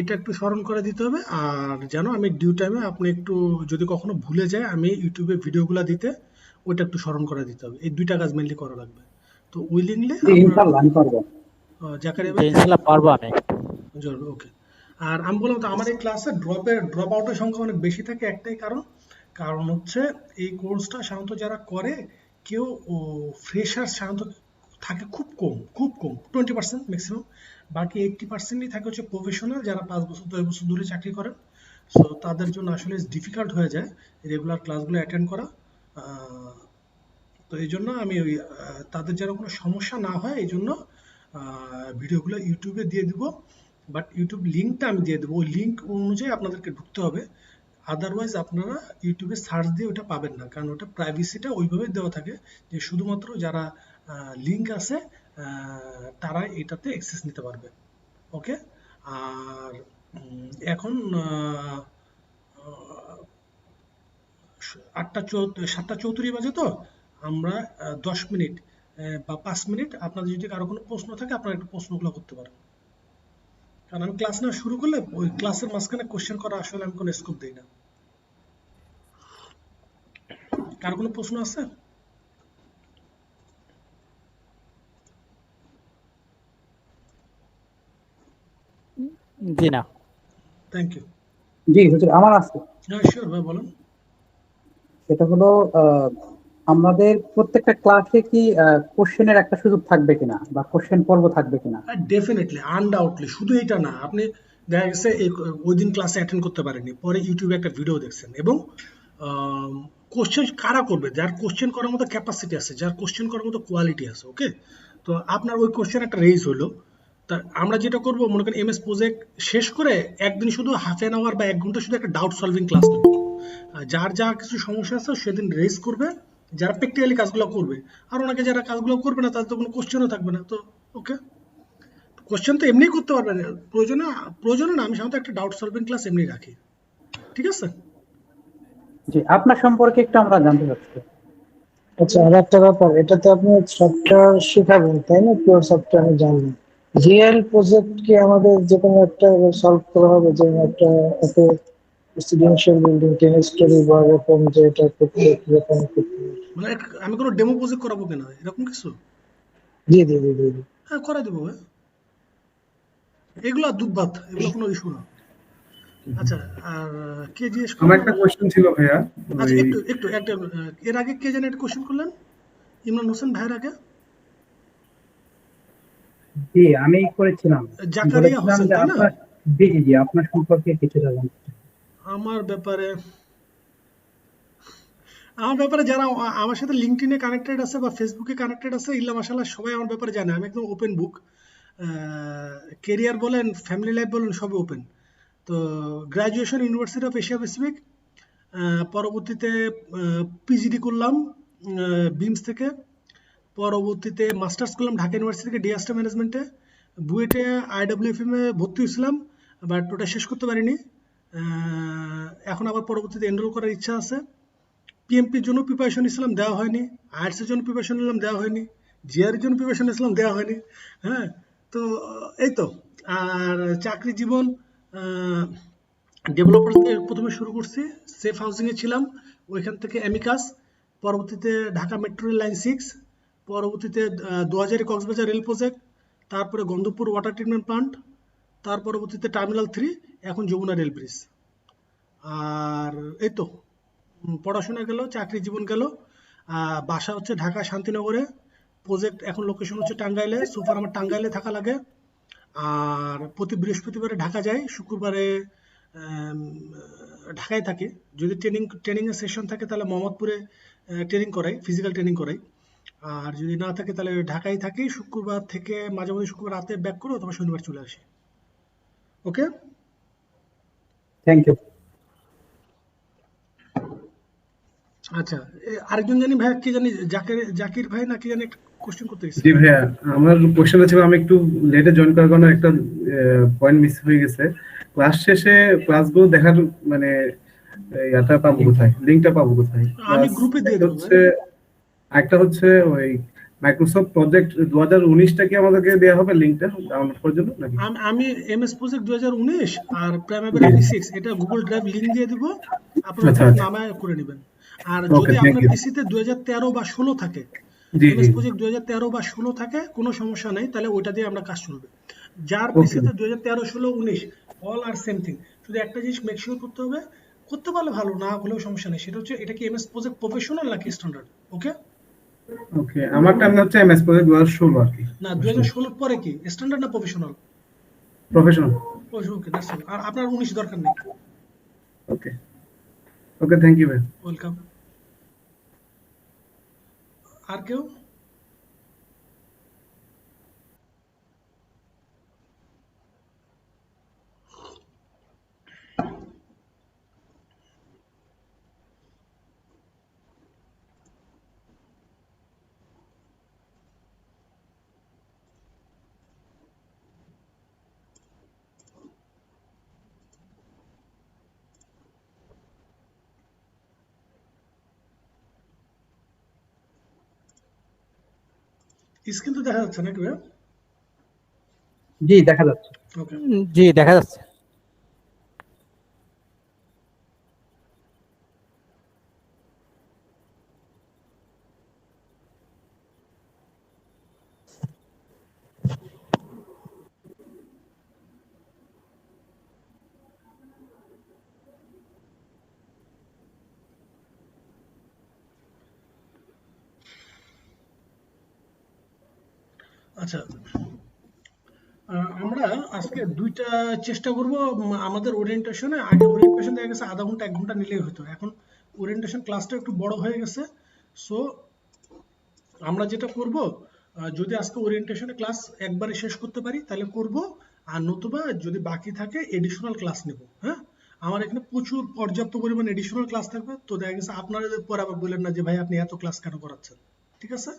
এটা একটু স্মরণ করে দিতে হবে। আর যেন আমি ডিউ টাইমে আপনি একটু যদি কখনো ভুলে যায় আমি ইউটিউবে ভিডিওগুলো দিতে, ওইটা একটু স্মরণ করে দিতে হবে। এই দুইটা কাজ মেনলি করা লাগবে। তো উইলিংলি জি আপনার ইনশাল্লাহ আমি করবো। জাকারিয়া যে ভাই ইনশাল্লাহ পারবো আমি। জরুরি, ওকে। আর আমি বললাম তো আমার এই ক্লাসে ড্রপ আউটের সংখ্যা অনেক বেশি থাকে, একটাই কারণ, কারণ হচ্ছে এই কোর্সটা সাধারণত যারা করে কেউ ফ্রেশার সাধারণত থাকে খুব কম, খুব কম, 20% ম্যাক্সিমাম। বাকি 80%ই থাকে হচ্ছে প্রফেশনাল, যারা 5 বছর 10 বছর ধরে চাকরি করেন। সো তাদের জন্য আসলে ডিফিকাল্ট হয়ে যায় রেগুলার ক্লাসগুলো অ্যাটেন্ড করা। আহ, তো এই জন্য আমি ওই তাদের যেন কোনো সমস্যা না হয় এই জন্য ভিডিওগুলো ইউটিউবে দিয়ে দিব। বাট ইউটিউব লিঙ্কটা আমি দিয়ে দেবো, ওই লিঙ্ক অনুযায়ী আপনাদেরকে ঢুকতে হবে। আদারওয়াইজ আপনারা ইউটিউবে সার্চ দিয়ে ওটা পাবেন না, কারণ ওটা প্রাইভেসিটা ওইভাবে দেওয়া থাকে যে শুধুমাত্র যারা লিঙ্ক আছে তারা এটাতে অ্যাক্সেস নিতে পারবে। ওকে। আর এখন 7টা 34 বাজে, তো আমরা 10 মিনিট বা 5 মিনিট আপনাদের যদি কারো কোনো প্রশ্ন থাকে আপনারা একটু প্রশ্নগুলো করতে পারেন। কারণ আমি ক্লাস না শুরু করলে ওই ক্লাসের মাঝখানে কোশ্চেন করা আসলে আমি কোনো স্কোপ দিই না। কার কোনো প্রশ্ন আছে? জি না। Thank you. জি হুজুর আমার আছে। হ্যাঁ শিওর ভাই, বলুন। সেটা হলো আমাদের প্রত্যেকটা ক্লাসে কি কোশ্চেনের একটা সুযোগ থাকবে কিনা বা কোশ্চেন পর্ব থাকবে কিনা? Definitely, undoubtedly. শুধু এটা না, আপনি দেখা গেছে ওই দিন ক্লাসে অ্যাটেন্ড করতে পারেননি, পরে ইউটিউবে একটা ভিডিও দেখছেন, এবং কোশ্চেন কারা করবে? যার কোশ্চেন করার মতো ক্যাপাসিটি আছে, যার কোশ্চেন করার মতো কোয়ালিটি আছে। ওকে। তো আপনার ওই কোশ্চেন একটা রেজ হলো, তা আমরা যেটা করবো মনে করেন এমএস প্রজেক্ট শেষ করে একদিন শুধু হাফ অ্যান আওয়ার বা 1 ঘন্টা শুধু একটা ডাউট সলভিং ক্লাস নেব। যার যা কিছু সমস্যা আছে সেদিন রেজ করবে, যারা প্র্যাকটিক্যালি কাজগুলো করবে। আর ওনাকে যারা কাজগুলো করবে না তাদের তো কোনো কোশ্চেনও থাকবে না। তো ওকে, কোশ্চেন তো এমনি করতে পারবেন, প্রয়োজনে প্রয়োজনে না, আমি সাধারণত একটা ডাউট সলভিং ক্লাস এমনি রাখি। ঠিক আছে। জি আপনার সম্পর্কে একটু আমরা জানতে চাচ্ছি। আচ্ছা, আর একটা ব্যাপার, এটাতে আপনি সফটওয়্যার শেখাবেন তাই না? পিওর সফটওয়্যার আমি জানি। রিয়েল প্রজেক্ট কি আমাদের যে কোনো একটা সলভ করা হবে? যেমন একটা রেসিডেন্সিয়াল বিল্ডিং 10 স্টোরি বা এরকম, যে এটা করতে এরকম করতে। মানে আমি কোনো ডেমো প্রজেক্ট করাবো কিনা এরকম কিছু? জি জি জি জি জি। হ্যাঁ, করা দেবো ভাই। এগুলো দুধ ভাত, এগুলো কোনো ইস্যু না। আচ্ছা, আর কে জিজ্ঞেস আমার করলেন? একটা কোশ্চেন ছিল ভাইয়া। আচ্ছা, ওই একটু একটু একটা এর আগে কে জানে একটা কোশ্চেন করলেন? ইমরান হোসেন ভাইয়ের আগে জি আমি করেছিলাম, জাকারিয়া বলেছিলাম হোসেন, যে তাই না? আপনার, জি জি জি আপনার সম্পর্কে কিছুটা জানতে চাই। আমার ব্যাপারে আমার ব্যাপারে যারা আমার সাথে লিঙ্কডইনে কানেক্টেড আছে বা ফেসবুকে কানেক্টেড আছে, ইল্লা মাশাআল্লাহ সবাই আমার ব্যাপারে জানে। আমি একদম ওপেন বুক। কেরিয়ার বলেন, ফ্যামিলি লাইফ বলেন, সবই ওপেন। তো graduation university of Asia Pacific, পরবর্তীতে পিজিডি করলাম বিমস থেকে, পরবর্তীতে মাস্টার্স করলাম ঢাকা ইউনিভার্সিটি থেকে ডিজাস্টার ম্যানেজমেন্টে, বুয়েটে আইডব্লিউএফএম এ ভর্তি হয়েছিলাম, বাট ওটা শেষ করতে পারিনি। এখন আবার পরবর্তীতে এনরোল করার ইচ্ছা আছে। পিএমপির জন্য প্রিপারেশন নিয়েছিলাম, দেওয়া হয়নি। আর্টসের জন্য প্রিপারেশন নিলাম, দেওয়া হয়নি। জিআর জন্য প্রিপারেশন নিয়েছিলাম, দেওয়া হয়নি। হ্যাঁ। তো এই তো। আর চাকরি জীবন, ডেভেলপার থেকে প্রথমে শুরু করছি, সেফ হাউসিংয়ে ছিলাম, ওইখান থেকে অ্যামিকাস, পরবর্তীতে ঢাকা মেট্রো রেল লাইন 6, পরবর্তীতে 2000 কক্সবাজার রেল প্রজেক্ট, তারপরে গন্ধপুর ওয়াটার ট্রিটমেন্ট প্লান্ট, তার পরবর্তীতে টার্মিনাল 3, এখন যমুনা রেল ব্রিজ। আর এই তো, পড়াশোনা গেল, চাকরি জীবন গেল। বাসা হচ্ছে ঢাকা শান্তিনগরে, প্রজেক্ট এখন লোকেশন হচ্ছে টাঙ্গাইলে, সুপার আমার টাঙ্গাইলে থাকা লাগে। আর প্রতি বৃহস্পতিবারে ঢাকা যাই, শুক্রবারে আম, ঢাকায় থাকি। যদি ট্রেনিংয়ের সেশন থাকে তাহলে মোহাম্মদপুরে ট্রেনিং করাই, ফিজিক্যাল ট্রেনিং করাই। আর যদি না থাকে তাহলে ঢাকায় থাকি, শুক্রবার থেকে মাঝে মাঝে শুক্রবার রাতে ব্যাক করো অথবা শনিবার চলে আসি। ওকে। Thank you. আচ্ছা, আরেকজন জানি ভাই, কি জানি জাকির ভাই না কি জানি একটা কোশ্চেন করতে গেছে। জি ভাইয়া, আমার কোশ্চেনটা ছিল, আমি একটু লেটে জয়েন করার কারণে একটা পয়েন্ট মিস হয়ে গেছে। ক্লাস শেষে ক্লাসগুলো দেখার মানে ইয়াটা পাবো কোথায়, লিঙ্কটা পাবো কোথায়? আমি প্লাস গ্রুপে দিয়ে একটা দেবো ভাই। হচ্ছে একটা হচ্ছে ওই মাইক্রোসফট প্রজেক্ট 2019টা কি আমাদেরকে দেওয়া হবে লিংকটা ডাউনলোড করার জন্য নাকি? আমি এমএস প্রজেক্ট 2019 আর প্রাইমারি P6 এটা গুগল ড্রাইভ লিংক দিয়ে দিব, আপনারা আচ্ছা ওখানে আচ্ছা, নামায় করে নেবেন। আর ওকে, যদি থ্যাংক আপনার ইউ। পিসিতে 2013 বা 16 থাকে, জি এমএস জি, প্রজেক্ট 2013 বা 16 থাকে, কোনো সমস্যা নেই, তাহলে ওইটা দিয়ে আমরা কাজ চলবে। যার ওকে পিসিতে 2013, 16, 19 অল আর সেম থিং, শুধু একটা জিনিস মেক শিওর করতে হবে, করতে পারলে ভালো, না হলেও সমস্যা নেই, সেটা হচ্ছে এটা কি এমএস প্রজেক্ট প্রফেশনাল নাকি স্ট্যান্ডার্ড। ওকে, ওকে, আমার টাইম হচ্ছে এমএস প্রজেক্ট 2016 আর কি, না 2016 পরে কি স্ট্যান্ডার্ড না professional? Professional. Okay, that's all. আর আপনার 19 দরকার নেই। ওকে ওকে, থ্যাংক ইউ ভাই। ওয়েলকাম। আর কেউ? স্ক্রিন তো দেখা যাচ্ছে নাকি ভাইয়া? জি দেখা যাচ্ছে। ওকে, জি দেখা যাচ্ছে। আচ্ছা, আমরা আজকে দুইটা চেষ্টা করব। আমাদের ওরিয়েন্টেশনে আগে ওরিয়েন্টেশন দেখা গেছে আধা ঘন্টা 1 ঘন্টা নিলেই হতো, এখন ওরিয়েন্টেশন ক্লাসটা একটু বড় হয়ে গেছে। সো আমরা যেটা করব, যদি আজকে ওরিয়েন্টেশনে ক্লাস একবারে শেষ করতে পারি তাহলে করব, আর নতুবা যদি বাকি থাকে এডিশনাল ক্লাস নেব। হ্যাঁ, আমার এখানে প্রচুর পর্যাপ্ত পরিমাণ এডিশনাল ক্লাস থাকবে, তো দেখা গেছে আপনারা পরে আবার বললেন না যে ভাই আপনি এত ক্লাস কেন করাচ্ছেন। ঠিক আছে,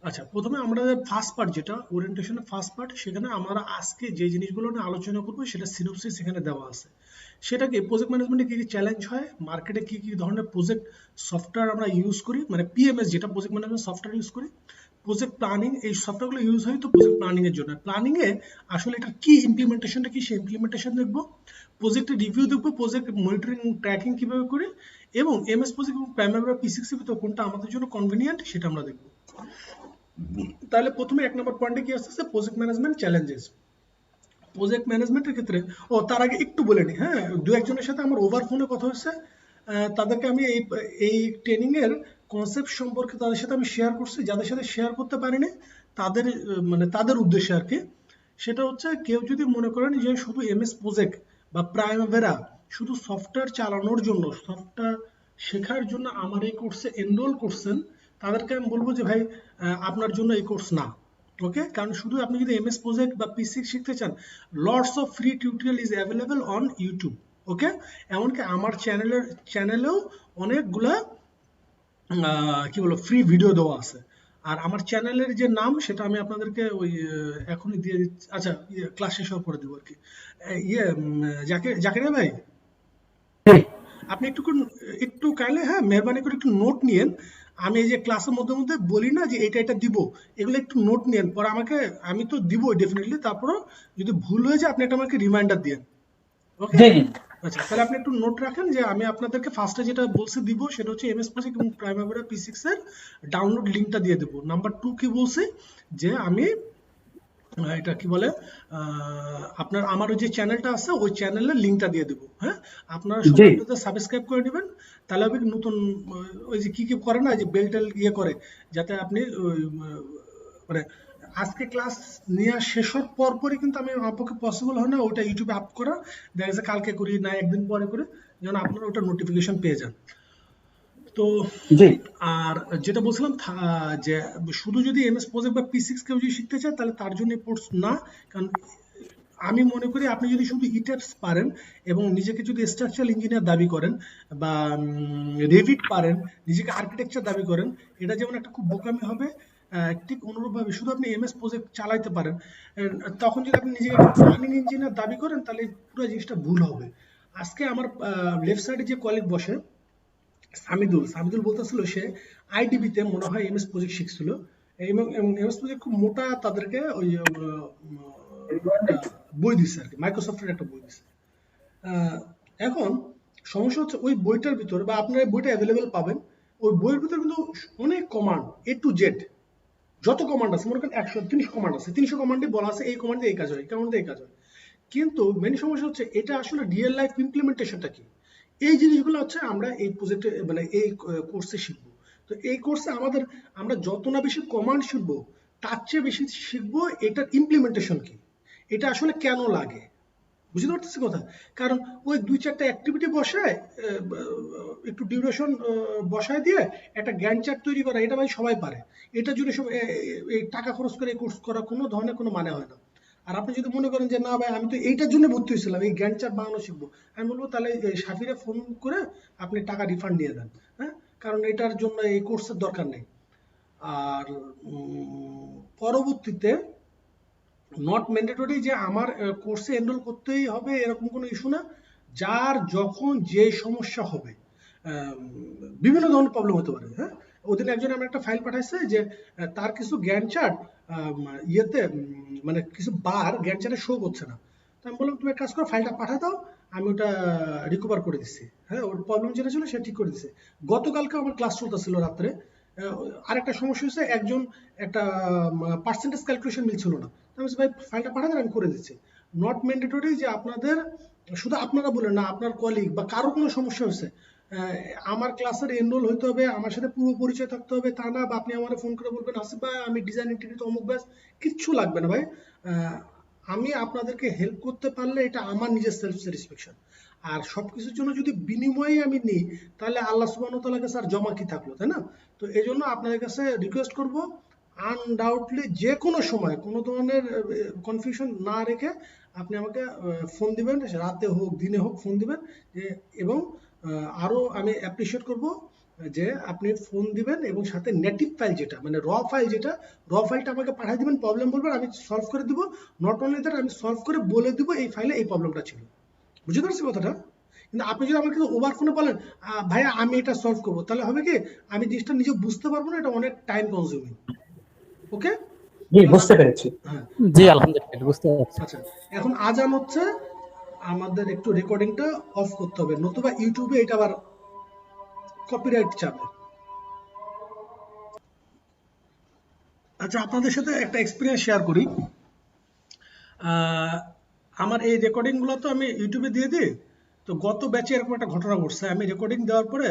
আচ্ছা, প্রথমে আমরা ফার্স্ট পার্ট, যেটা ওরিয়েন্টেশনের ফার্স্ট পার্ট, সেখানে আমরা আজকে যে জিনিসগুলো নিয়ে আলোচনা করবো সেটা সিনোপসিস এখানে দেওয়া আছে। সেটা কি প্রজেক্ট ম্যানেজমেন্টে কি কি চ্যালেঞ্জ হয়, মার্কেটে কি কি ধরনের প্রজেক্ট সফটওয়্যার আমরা ইউজ করি, মানে পিএমএস যেটা প্রজেক্ট ম্যানেজমেন্ট সফটওয়্যার ইউজ করি, প্রজেক্ট প্ল্যানিং, এই সফটওয়্যারগুলো ইউজ হয় তো প্রজেক্ট প্ল্যানিং এর জন্য। প্ল্যানিং এ আসলে এটা কি ইমপ্লিমেন্টেশনটা কি, সেই ইমপ্লিমেন্টেশন দেখবো, প্রজেক্টের রিভিউ দেখবো, প্রজেক্ট মনিটরিং ট্র্যাকিং কিভাবে করি, এবং এমএস প্রজেক্ট এবং প্রাইমারি P6 এর ভিতর কোনটা আমাদের জন্য কনভিনিয়েন্ট সেটা আমরা দেখবো। তাহলে প্রথমে 1 নম্বর পয়েন্টে কি আসছে, প্রজেক্ট ম্যানেজমেন্ট চ্যালেঞ্জেস। প্রজেক্ট ম্যানেজমেন্টের ক্ষেত্রে, তার আগে একটু বলে নি, হ্যাঁ, দু একজনের সাথে আমার ওভার ফোনে কথা হচ্ছে, তাদেরকে আমি এই ট্রেনিং এর কনসেপ্ট সম্পর্কে তাদের সাথে আমি শেয়ার করছি, যাদের সাথে শেয়ার করতে পারিনি তাদের মানে তাদের উদ্দেশ্যে আর কি। সেটা হচ্ছে, কেউ যদি মনে করেন যে শুধু এমএস প্রজেক্ট বা প্রাইমাভেরা শুধু সফটওয়্যার চালানোর জন্য, সফটওয়্যার শেখার জন্য আমার এই কোর্সে এনরোল করছেন, তাদেরকে আমি বলবো যে ভাই আপনার জন্য এই কোর্স না। ওকে, কারণ শুধু আপনি যদি এমএস প্রজেক্ট বা P6 শিখতে চান, lots of free tutorial is available on YouTube. Okay, এমনকি আমার চ্যানেলেও অনেকগুলা কি বলবো ফ্রি ভিডিও দেওয়া আছে। আর আমার চ্যানেলের যে নাম সেটা আমি আপনাদেরকে ওই এখনই দিয়ে দিচ্ছি। আচ্ছা, ক্লাস শেষ হওয়ার পরে দেবো আর কি। জাকির ভাই, আপনি একটু কাইন্ডলি, হ্যাঁ, মেহরবানি করে একটু নোট নিয়েন। আমি এই যে ক্লাসের মধ্যে মধ্যে বলি না যে এটা দিব, এগুলো একটু নোট নিয়েন, পরে আমাকে, আমি তো দিব ডেফিনেটলি, তারপরও যদি ভুল হয়ে যায় আপনি একটা আমাকে রিমাইন্ডার দিয়েন। ওকে, আচ্ছা, তাহলে আপনি একটু নোট রাখেন যে আমি আপনাদেরকে ফার্স্টে যেটা বলছি দিব সেটা হচ্ছে এমএস প্রজেক্ট এবং প্রাইমারি P6 এর ডাউনলোড লিঙ্কটা দিয়ে দেবো। নাম্বার 2 কি বলছি, যে আমি এটা কি বলে, আপনার আমার ওই যে চ্যানেলটা আছে ওই চ্যানেলের লিঙ্কটা দিয়ে দেবো। হ্যাঁ, আপনারা সবাই একটু সাবস্ক্রাইব করে নেবেন, তাহলে হবে নতুন ওই যে কি করে না, যে বেল টেল ইয়ে করে, যাতে আপনি মানে আজকে ক্লাস নেওয়া শেষ হওয়ার পরই কিন্তু আমি আমার পক্ষে পসিবল হয় না ওটা ইউটিউবে আপ করা, দেখা যাচ্ছে কালকে করি না একদিন পরে করে, যেন আপনারা ওটা নোটিফিকেশন পেয়ে যান। তো আর যেটা বলছিলাম যে শুধু যদি এমএস প্রজেক্ট বা P6 কেউ যদি শিখতে চায় তাহলে তার জন্য কোর্স না, কারণ আমি মনে করি আপনি যদি শুধু ইটাপস পারেন এবং নিজেকে যদি স্ট্রাকচারাল ইঞ্জিনিয়ার দাবি করেন বা রেভিট পারেন, নিজেকে আর্কিটেকচার দাবি করেন, এটা যেমন একটা খুব বোকামি হবে। ঠিক অনুরূপভাবে শুধু আপনি এমএস প্রজেক্ট চালাইতে পারেন, তখন যদি আপনি নিজেকে প্ল্যানিং ইঞ্জিনিয়ার দাবি করেন তাহলে পুরো জিনিসটা ভুল হবে। আজকে আমার লেফট সাইডে যে কলিগ বসে, সামিদুল বলতেছিল সে আইডিবিতে মনে হয় এমএস প্রজেক্ট শিখছিল, এবং এমএস প্রজেক্ট খুব মোটা তাদেরকে ওই একটা বই দিছে আর কি, মাইক্রোসফটের একটা বই দিছে। এখন সমস্যা হচ্ছে ওই বইটার ভিতর বা আপনার এই বইটা অ্যাভেলেবেল পাবেন, ওই বইয়ের ভিতর কিন্তু অনেক কমান্ড A to Z, যত কমান্ড আছে মনে করেন 130 কমান্ড আছে, 300 কমান্ডে বলা আছে এই কমান্ডে এই কাজ হয়, এই কমান্ডে এই কাজ হয়। কিন্তু মেন সমস্যা হচ্ছে এটা আসলে রিয়েল লাইফ ইমপ্লিমেন্টেশনটা কি, এই জিনিসগুলো হচ্ছে আমরা এই প্রজেক্টে মানে এই কোর্সে শিখবো। তো এই কোর্সে আমরা যত না বেশি কমান্ড শিখবো তার চেয়ে বেশি শিখবো এটার ইমপ্লিমেন্টেশন কি, এটা আসলে কেন লাগে, বুঝতে পারতেছি কথা। কারণ ওই 2-4টা অ্যাক্টিভিটি বসায় একটু ডিউরেশন বসায় দিয়ে একটা জ্ঞান চার্ট তৈরি করা, এটা ভাই সবাই পারে। এটা জন্য সব এই টাকা খরচ করে এই কোর্স করা কোনো ধরনের কোনো মানে হয় না। আর আপনি যদি মনে করেন যে না ভাই আমি তো এইটার জন্য ভর্তি হয়েছিলাম, এই জ্ঞান চার্ট বানানো শিখবো, আমি বলবো তাহলে সাফিরে ফোন করে আপনি টাকা রিফান্ড দিয়ে দেন, হ্যাঁ, কারণ এটার জন্য এই কোর্সের দরকার নেই। আর পরবর্তীতে নট ম্যান্ডেটরি যে আমার কোর্সে এনরোল করতেই হবে এরকম কোনো ইস্যু না। যার যখন যে সমস্যা হবে, বিভিন্ন ধরনের প্রবলেম হতে পারে, হ্যাঁ। ওদিন একজন আমার একটা ফাইল পাঠাইছে যে তার কিছু জ্ঞান চার্ট ইয়েতে মানে কিছু বার জ্ঞান চার্টে শো করছে না। তো আমি বললাম তুমি এক কাজ করো, ফাইলটা পাঠা দাও, আমি ওটা রিকভার করে দিচ্ছি, হ্যাঁ, ওর প্রবলেম যেটা ছিল সে ঠিক করে দিচ্ছে। গতকালকে আমার ক্লাস চলতেছিল রাত্রে, আরেকটা সমস্যা হয়েছে, একজন একটা পার্সেন্টেজ ক্যালকুলেশন মিলছিল না, আমি বলছি ভাই ফাইলটা পাঠান আমি করে দিচ্ছি। নট ম্যান্ডেটরি যে আপনাদের শুধু আপনারা বলেন না, আপনার কলিগ বা কারো কোনো সমস্যা হয়েছে আমার ক্লাসের এনরোল হইতে হবে, আমার সাথে পূর্ব পরিচয় থাকতে হবে তা না, বা আপনি আমার ফোন করে বলবেন আসিফ ভাই আমি ডিজাইন ইন্টিগ্রেট অমুক ব্যাস, কিচ্ছু লাগবে না ভাই। আমি আপনাদেরকে হেল্প করতে পারলে এটা আমার নিজের সেলফ স্যাটিসফ্যাকশন। আর সবকিছুর জন্য যদি বিনিময়ে আমি নিই তাহলে আল্লাহ সুবহানাহু ওয়া তাআলার কাছে আর জমা কি থাকলো, তাই না? তো এই জন্য আপনাদের কাছে রিকোয়েস্ট করব, আনডাউটলি যে কোনো সময় কোনো ধরনের কনফিউশন না রেখে আপনি আমাকে ফোন দিবেন, রাতে হোক দিনে হোক ফোন দিবেন। এবং আরো আমি অ্যাপ্রিশিয়েট করব যে আপনি ফোন দিবেন এবং সাথে নেটিভ ফাইল যেটা মানে র ফাইলটা আমাকে পাঠিয়ে দিবেন, প্রবলেম বলবেন আমি সলভ করে দিব। নট অনলি দ্যাট, আমি সলভ করে বলে দিব এই ফাইলে এই প্রবলেমটা ছিল, বুঝতে পারছি কথাটা। কিন্তু আপনি যদি আমাকে ওভার ফোনে বলেন ভাইয়া আমি এটা সলভ করবো, তাহলে হবে কি আমি জিনিসটা নিজে বুঝতে পারবো না, এটা অনেক টাইম কনজিউমিং। ওকে, জি বুঝতে পেরেছি। হ্যাঁ জি আলহামদুলিল্লাহ বুঝতে পারছি। আচ্ছা, এখন আজান হচ্ছে, আমাদের একটু রেকর্ডিংটা অফ করতে হবে, নতুবা ইউটিউবে এটা আবার কপিরাইট চাবে। আচ্ছা, আপনাদের সাথে একটা এক্সপিরিয়েন্স শেয়ার করি। আমার এই রেকর্ডিং গুলো তো আমি ইউটিউবে দিয়ে দিই, তো গত ব্যাচে এরকম একটা ঘটনা ঘটছে, আমি রেকর্ডিং দেওয়ার পরে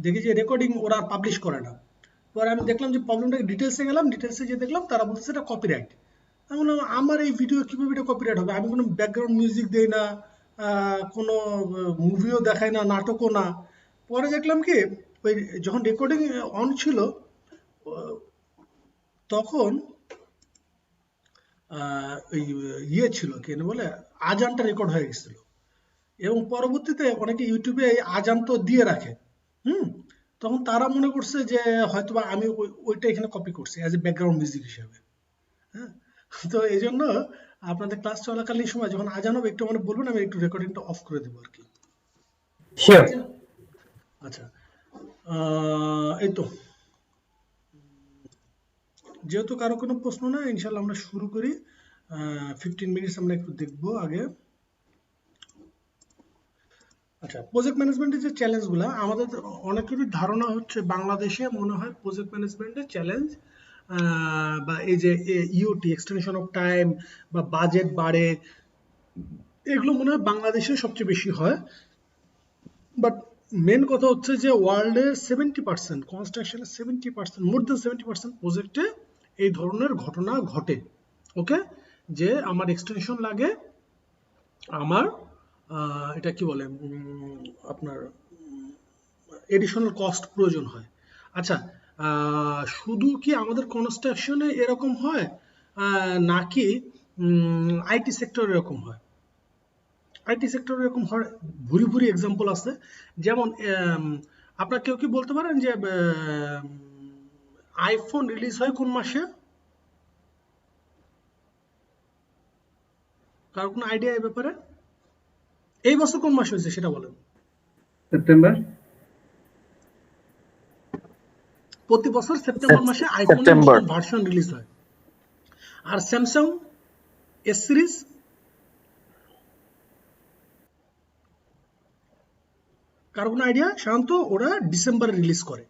দেখি যে রেকর্ডিং ওরা পাবলিশ করে না। পরে আমি দেখলাম যে প্রবলেমটা ডিটেলসে গেলাম, ডিটেলসে যে দেখলাম তারা বলতেছে এটা কপিরাইট। আমি বললাম আমার এই ভিডিও কিভাবে এটা কপিরাইট হবে, আমি কোনো ব্যাকগ্রাউন্ড মিউজিক দেই না, কোনো মুভিও দেখাই না, নাটকও না। পরে দেখলাম কি ওই যখন রেকর্ডিং অন ছিল তখন ওই ইয়ে ছিল কি বলে আজানটা রেকর্ড হয়ে গেছিল, এবং পরবর্তীতে অনেকে ইউটিউবে এই আজান তো দিয়ে রাখে, তখন তারা মনে করছে যে হয়তোবা আমি ওইটা এখানে কপি করছি অ্যাজ এ ব্যাকগ্রাউন্ড মিউজিক হিসেবে, হ্যাঁ। তো এই জন্য আপনাদের ক্লাস চলাকালীন সময় যখন আজান হবে একটু মানে বলবেন, আমি একটু রেকর্ডিংটা অফ করে দেবো আর কি। শিওর। আচ্ছা, এই তো যেহেতু কারো কোনো প্রশ্ন না, ইনশাল্লাহ আমরা শুরু করি। 15 মিনিটস আমরা একটু দেখবো আগে। আচ্ছা, প্রজেক্ট ম্যানেজমেন্টের যে চ্যালেঞ্জগুলো আমাদের অনেকেরই ধারণা হচ্ছে বাংলাদেশে মনে হয় প্রজেক্ট ম্যানেজমেন্টের চ্যালেঞ্জ বা এই যে ইওটি এক্সটেনশন অফ টাইম বা বাজেট বাড়ে, এগুলো মনে হয় বাংলাদেশে সবচেয়ে বেশি হয়। বাট মেন কথা হচ্ছে যে ওয়ার্ল্ডের 70% কনস্ট্রাকশনের 70%, মোর দেন 70% প্রজেক্টে এই ধরনের ঘটনা ঘটে। ওকে, যে আমার এক্সটেনশন লাগে, আমার এটা কি বলে আপনার এডিশনাল কস্ট প্রয়োজন হয়। আচ্ছা, শুধু কি আমাদের কনস্ট্রাকশনে এরকম হয় নাকি আইটি সেক্টর এরকম হয়? আইটি সেক্টর এরকম হয়, ভুরি ভুরি এক্সাম্পল আছে। যেমন আপনার কেউ কি বলতে পারেন যে আইফোন রিলিজ হয় কোন মাসে? কারো কোনো আইডিয়া এই ব্যাপারে? এই বছর কোন মাস হয়েছে সেটা বলেন। সেপ্টেম্বর। প্রতি বছর সেপ্টেম্বর মাসে আইফোনের সেপ্টেম্বর। নতুন ভার্সন রিলিজ হয়। আর স্যামসাং এস সিরিজ কার কোনো আইডিয়া? সাধারণত ওরা ডিসেম্বরে রিলিজ করে।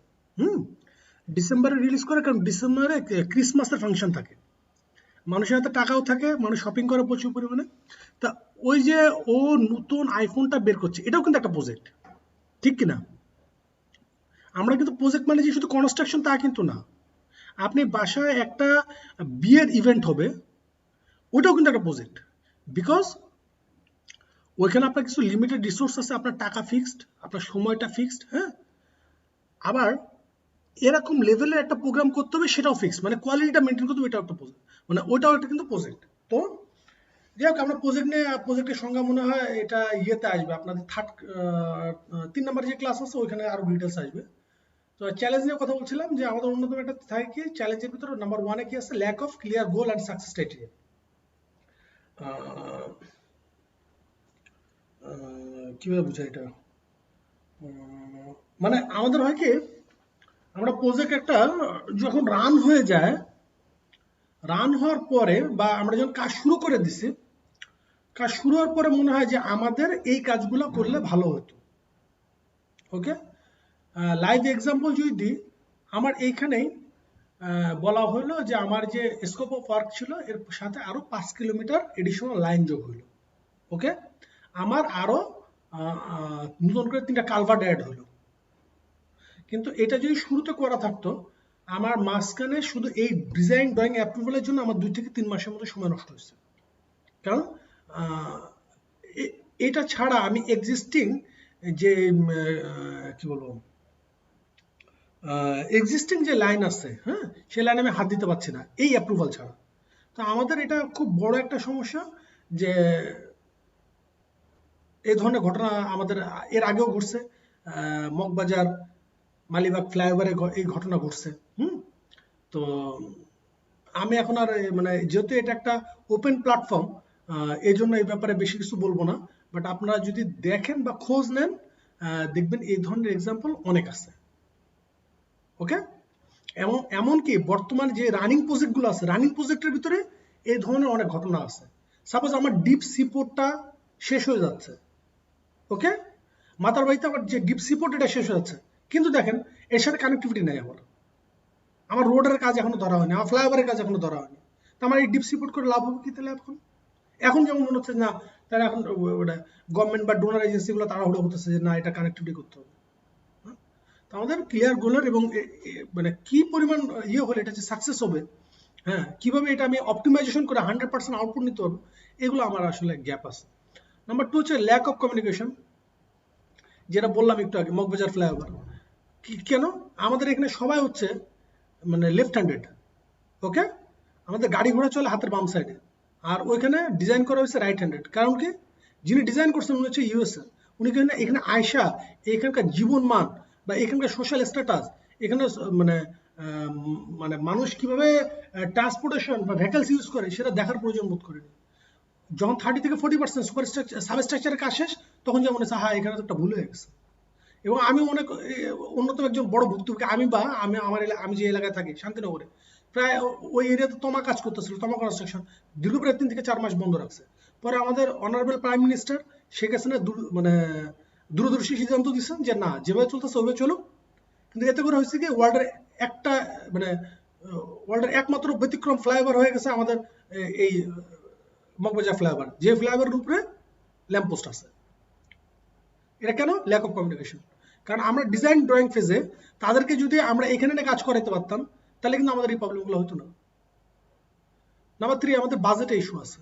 ডিসেম্বরে রিলিজ করে, কারণ ডিসেম্বরে ক্রিসমাসের ফাংশন থাকে, মানুষের হাতে টাকাও থাকে, মানুষ শপিং করে প্রচুর পরিমাণে। তা ওই যে ও নতুন আইফোনটা বের করছে, এটাও কিন্তু একটা প্রজেক্ট, ঠিক কিনা? আমরা কিন্তু প্রজেক্ট মানে যে শুধু কনস্ট্রাকশন তা কিন্তু না। আপনি বাসায় একটা বিয়ের ইভেন্ট হবে, ওটাও কিন্তু একটা প্রজেক্ট, বিকজ ওইখানে আপনার কিছু লিমিটেড রিসোর্স আছে, আপনার টাকা ফিক্সড, আপনার সময়টা ফিক্সড, হ্যাঁ। আবার এরকম লেভেলের একটা প্রোগ্রাম করতে হবে, সেটাও ফিক্সড, মানে কোয়ালিটিটা মেনটেন করতে হবে, এটাও একটা প্রজেক্ট, মানে ওইটাও একটা কিন্তু প্রজেক্ট। তো যাই হোক, আমরা প্রজেক্ট নিয়ে, প্রজেক্টের সংজ্ঞা মনে হয় এটা ইয়েতে আসবে, আপনাদের 3 নম্বর যে ক্লাস আছে ওইখানে আরো ডিটেলস আসবে। তো চ্যালেঞ্জ নিয়ে কথা বলছিলাম যে আমাদের অন্যতম একটা থাকে কি, চ্যালেঞ্জের ভিতরে নাম্বার 1-এ কি আছে? Lack of clear goal and success criteria. কিভাবে বুঝাই এটা? মানে আমাদের হয় কি, আমরা প্রজেক্ট একটা যখন রান হয়ে যায়, রান হওয়ার পরে বা আমরা যখন কাজ শুরু করে দিছি, কাজ শুরু হওয়ার পরে মনে হয় যে আমাদের এই কাজগুলো করলে ভালো হতো। ওকে, লাইভ এক্সাম্পল যদি দিই, আমার এইখানেই বলা হলো যে আমার যে স্কোপ অফ ওয়ার্ক ছিল এর সাথে আরো 5 কিলোমিটার এডিশনাল লাইন যোগ হলো। ওকে, আমার আরো নতুন করে 3টা কালভার্ট অ্যাড হলো। কিন্তু এটা যদি শুরুতে করা থাকতো, আমার মাঝখানে শুধু এই ডিজাইন ড্রয়িং অ্যাপ্রুভালের জন্য আমার 2 থেকে 3 মাসের মতো সময় নষ্ট হয়েছে। কারণ এটা ছাড়া আমি এক্সিস্টিং যে কি বলবো, এক্সিস্টিং যে লাইন আছে, হ্যাঁ, সেই লাইনে আমি হাত দিতে পারছি না এই অ্যাপ্রুভাল ছাড়া। তো আমাদের এটা খুব বড় একটা সমস্যা যে এই ধরনের ঘটনা আমাদের এর আগেও ঘটছে। মগবাজার মালিবাগ ফ্লাইওভারে এই ঘটনা ঘটছে। তো আমি এখন আর মানে যেহেতু এটা একটা ওপেন প্ল্যাটফর্ম, এই জন্য এই ব্যাপারে বেশি কিছু বলবো না, বাট আপনারা যদি দেখেন বা খোঁজ নেন, দেখবেন এই ধরনের এক্সাম্পল অনেক আছে। ওকে, এমনকি বর্তমান যে রানিং প্রজেক্টগুলো আছে, রানিং প্রজেক্টের ভিতরে এই ধরনের অনেক ঘটনা আছে। সাপোজ আমার ডিপ সিপোর্টটা শেষ হয়ে যাচ্ছে, ওকে, মাতার বাড়িতে আমার যে ডিপ সিপোর্ট এটা শেষ হয়ে যাচ্ছে, কিন্তু দেখেন এর সাথে কানেক্টিভিটি নেই, আমার রোডের কাজ এখনো ধরা হয়নি, আমার ফ্লাইওভারের কাজ এখনো ধরা হয়নি। তো আমার এই ডিপ সিপোর্ট করে লাভ হবে কি তাহলে? এখন যেমন মনে হচ্ছে না, তারা এখন গভর্নমেন্ট বা ডোনার এজেন্সিগুলো তাড়াহুড়ো করতেছে যে না, এটা কানেক্টিভিটি করতে হবে। তো আমাদের ক্লিয়ার গোলের এবং মানে কি পরিমাণ ইয়ে হলে এটা যে সাকসেস হবে, হ্যাঁ, কিভাবে এটা আমি অপটিমাইজেশন করে 100% আউটপুট নিতে হবে, এগুলো আমার আসলে গ্যাপ আছে। নাম্বার 2 হচ্ছে ল্যাক অফ কমিউনিকেশন, যেটা বললাম একটু আগে, মগবাজার ফ্লাইওভার। কেন? আমাদের এখানে সবাই হচ্ছে মানে লেফট হ্যান্ডেড। ওকে, আমাদের গাড়ি ঘোড়া চলে হাতের বাম সাইডে, আর ওইখানে ডিজাইন করা হয়েছে রাইট হ্যান্ডেড। কারণ কি, যিনি ডিজাইন করছেন উনি হচ্ছে ইউএসএ, উনি এখানে আয়সা এখানকার জীবন মান বা এখানকার সোশ্যাল স্ট্যাটাস, এখানে মানে মানে মানুষ কিভাবে ট্রান্সপোর্টেশন বা ভেহিকলস ইউজ করে সেটা দেখার প্রয়োজন বোধ করেনি। যখন 30 থেকে 40% সাবস্ট্রাকচারের কাজ শেষ, তখন যেমন মনে হচ্ছে হ্যাঁ এখানে তো একটা ভুল হয়ে গেছে। এবং আমি অনেক অন্যতম একজন বড় ভুক্তভোগী, আমি যে এলাকায় থাকি শান্তিনগরে, প্রায় ওই এরিয়াতে তমা কাজ করতেছিল, তমা কনস্ট্রাকশন দীর্ঘ প্রায় 3 থেকে 4 মাস বন্ধ রাখছে। পরে আমাদের honourable prime minister Sheikh Hasina মানে দূরদর্শী সিদ্ধান্ত দিচ্ছেন যে না, যেভাবে চলতেছে ওইভাবে চলুক। কিন্তু এতে করে হয়েছে কি, ওয়ার্ল্ডের একমাত্র ব্যতিক্রম ফ্লাইওভার হয়ে গেছে আমাদের এই মগবাজার ফ্লাইওভার, যে ফ্লাইওভারের উপরে ল্যাম্পপোস্ট আছে। এটা কেন? Lack of communication. কারণ আমরা ডিজাইন ড্রয়িং ফেজে তাদেরকে যদি আমরা এখানে কাজ করাতে পারতাম, তাহলে কিন্তু আমাদের এই প্রবলেমগুলো হতো না। নাম্বার 3, আমাদের বাজেটে ইস্যু আছে।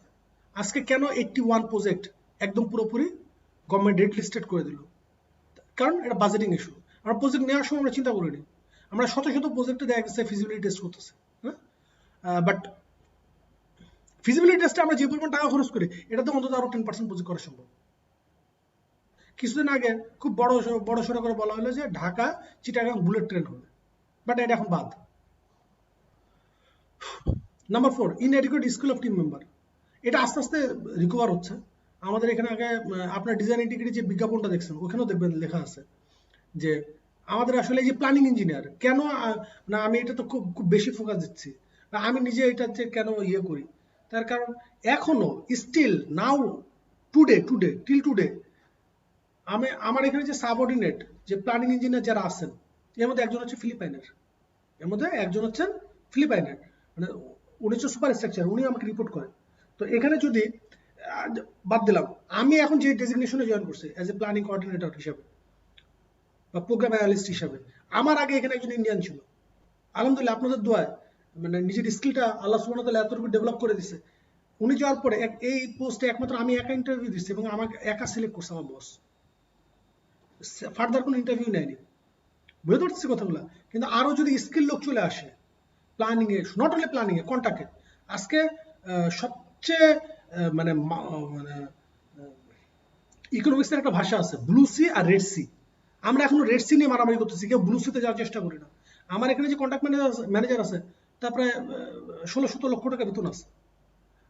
আজকে কেন 81 প্রজেক্ট একদম পুরোপুরি গভর্নমেন্ট রেড লিস্টেড করে দিল? কারণ এটা বাজেটিং ইস্যু। আমরা প্রজেক্ট নেওয়ার সময় আমরা চিন্তা করিনি, আমরা শত শত প্রজেক্টে দেখা গেছে ফিজিবিলিটি টেস্ট করতেছে, হ্যাঁ, বাট ফিজিবিলিটি টেস্টে আমরা যে পরিমাণ টাকা খরচ করি, এটাতে অন্তত আরো 10% প্রজেক্ট করা সম্ভব। কিছুদিন আগে খুব বড় সড়ো করে বলা হলো যে ঢাকা চিটাগাং বুলেট ট্রেন হবে, বাট এটা এখন বাদ। Number 4, inadequate skill of team member. এটা আস্তে আস্তে রিকভার হচ্ছে। আমাদের এখানে আগে আপনার ডিজাইন ইন্টিগ্রিটি যে বিজ্ঞাপনটা দেখছেন, ওখানেও দেখবেন লেখা আছে যে আমাদের আসলে এই যে প্ল্যানিং ইঞ্জিনিয়ার কেন না আমি এটা তো খুব খুব বেশি ফোকাস দিচ্ছি, বা আমি নিজে এটা যে কেন ইয়ে করি, তার কারণ এখনো still now today till today আমার এখানে যে সাবঅর্ডিনেট যে প্ল্যানিং ইঞ্জিনিয়ার যারা আছেন, এর মধ্যে একজন হচ্ছে ফিলিপাইনের, এর মধ্যে একজন হচ্ছেন ফিলিপাইনের, মানে উনি হচ্ছে সুপার স্ট্রাকচার, উনি আমাকে রিপোর্ট করেন। তো এখানে যদি বাদ দিলাম, আমি এখন যে ডেজিগনেশনে জয়েন করছি অ্যাজ এ প্ল্যানিং কোঅর্ডিনেটর হিসেবে বা প্রোগ্রাম অ্যানালিস্ট হিসেবে, আমার আগে এখানে একজন ইন্ডিয়ান ছিল। আলহামদুলিল্লাহ আপনাদের দোয়ায় মানে নিজের স্কিলটা আল্লাহ সুবহানাহু ওয়া তাআলা এতটুকু ডেভেলপ করে দিছে। উনি যাওয়ার পরে এই পোস্টে একমাত্র আমি একা ইন্টারভিউ দিচ্ছি এবং আমাকে একা সিলেক্ট করছে আমার বস, ফার্দার কোনো ইন্টারভিউ নেয়নি। বুঝতে পারছি কথাগুলো? কিন্তু আরো যদি স্কিল লোক চলে আসে প্ল্যানিং এ, নট অনলি প্ল্যানিং এ, কন্টাক্টে, আজকে সবচেয়ে মানে ইকোনমিক্সের একটা ভাষা আছে ব্লু সি আর রেড সি। আমরা এখনো রেড সি নিয়ে মারামারি করতেছি, কেউ ব্লু সিতে যাওয়ার চেষ্টা করি না। আমার এখানে যে কন্ট্যাক্ট ম্যানেজার আছে তারপরে 16-17 লক্ষ টাকা বেতন আছে।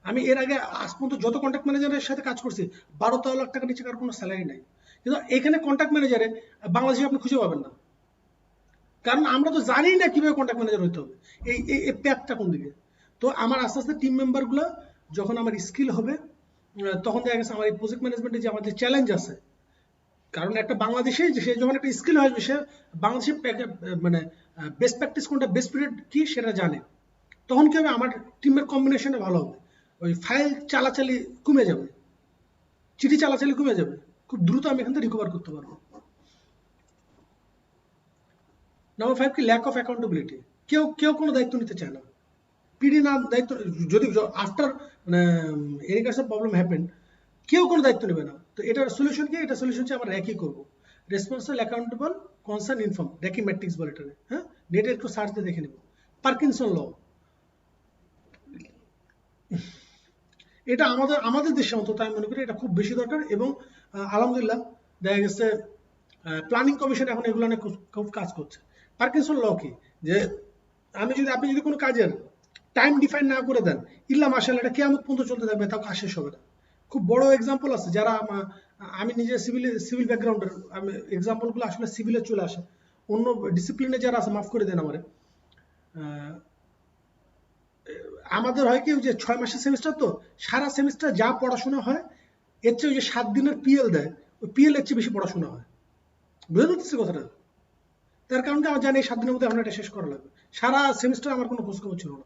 আমি এর আগে আজ পর্যন্ত যত কন্ট্যাক্ট ম্যানেজারের সাথে কাজ করছি 12-13 লাখ টাকা নিচে কার কোনো স্যালারি নাই। কিন্তু এখানে কন্ট্যাক্ট ম্যানেজারে বাংলাদেশে আপনি খুঁজে পাবেন না, কারণ আমরা তো জানি না কিভাবে কন্ট্যাক্ট ম্যানেজার হইতে হবে, এই প্যাথটা কোন দিকে। তো আমার আস্তে আস্তে টিম মেম্বারগুলো যখন আমার স্কিল হবে, তখন দেখা গেছে আমার এই প্রজেক্ট ম্যানেজমেন্টে যে আমাদের চ্যালেঞ্জ আছে, কারণ একটা বাংলাদেশে সে যখন একটা স্কিল হয় সে বাংলাদেশে মানে বেস্ট প্র্যাকটিস কোনটা, বেস্ট পিরিয়ড কি সেটা জানে, তখন কি হবে আমার টিমের কম্বিনেশনে ভালো হবে, ওই ফাইল চালাচালি কমে যাবে, চিঠি চালাচালি কমে যাবে, খুব দ্রুত আমি এখান থেকে রিকভার করতে পারবো। নাম্বার 5 কি ল্যাক অফ অ্যাকাউন্টেবিলিটি। কেউ কোনো দায়িত্ব নিতে চায় না। পিডি না দায়িত্ব, যদি আফটার মানে any kinds of problem happen, কেউ কোনো দায়িত্ব নেবে না। তো এটার সলিউশন কি? এটা সলিউশন হচ্ছে আমরা র্যাকি করবো, responsible accountable concern inform, RACI matrix বলে এটাকে। হ্যাঁ, নেটে একটু সার্চ দিয়ে দেখে নেব। পার্কিনসন ল, এটা আমাদের দেশে অন্তত আমি মনে করি এটা খুব বেশি দরকার। এবং আলহামদুলিল্লাহ দেখা গেছে প্ল্যানিং কমিশন এখন এগুলো নিয়ে খুব কাজ করছে। পার্কিনসন ল কি? যে আপনি যদি কোনো কাজের টাইম ডিফাইন না করে দেন, ইল্লা মাশাআল্লাহ এটা কিয়ামত পর্যন্ত চলতে থাকবে, তাও কাজ শেষ হবে না। খুব বড় এক্সাম্পল আছে, যারা আমি নিজে সিভিল ব্যাকগ্রাউন্ডের, আমি এক্সাম্পলগুলো আসলে সিভিলে চলে আসে, অন্য ডিসিপ্লিনে যারা আছে মাফ করে দেন আমারে। আমাদের হয় কি যে 6 মাসের সেমিস্টার, তো সারা সেমিস্টার যা পড়াশোনা হয় এর চেয়ে ওই যে 7 দিনের পিএল দেয়, ওই পিএল এর চেয়ে বেশি পড়াশোনা হয়। বুঝতে পারতেছি কথাটা? তার কারণ কি, আমার জানি 7 দিনের মধ্যে আমার এটা শেষ করা লাগবে, সারা সেমিস্টার আমার কোনো খোঁজখবর ছিল না।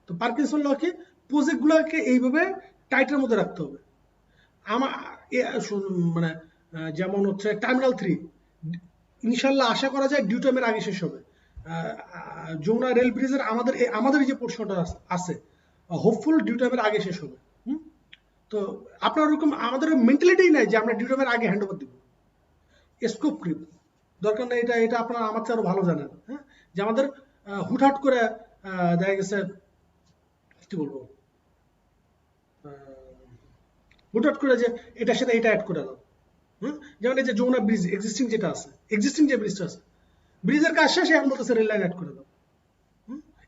তো পার্কিনসন ল কি? প্রজেক্টগুলোকে এইভাবে টাইটের মধ্যে রাখতে হবে। আমার মানে যেমন হচ্ছে টার্মিনাল 3 ইনশাল্লাহ আশা করা যায় ডিউ টাইমের আগে শেষ হবে। যমুনা রেল ব্রিজের আমাদের যে পোর্শনটা আছে হোপফুল ডিউ টাইমের আগে শেষ হবে। তো আপনার ওরকম আমাদের মেন্টালিটিই নাই যে আমরা ডিউ টাইমের আগে হ্যান্ড ওভার দিব। স্কোপ ক্রিপ দরকার নেই, এটা আপনারা আমার চেয়ে আরো ভালো জানেন। হ্যাঁ, যে আমাদের হুটহাট করে দেখা গেছে কি বলবো, হুটহাট করে যে এটার সাথে এটা অ্যাড করে দাও। যেমন এই যে যমুনা ব্রিজ এক্সিস্টিং যেটা আছে, এক্সিস্টিং যে ব্রিজটা আছে, ব্রিজের কাজ শেষে এখন বলতেছে রেল লাইন অ্যাড করে দাও।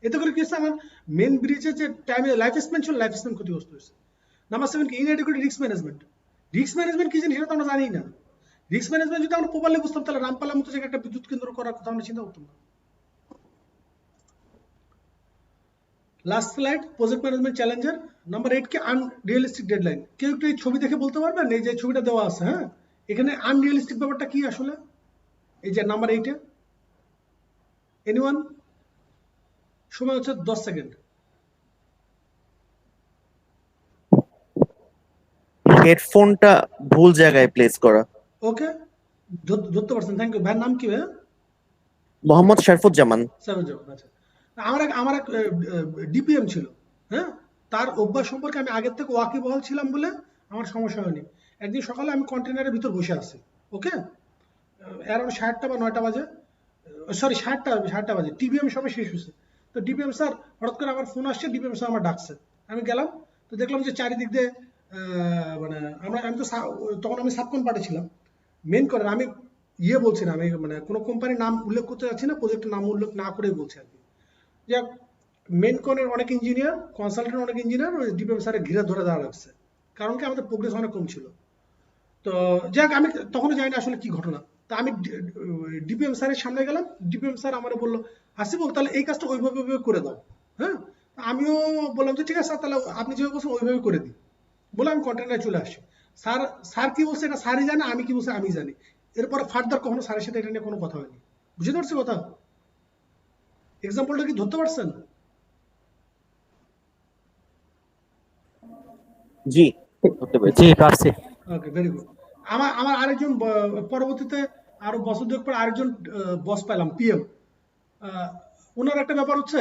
এতে করে কি হচ্ছে, আমার মেন ব্রিজের যে টাইমে লাইফ স্প্যান ছিল, লাইফ স্প্যান ক্ষতিগ্রস্ত হয়েছে। নাম্বার 7 কি? Inadequate risk management. Risk management কি জিনিস সেটা তো আমরা জানি না। রিস্ক ম্যানেজমেন্ট যদি আমরা প্রপারলি বুঝতাম, তাহলে রামপালের মতো জায়গায় একটা বিদ্যুৎ কেন্দ্র করার কথা আমরা চিন্তা করতাম না। Last slide, project management Challenger. Number 8 কি? Unrealistic deadline. কেউ একটু এই ছবি দেখে বলতে পারবেন এই যে ছবিটা দেওয়া আছে, হ্যাঁ, এখানে আনরিয়ালিস্টিক ব্যাপারটা কি আসলে? এই যে নাম্বার 8-এ এনিওয়ান? সময় হচ্ছে 10 সেকেন্ড। হেডফোনটা ভুল জায়গায় প্লেস করা। ওকে, ধরতে পারছেন, থ্যাংক ইউ। ভাইয়ের নাম কি ভাই? মোহাম্মদ শরফুজ্জামান। আচ্ছা, আমার এক ডিপিএম ছিল, হ্যাঁ, তার অভ্যাস সম্পর্কে আমি আগের থেকে ওয়াকিবহাল ছিলাম বলে আমার সমস্যা হয়নি। একদিন সকালে আমি কন্টেনারের ভিতর বসে আছি, ওকে, অ্যারাউন্ড 7টা বা 9টা বাজে, সরি 7টা বাজে, টিবিএম সবে শেষ হয়েছে। তো ডিপিএম স্যার হঠাৎ করে আমার ফোন আসছে, ডিপিএম স্যার আমার ডাকছে, আমি গেলাম। তো দেখলাম যে চারিদিক দিয়ে মানে আমি তো তখন আমি সাবকন পার্টি ছিলাম, মেন করে আমি বলছি না, আমি মানে কোনো কোম্পানির নাম উল্লেখ করতে যাচ্ছি না, প্রজেক্টের নাম উল্লেখ না করেই বলছি আর কি। যাক, মেন কনের অনেক ইঞ্জিনিয়ার, কনসালটেন্ট অনেক ইঞ্জিনিয়ার ওই ডিপিএম স্যারের ঘিরে ধরে দেওয়া লাগছে, কারণ কি আমাদের প্রোগ্রেস অনেক কম ছিল। তো যাক, আমি তখনও জানি না আসলে কি ঘটনা। তা আমি ডিপিএম স্যারের সামনে গেলাম, ডিপিএম স্যার আমার বললো আসিফুল তাহলে এই কাজটা ওইভাবে ওইভাবে করে দাও। হ্যাঁ, আমিও বললাম যে ঠিক আছে স্যার, তাহলে আপনি যেভাবে বলছেন ওইভাবে করে দিই বলে আমি কন্টেন্টে চলে আসছি। স্যার স্যার কি বলছে এটা স্যারই জানে, আমি কি বলছি আমি জানি। এরপরে ফার্দার কখনো স্যারের সাথে এটা নিয়ে কোনো কথা হয়নি। বুঝতে পারছি কথা? এক্সাম্পলটা কি ধরতে পারছেন? জি, ধরতে পেরেছি। জি পারছি। ওকে, ভেরি গুড। আমার আমার আরেকজন পরবর্তীতে আরো বছর দুয়েক পর আরেকজন বস পেলাম, পিএম। ওনার একটা ব্যাপার হচ্ছে,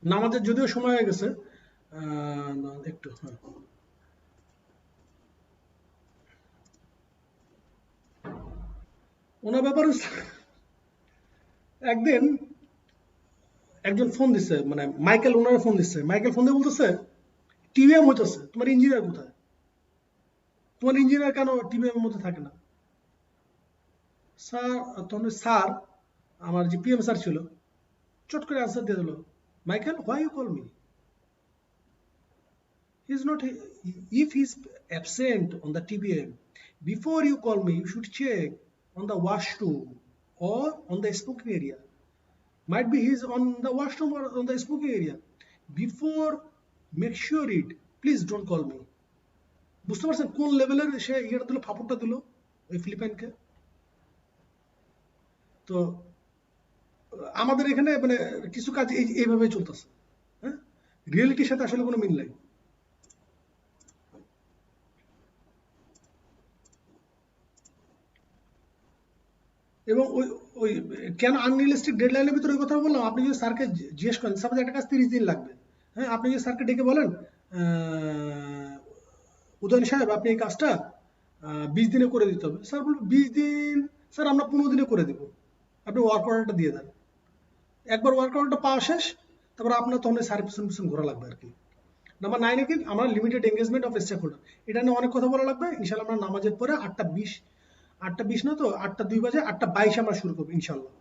নামাজের যদিও সময় হয়ে গেছে, একটু হ্যাঁ। ওনার ব্যাপার হচ্ছে একদিন একজন ফোন দিচ্ছে, মানে মাইকেল ওনার ফোন দিচ্ছে। মাইকেল ফোন দিয়ে বলতেছে টিভিএম হইতেছে, তোমার ইঞ্জিনিয়ার কোথায়? তোমার ইঞ্জিনিয়ার কেন টিভিএম এর মধ্যে থাকে না? স্যার তখন স্যার আমার যে পিএম স্যার ছিল চট করে আনসার দিয়ে দিল, Michael why you call me? He is not, if he is absent on the TVM, before you call me you should check on the washroom or on the smoking area. Might be he's on the washroom or on the smoking area. Before make sure it, please don't call me. বুঝতে পারছেন কোন লেভেলের সে ইয়েটা দিল, ফাপড়টা দিল ওই ফিলিপাইনকে? তো আমাদের এখানে মানে কিছু কাজ এইভাবে চলতেছে। হ্যাঁ, রিয়েলিটির সাথে আসলে কোনো মিল নাই। এবং ওই ওই কেন আনরিয়েলিস্টিক ডেডলাইনের ভিতরে ওই কথা বললাম, আপনি যদি স্যারকে জিজ্ঞেস করেন, সাপোজ একটা কাজ 30 দিন লাগবে, হ্যাঁ, আপনি যদি স্যারকে ডেকে বলেন উদয়ন সাহেব আপনি এই কাজটা 20 দিনে করে দিতে হবে, স্যার বলবে 20 দিন স্যার আমরা 15 দিনে করে দিব, আপনি ওয়ার্ক অর্ডারটা দিয়ে দেন। একবার ওয়ার্ক অর্ডারটা পাওয়া শেষ, তারপর আপনার তখন স্যারের পিছন পিছন ঘোরা লাগবে আর কি। নাম্বার 9 কি আমরা limited engagement of stakeholder, এটা নিয়ে অনেক কথা বলা লাগবে। ইনশাল্লাহ আমরা নামাজের পরে 8:20 না তো 8:02 বাজে 8:22 আমরা শুরু করবো ইনশাল্লাহ।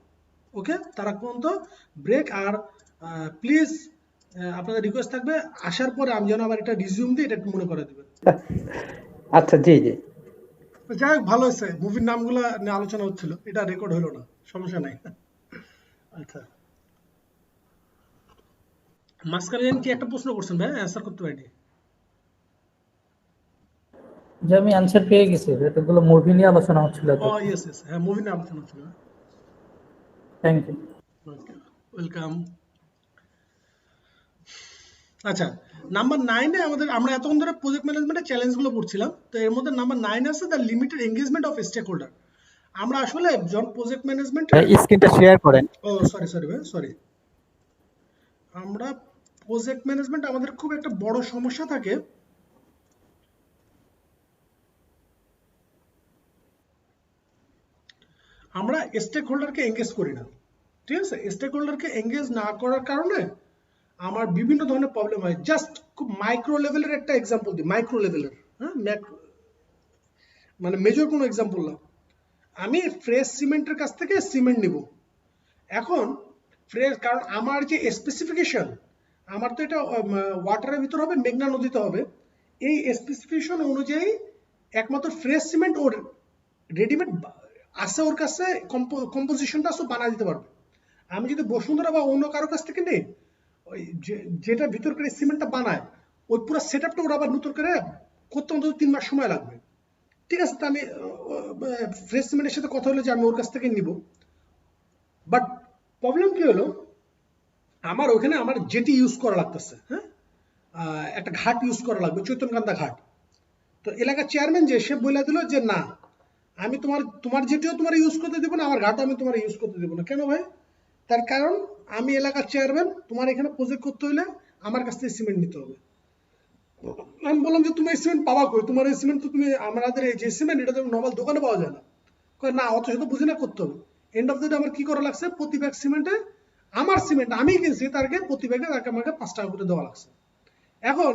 ওকে, তারা পর্যন্ত ব্রেক। আর প্লিজ আপনাদের রিকোয়েস্ট থাকবে আসার পরে আমি যেন আবার এটা রিজিউম দিই, এটা একটু মনে করে দিবেন। আচ্ছা, জি জি। যাই হোক, ভালো হয়েছে, মুভির নামগুলো নিয়ে আলোচনা হচ্ছিল, এটা রেকর্ড হলো না, সমস্যা নাই। আচ্ছা, মাঝখানে কি একটা প্রশ্ন করছেন ভাই, অ্যান্সার করতে পারিনি। যে আমি অ্যানসার পেয়ে গেছি, এতগুলো মুভি নিয়ে আলোচনা হচ্ছিল। ও ইয়েস ইয়েস, হ্যাঁ মুভি নিয়ে আলোচনা হচ্ছিল। Thank you. ওয়েলকাম। আচ্ছা, নাম্বার 9-এ আমরা এতক্ষণ ধরে প্রজেক্ট ম্যানেজমেন্টের চ্যালেঞ্জগুলো পড়ছিলাম, তো এর মধ্যে নাম্বার 9 আছে the limited engagement of stakeholder. আমরা আসলে যখন প্রজেক্ট ম্যানেজমেন্ট, স্ক্রিনটা শেয়ার করেন। ও সরি ভাই, সরি। আমরা প্রজেক্ট ম্যানেজমেন্ট আমাদের খুব একটা বড় সমস্যা থাকে, আমরা স্টেক হোল্ডারকে এঙ্গেজ করি না। ঠিক আছে, স্টেক হোল্ডারকে এঙ্গেজ না করার কারণে আমার বিভিন্ন ধরনের প্রবলেম হয়। জাস্ট খুব মাইক্রো লেভেলের একটা এক্সাম্পল দিই, মাইক্রো লেভেলের, হ্যাঁ, মানে মেজর কোনো এক্সাম্পল না। আমি ফ্রেশ সিমেন্টের কাছ থেকে সিমেন্ট নিব, এখন ফ্রেশ, কারণ আমার যে স্পেসিফিকেশন, আমার তো এটা ওয়াটারের ভিতর হবে, মেঘনা নদীতে হবে, এই স্পেসিফিকেশন অনুযায়ী একমাত্র ফ্রেশ সিমেন্ট ওর রেডিমেড আছে, ওর কাছে কম্পোজিশনটা আছে, বানা দিতে পারবে। আমি যদি বসুন্ধরা বা অন্য কারো কাছ থেকে নেই, ওই যেটা ভিতর করে সিমেন্টটা বানায়, ওই পুরো সেট আপটা ওরা আবার নতুন করে করতে অন্তত 3 মাস সময় লাগবে। ঠিক আছে, তো আমি ফ্রেশ সিমেন্টের সাথে কথা হলো যে আমি ওর কাছ থেকে নিব, বাট প্রবলেম কি হলো, আমার ওখানে আমার জেটি ইউজ করা লাগতেছে, হ্যাঁ, একটা ঘাট ইউজ করা লাগবে, চৈতনকান্দা ঘাট। তো এলাকার চেয়ারম্যান যে সে বলে দিল যে না, আমি তোমার জেটিও তোমার ইউজ করতে দেবো না, আমার ঘাটও আমি তোমার ইউজ করতে দেবো না। কেন ভাই? তার কারণ আমি এলাকার চেয়ারম্যান, তোমার এখানে প্রজেক্ট করতে হলে আমার কাছ থেকে সিমেন্ট নিতে হবে। আমি বললাম যে তুমি এই সিমেন্ট পাবা কই, তোমার এই সিমেন্ট তো তুমি আমাদের এই যে সিমেন্ট, এটা তো নর্মাল দোকানে পাওয়া যায় না। না, অত শত বুঝি না, করতে হবে। এন্ড অফ দ্য ডে আমার কি করা লাগছে, প্রতি ব্যাগ সিমেন্টে, আমার সিমেন্ট আমি কিনছি, তাকে প্রতি ব্যাগে তাকে আমাকে 5 টাকা করে দেওয়া লাগছে। এখন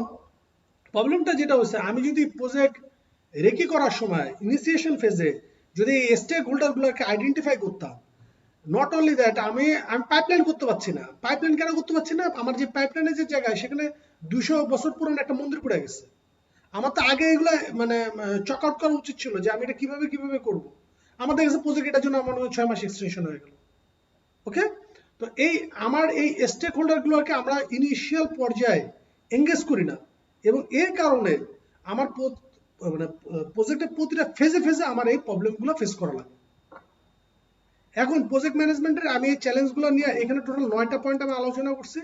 প্রবলেমটা যেটা হচ্ছে, আমি যদি প্রজেক্ট রেকি করার সময় ইনিশিয়েশন ফেজে যদি স্টেক হোল্ডার গুলোকে আইডেন্টিফাই করতাম, নট অনলি দ্যাট, আমি পাইপলাইন করতে পারছি না। পাইপলাইন কেন করতে পারছি না? আমার যে পাইপলাইনের যে জায়গায়, সেখানে 200 বছর পুরনো একটা মন্দির পড়ে গেছে। আমার তো আগে এগুলো মানে চক আউট করা উচিত ছিল যে আমি এটা কিভাবে করব। আমাদের কাছে প্রজেক্ট এটার জন্য আমার 6 মাস এক্সটেনশন হয়ে গেল। ওকে, তো এই আমার এই স্টেক হোল্ডারগুলোকে আমরা ইনিশিয়াল পর্যায়ে এঙ্গেজ করি না, এবং এর কারণে আমার মানে প্রজেক্টের প্রতিটা ফেজে ফেজে আমার এই প্রবলেমগুলো ফেস করা লাগে। এখন প্রজেক্ট ম্যানেজমেন্টের আমি এই চ্যালেঞ্জগুলো নিয়ে এখানে টোটাল 9টা পয়েন্ট আমি আলোচনা করছি।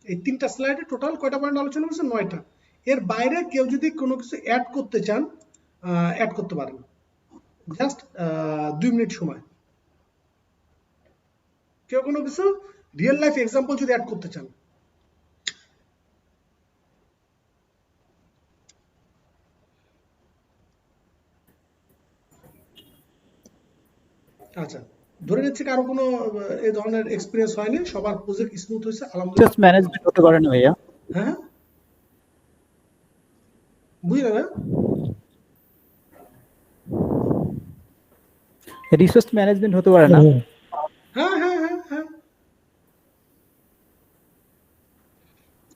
এই 3টা স্লাইডে টোটাল কয়টা পয়েন্ট আলোচনা করছি? 9টা। এর বাইরে কেউ যদি কোনো কিছু অ্যাড করতে চান অ্যাড করতে পারেন, জাস্ট 2 মিনিট সময়। কেউ কোনো কিছু রিয়েল লাইফ এক্সাম্পল যদি অ্যাড করতে চান। আচ্ছা, ধরে নিচ্ছি কারো কোনো এই ধরনের এক্সপিরিয়েন্স হয়নি, সবার প্রজেক্ট স্মুথ হয়েছে আলহামদুলিল্লাহ। রিসোর্স ম্যানেজমেন্ট হতে পারে না ভাইয়া? হ্যাঁ, বুঝলেন না? রিসোর্স ম্যানেজমেন্ট হতে পারে না? হ্যাঁ হ্যাঁ হ্যাঁ হ্যাঁ,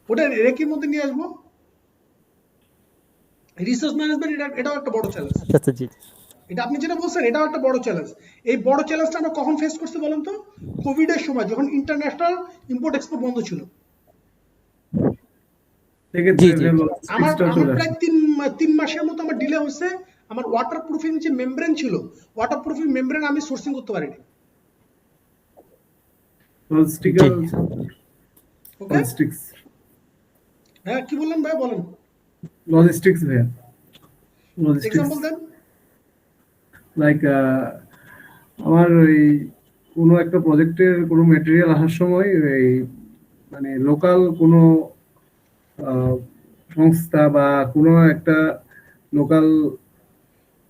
ওটা রেকির মধ্যে নিয়ে আসবো। রিসোর্স ম্যানেজমেন্ট এটাও একটা বড় চ্যালেঞ্জ। আচ্ছা আচ্ছা, জি। এটা আপনি যেটা বলছেন এটাও একটা বড় চ্যালেঞ্জ। এই বড় চ্যালেঞ্জটা আমরা কখন ফেস করছি বলেন তো? কোভিড এর সময়, যখন ইন্টারন্যাশনাল ইম্পোর্ট এক্সপোর্ট বন্ধ ছিল। জি, জি। আমার প্রায় 3 মাসের মতো আমার ডিলে হয়েছে। আমার ওয়াটারপ্রুফিং যে মেমব্রেন ছিল, ওয়াটারপ্রুফিং মেমব্রেন আমি সোর্সিং করতে পারিনি। ওকে, হ্যাঁ কি বললেন ভাই, বলেন। লজিস্টিক্স ভাইয়া, এক্সাম্পল দেন। লাইক আমার ওই কোনো একটা প্রজেক্টের কোনো ম্যাটেরিয়াল আসার সময় এই মানে লোকাল কোনো সংস্থা বা কোনো একটা লোকাল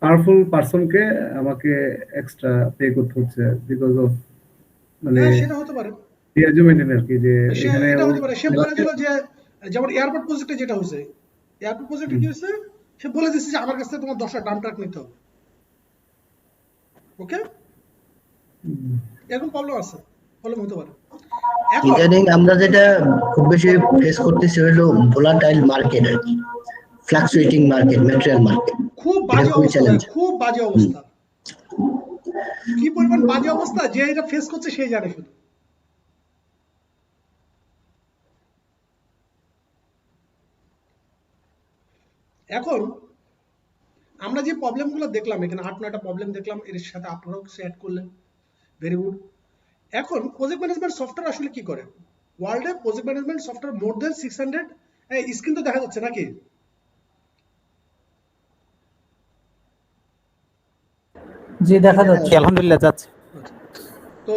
পাওয়ারফুল পারসনকে আমাকে এক্সট্রা পে করতে হচ্ছে বিকজ অফ মানে হ্যাঁ সেটা হতে পারে, রিয়াজুমেন্টের আর কি, যে এখানে এটা হতে পারে। সে বলেছিল যে যেমন এয়ারপোর্ট প্রজেক্টে যেটা হয়েছে, এয়ারপোর্ট প্রজেক্টে কি হয়েছে, সে বলে দিচ্ছে যে আমার কাছ থেকে তোমার 10টা ডাম্প ট্রাক নিতে হবে। ওকে, এরকম প্রবলেম আছে, প্রবলেম হতে পারে। ইদানিং আমরা যেটা খুব বেশি ফেস করতেছি হলো ভোলাটাইল মার্কেট আর কি, ফ্লাকচুয়েটিং মার্কেট, ম্যাটেরিয়াল মার্কেট। খুব বাজে অবস্থা, খুব বাজে অবস্থা। কি পরিমাণ বাজে অবস্থা, যে এটা ফেস করছে সেই জানে শুধু। এখন আমরা যে প্রবলেমগুলো দেখলাম এখানে 8-9টা প্রবলেম দেখলাম, এর সাথে আপনারাও কিছু অ্যাড করলেন, ভেরি গুড। এখন প্রজেক্ট ম্যানেজমেন্ট সফটওয়্যার আসলে কি করে? ওয়ার্ল্ডে প্রজেক্ট ম্যানেজমেন্ট সফটওয়্যার মোর দেন 600, স্ক্রিন তো দেখা যাচ্ছে নাকি? জি দেখা যাচ্ছে, আলহামদুলিল্লাহ যাচ্ছে। তো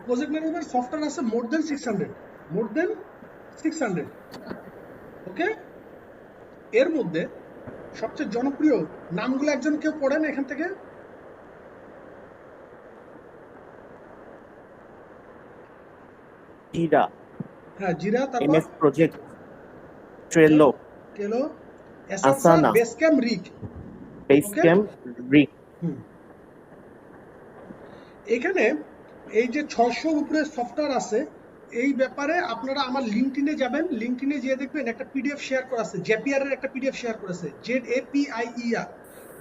প্রজেক্ট ম্যানেজমেন্ট সফটওয়্যার আছে মোর দেন 600, মোর দেন 600। ওকে, এর মধ্যে সবচেয়ে জনপ্রিয় নামগুলো একজন কেউ পড়েন এখান থেকে? জিরা, হ্যাঁ জিরা, তারপর এমএস প্রজেক্ট, ট্রেলো, আসানা, বেসক্যাম্প, রিক। বেসক্যাম্প, রিক। এখানে এই যে 600 উপরে সফটওয়্যার আছে, এই ব্যাপারে আপনারা আমার লিঙ্কডইনে যাবেন, লিঙ্কডইনে গিয়ে দেখবেন একটা পিডিএফ শেয়ার করা আছে, জেপিআর এর একটা পিডিএফ শেয়ার করেছে, ZAPIER,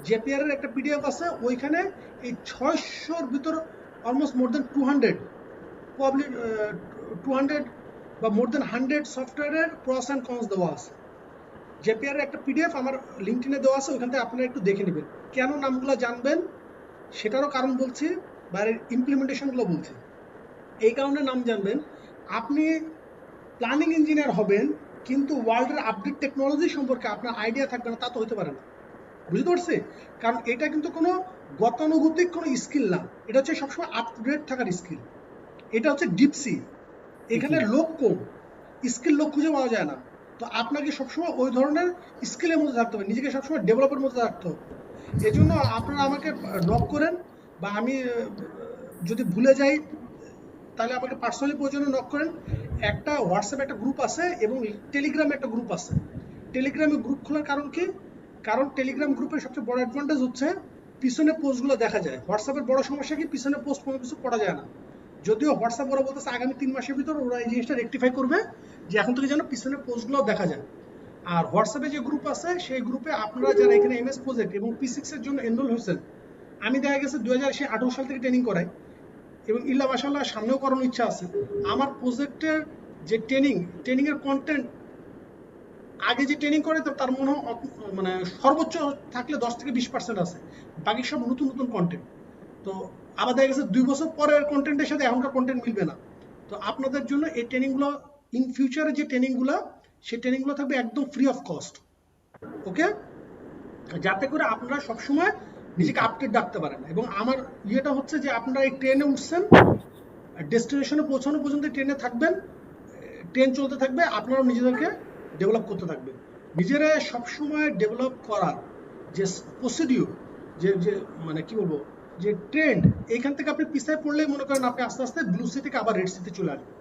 জেপিআর এর একটা পিডিএফ আছে। ওইখানে এই 600-র ভিতর অলমোস্ট মোর দেন 200, প্রবাবলি 200 বা মোর দেন 100 সফটওয়্যারের প্রস এন্ড কনস দেওয়া আছে। জেপিআর এর একটা পিডিএফ আমার লিঙ্কডইনে দেওয়া আছে, ওইখান থেকে আপনারা একটু দেখে নেবেন। কেন নামগুলো জানবেন সেটারও কারণ বলছি, বাইরের ইমপ্লিমেন্টেশনগুলো বলছি। এই কারণে নাম জানবেন, আপনি প্ল্যানিং ইঞ্জিনিয়ার হবেন কিন্তু ওয়ার্ল্ডের আপডেট টেকনোলজি সম্পর্কে আপনার আইডিয়া থাকবে না, তা তো হতে পারে না। বুঝতে পারছি? কারণ এটা কিন্তু কোনো গতানুগতিক কোনো স্কিল না, এটা হচ্ছে সবসময় আপ টু ডেট থাকার স্কিল। এটা হচ্ছে ডিপসি, এখানে লোক কম, স্কিল লোক খুঁজে পাওয়া যায় না। তো আপনাকে সবসময় ওই ধরনের স্কিলের মধ্যে থাকতে হবে, নিজেকে সবসময় ডেভেলপের মধ্যে রাখতে হবে। এই জন্য আপনারা আমাকে নক করেন, বা আমি যদি ভুলে যাই তাহলে আমাকে পার্সোনালি প্রয়োজনে নক করেন। একটা হোয়াটসঅ্যাপে একটা গ্রুপ আছে এবং টেলিগ্রামে একটা গ্রুপ আছে। টেলিগ্রামে গ্রুপ খোলার কারণ কি? কারণ টেলিগ্রাম গ্রুপের সবচেয়ে বড় অ্যাডভান্টেজ হচ্ছে পিছনে পোস্টগুলো দেখা যায়। হোয়াটসঅ্যাপের বড় সমস্যা কি? পিছনে পোস্ট কোনো কিছু পড়া যায় না। যদিও হোয়াটসঅ্যাপ ওরা বলতেছে আগামী 3 মাসের ভিতর ওরা এই জিনিসটা রেকটিফাই করবে, যে এখন থেকে যেন পিছনে পোস্টগুলো দেখা যায়। আর হোয়াটসঅ্যাপে যে গ্রুপ আছে সেই গ্রুপে আপনারা যারা এখানে এমএস প্রজেক্ট এবং P6 এর জন্য এনরোল হয়েছেন, আমি দেখা গেছে 2018 সাল থেকে ট্রেনিং করাই এবং ইল্লা মাশাআল্লাহ সামনেও করানোর ইচ্ছা আছে। আমার প্রজেক্টের যে ট্রেনিং এর কন্টেন্ট আগে যে ট্রেনিং করে তার মনে হয় মানে সর্বোচ্চ থাকলে 10 থেকে 20% আছে, বাকি সব নতুন নতুন কন্টেন্ট। তো আবার দেখা গেছে 2 বছর পরের কন্টেন্টের সাথে এখনকার কন্টেন্ট মিলবে না। তো আপনাদের জন্য এই ট্রেনিংগুলো ইন ফিউচারে যে ট্রেনিংগুলো সেই ট্রেনিংগুলো থাকবে একদম ফ্রি অফ কস্ট, ওকে, যাতে করে আপনারা সবসময় নিজেকে আপডেট রাখতে পারেন। এবং আমার ইয়েটা হচ্ছে যে আপনারা এই ট্রেনে উঠছেন, ডেস্টিনেশনে পৌঁছানো পর্যন্ত ট্রেনে থাকবেন, ট্রেন চলতে থাকবে, আপনারাও নিজেদেরকে ডেভেলপ করতে থাকবেন। নিজেরা সবসময় ডেভেলপ করার যে প্রসিডিউর, যে যে মানে কি বলবো, যে ট্রেন্ড, এইখান থেকে আপনি পিছায় পড়লেই মনে করেন আপনি আস্তে আস্তে ব্লু সি থেকে আবার রেড সিতে চলে আসবেন।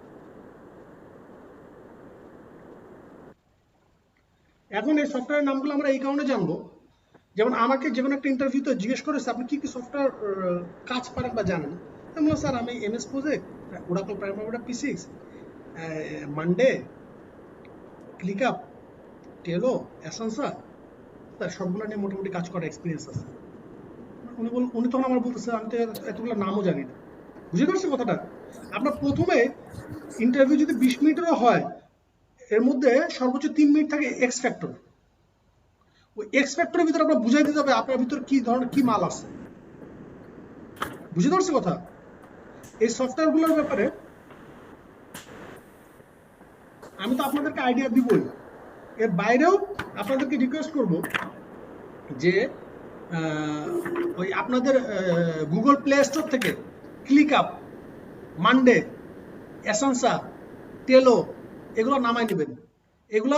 এখন এই সফটওয়্যার নামগুলো আমরা এই কারণে জানবো, যেমন আমাকে যে কোনো একটা ইন্টারভিউতে জিজ্ঞেস করেছে আপনি কি কি সফটওয়্যার কাজ পারেন বা জানেন। আমি বললাম স্যার আমি MS project, Oracle primary P6, Monday, ClickUp, Trello, Asana, তার সবগুলো নিয়ে মোটামুটি কাজ করার এক্সপিরিয়েন্স আছে। উনি তখন আমার বলতেছে আমি তো এতগুলো নামও জানি না। বুঝতে পারছি কথাটা? আপনার প্রথমে ইন্টারভিউ যদি 20 মিনিটেরও হয়, এর মধ্যে সর্বোচ্চ 3 মিনিট থাকে এক্স ফ্যাক্টর। ওই এক্স ফ্যাক্টরের ভিতরে আপনার বুঝাই দিতে হবে আপনার ভিতরে কি ধরনের কি মাল আছে। বুঝতে পারছি কথা? এই সফটওয়্যারগুলোর ব্যাপারে আমি তো আপনাদেরকে আইডিয়া দিবই, এর বাইরেও আপনাদেরকে রিকোয়েস্ট করব যে ওই আপনাদের গুগল প্লে স্টোর থেকে ক্লিকআপ, মানডে, অ্যাসেন্সা, টেলো এগুলো নামাই নেবেন। এগুলো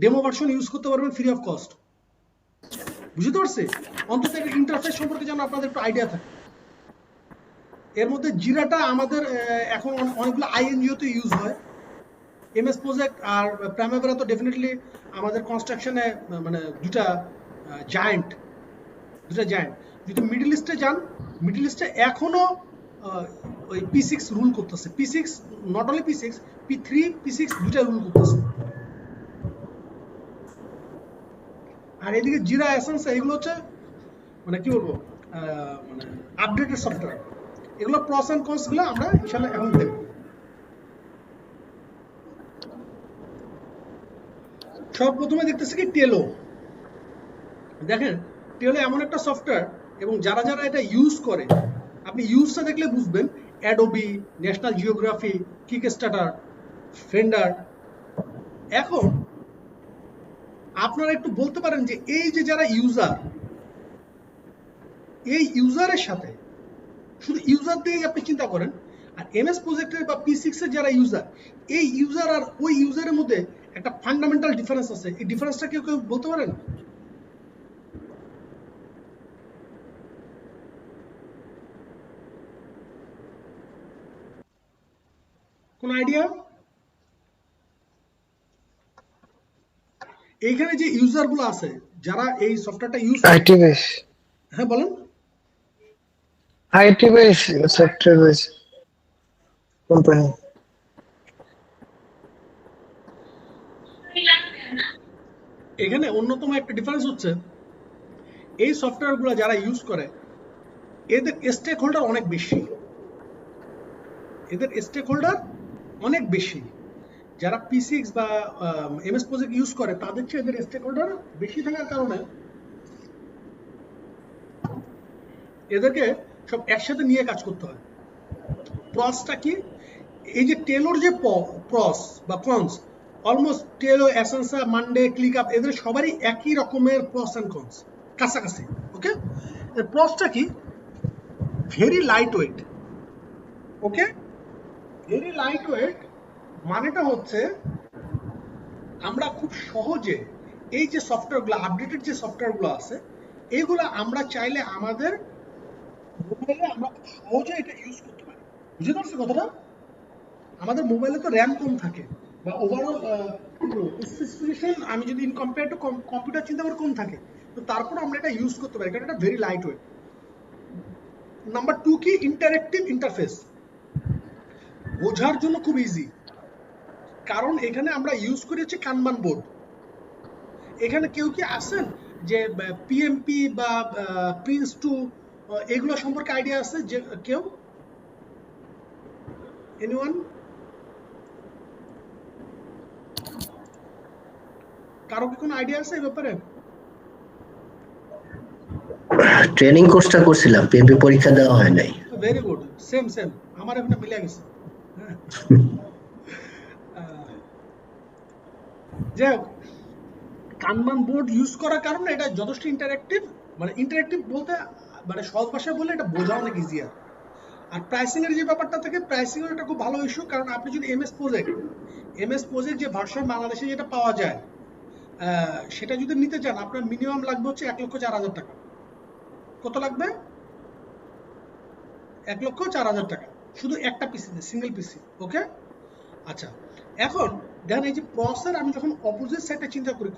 ডেমো ভার্সন ইউজ করতে পারবেন ফ্রি অফ কস্ট। বুঝতে পারছি? অন্তত একটা ইন্টারফেস সম্পর্কে যেন আপনাদের একটু আইডিয়া থাকে। এর মধ্যে জিরাটা আমাদের এখন অনেকগুলো আইএনজিওতে ইউজ হয়। এমএস প্রজেক্ট আর প্রাইমাভেরা তো ডেফিনেটলি আমাদের কনস্ট্রাকশনে মানে দুটা জায়ান্ট। যদি মিডল ইস্টে যান, মিডল ইস্টে এখনো ওই P6 রুল করতেছে। P6 not only P6, P3, P6 দুটা রুল করতেছে। আর এদিকে জিরা, অ্যাসেন্সা এগুলো হচ্ছে মানে কি বলবো মানে আপডেটেড সফটওয়্যার। এগুলো প্রস এন্ড কনস গুলো আমরা ইনশাআল্লাহ এখন দেখব। সব প্রথমে দেখতেছি কি টেলো। দেখেন টেলো এমন একটা সফটওয়্যার এবং যারা যারা এটা ইউজ করে আপনি ইউজটা দেখলে বুঝবেন। Adobe, national geography, Kickstarter, Fender. এখন আপনারা একটু বলতে পারেন যে এই যে যারা ইউজার, এই ইউজারের সাথে শুধু ইউজার দিয়ে আপনি চিন্তা করেন, আর এমএস প্রজেক্টের বা P6 এর যারা ইউজার, এই ইউজার আর ওই ইউজারের মধ্যে একটা ফান্ডামেন্টাল ডিফারেন্স আছে। এই ডিফারেন্সটা কেউ কেউ বলতে পারেন? কোন আইডিয়া? এইখানে যে ইউজার গুলো আছে যারা এই সফটওয়্যারটা ইউজ করে, আইটি বেস, হ্যাঁ বলেন, IT base software base company. এখানে অন্যতম একটা ডিফারেন্স হচ্ছে এই সফটওয়্যার গুলো যারা ইউজ করে এদের স্টেক হোল্ডার অনেক বেশি। অনেক বেশি। যারা P6 বা এমএস প্রজেক্ট ইউজ করে তাদের চেয়ে এদের স্টেক হোল্ডার বেশি থাকার কারণে এদেরকে সব একসাথে নিয়ে কাজ করতে হয়। প্রসটা কি? এই যে টেলোর যে প্রস বা কনস, অলমোস্ট টেলো, অ্যাসেন্সা, মানডে, ক্লিকআপ এদের সবারই একই রকমের প্রস এন্ড কনস, কাছাকাছি। ওকে, প্রসটা কি? Very light weight. Okay, very light weight মানেটা হচ্ছে আমরা খুব সহজে এই যে সফটওয়্যারগুলো, আপডেটেড যে সফটওয়্যারগুলো আছে, এইগুলো আমরা চাইলে আমাদের মোবাইলে আমরা খুব সহজে এটা ইউজ করতে পারি। বুঝতে পারছো কথাটা? আমাদের মোবাইলে তো র্যাম কম থাকে বা ওভারঅল স্পেসিফিকেশন আমি যদি ইন কম্পেয়ার টু কম্পিউটার চিন্তা করি কম থাকে, তো তারপর আমরা এটা ইউজ করতে পারি কারণ এটা ভেরি লাইট ওয়েট। নাম্বার 2 কি? Interactive interface. বোঝার জন্য খুব ইজি, কারণ এখানে আমরা ইউজ করি হচ্ছে কানবান বোর্ড। এখানে কেউ কি আছেন যে পিএমপি বা প্রিন্স 2 এগুলো সম্পর্কে আইডিয়া আছে যে কেউ? এনিওয়ান? কারো কি কোনো আইডিয়া আছে এই ব্যাপারে? ট্রেনিং কোর্সটা করছিলাম, পিএমপি পরীক্ষা দেওয়া হয় নাই। ভেরি গুড, সেম সেম, আমার এখানে মিলে গেছে। হ্যাঁ, যাই হোক, কানবান বোর্ড ইউজ করার কারণে এটা যথেষ্ট ইন্টারেক্টিভ, মানে ইন্টারেক্টিভ বলতে মানে সহজ ভাষায় বললে এটা বোঝা অনেক ইজিয়ার। আর প্রাইসিং এর যে ব্যাপারটা থাকে, প্রাইসিং এর একটা খুব ভালো ইস্যু, কারণ আপনি যদি এমএস প্রজেক্ট যে ভার্সন বাংলাদেশে যেটা পাওয়া যায় সেটা যদি নিতে চান, আপনার মিনিমাম লাগবে হচ্ছে 1,04,000 টাকা। কত লাগবে? 1,04,000 টাকা শুধু একটা পিসিতে, সিঙ্গেল পিসি। ওকে, আচ্ছা, এখন দেখেন এই যে প্রসেসর, আমি যখন অপোজিট সাইডটা চিন্তা করি,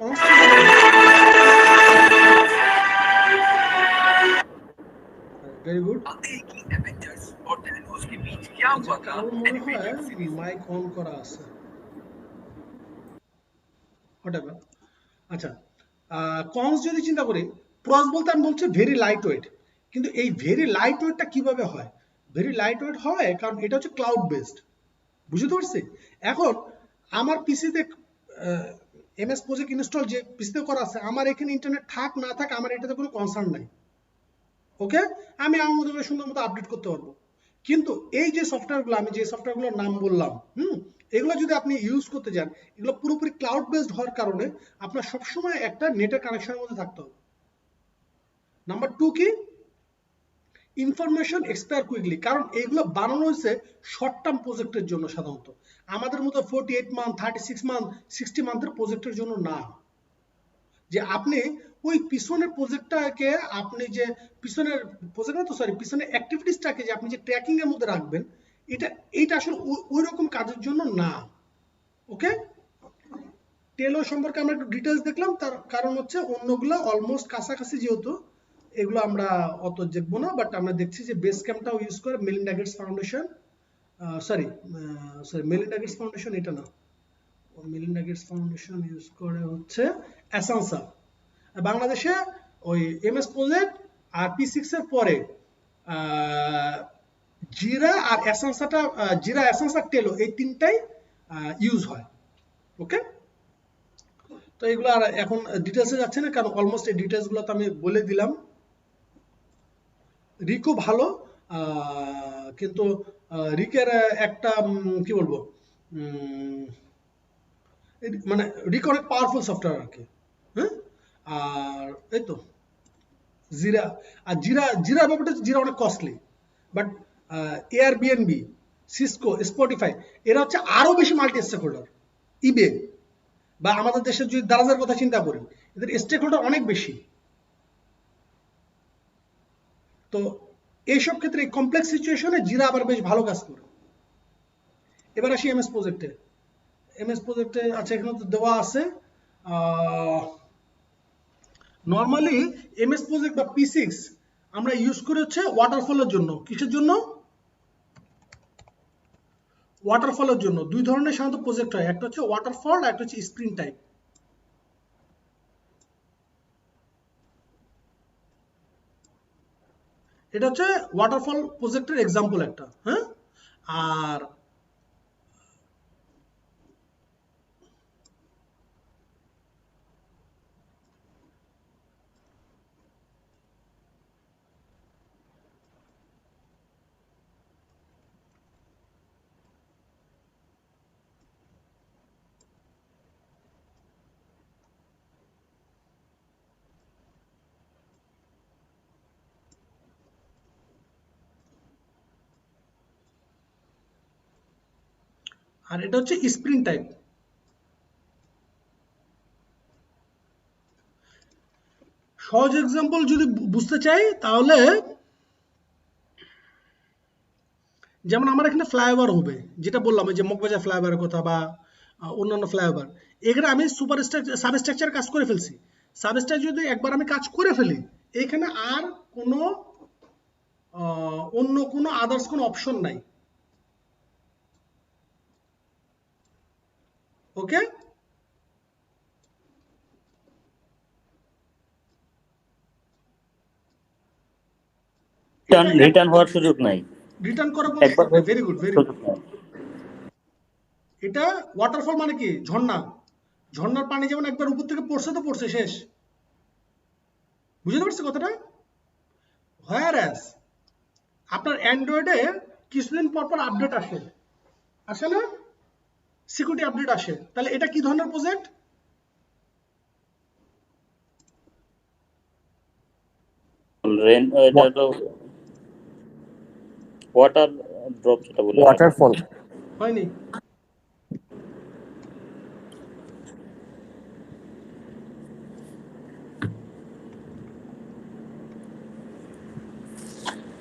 ভেরি গুড। কারণ মনে হয় মাইক অন করা আছে, হোয়াটএভার। আচ্ছা, কনস যদি চিন্তা করি, প্রস বলতে আমি বলছি ভেরি লাইট ওয়েট, কিন্তু এই ভেরি লাইট ওয়েটটা কিভাবে হয়? ভেরি লাইট ওয়েট হয় কারণ এটা হচ্ছে ক্লাউড বেসড, বুঝতে পারছি? এখন আমার পিসিতে এমএস প্রজেক্ট ইনস্টল যে পিসিতে করা আছে, আমার এখানে ইন্টারনেট থাক না থাক আমার এটাতে কোনো কনসার্ন নাই। ওকে, আমি আমার মতো সুন্দর মতো আপডেট করতে পারবো। কিন্তু এই যে সফটওয়্যারগুলো, আমি যে সফটওয়্যারগুলোর নাম বললাম, এগুলো যদি আপনি ইউজ করতে যান, এগুলো পুরোপুরি ক্লাউড বেসড হওয়ার কারণে আপনার সবসময় একটা নেটের কানেকশনের মধ্যে থাকতে হবে। নাম্বার 2 কি? ইনফরমেশন এক্সপায়ার কুইকলি, কারণ এইগুলো বানানো হয়েছে শর্ট টার্ম প্রজেক্টের জন্য। সাধারণত আমাদের মতো 48 মান্থ, 36 মান্থ, 60 মান্থের প্রজেক্টের জন্য না। যে আপনি ওই পিছনের প্রজেক্টটাকে, আপনি যে পিছনের প্রজেক্ট না তো সরি পিছনের অ্যাক্টিভিটিসটাকে যে আপনি যে ট্র্যাকিং এর মধ্যে রাখবেন, এটা আসলে ওই রকম কাজের জন্য না। ওকে, টেলো সম্পর্কে আমরা একটু ডিটেলস দেখলাম, তার কারণ হচ্ছে অন্যগুলো অলমোস্ট কাছাকাছি, যেহেতু এগুলো আমরা অত দেখবো না, বাট আমরা দেখছি যে বেস ক্যাম্পটাও ইউজ করে Melinda Gates foundation, sorry Melinda Gates foundation এটা না, মেলিন্ডা গেটস ফাউন্ডেশন ইউজ করে হচ্ছে অ্যাসানসা। বাংলাদেশে ওই এমএস প্রজেক্ট আর P6 এর পরে জিরা আর অ্যাসানসাটা, জিরা, অ্যাসানসা, টেলো, এই তিনটাই ইউজ হয়। ওকে, তো এগুলো আর এখন ডিটেলসে যাচ্ছে না, কারণ অলমোস্ট এই ডিটেলসগুলো তো আমি বলে দিলাম। রিকও ভালো, কিন্তু রিকের একটা কি বলবো, মানে রিক অনেক পাওয়ারফুল সফটওয়্যার আর কি। হ্যাঁ, আর এই তো জিরা, আর জিরা ব্যাপারটা, জিরা অনেক costly, but Airbnb, Cisco, Spotify, এরা হচ্ছে আরো বেশি মাল্টি স্টেক হোল্ডার। ইবে বা আমাদের দেশের যদি দারাজের কথা চিন্তা করি, এদের স্টেক হোল্ডার অনেক বেশি। তো এইসব ক্ষেত্রে কমপ্লেক্স সিচুয়েশনে জিরা আবার বেশ ভালো কাজ করে। এবার আসি এমএস প্রজেক্টে। এমএস প্রজেক্টে আচ্ছা, এখানে তো দেওয়া আছে নর্মালি এমএস প্রজেক্ট বা P6 আমরা ইউজ করে হচ্ছে ওয়াটারফলের জন্য। কিসের জন্য? ওয়াটারফলের জন্য। দুই ধরনের সাধারণত প্রজেক্ট হয়, একটা হচ্ছে ওয়াটারফল আর একটা হচ্ছে স্ক্রিন টাইপ। এটা হচ্ছে ওয়াটারফল প্রজেক্টের এক্সাম্পল একটা। হ্যাঁ, আর এটা হচ্ছে স্প্রিং টাইপ। সহজ এক্সাম্পল যদি বুঝতে চাই, তাহলে যেমন আমার এখানে ফ্লাইওভার হবে, যেটা বললাম যে মগবাজার ফ্লাইওভারের কথা বা অন্যান্য ফ্লাইওভার, এখানে আমি সাবস্ট্রাকচার কাজ করে ফেলছি। সাবস্ট্রাকচার যদি একবার আমি কাজ করে ফেলি, এখানে আর কোনো অন্য কোনো আদার্স কোনো অপশন নাই। ওকে, রিটার্ন হওয়ার সুযোগ নাই, রিটার্ন করা একবার পর্যন্ত ভেরি গুড ভেরি গুড। সুযোগ নাই। এটা ওয়াটারফল মানে কি? ঝর্ণা। ঝর্ণার পানি যেমন একবার উপর থেকে পড়ছে তো পড়ছে, শেষ। বুঝতে পারছো কথাটা? হোয়ারএস আপনার অ্যান্ড্রয়েডে কিছুদিন পর পর আপডেট আসে না? সিকিউরিটি আপডেট আসে। তাহলে এটা কি ধরনের প্রজেক্ট? এটা তো ওয়াটার ড্রপ যেটা বলে, ওয়াটারফল। হয়নি?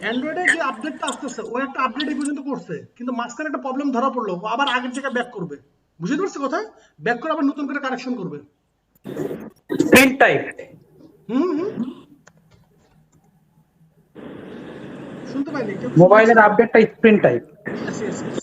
অ্যান্ড্রয়েডে যে আপডেটটা আসতেছে ও একটা আপডেট এই পর্যন্ত করছে, কিন্তু মাঝখানে একটা প্রবলেম ধরা পড়লো, ও আবার আগের জায়গায় ব্যাক করবে। বুঝতে পারছো কথা? ব্যাক করে আবার নতুন করে কারেকশন করবে। Print type. হুম। শুনতে পাইনি কেউ? মোবাইলের আপডেটটা screen type. Yes, yes, yes.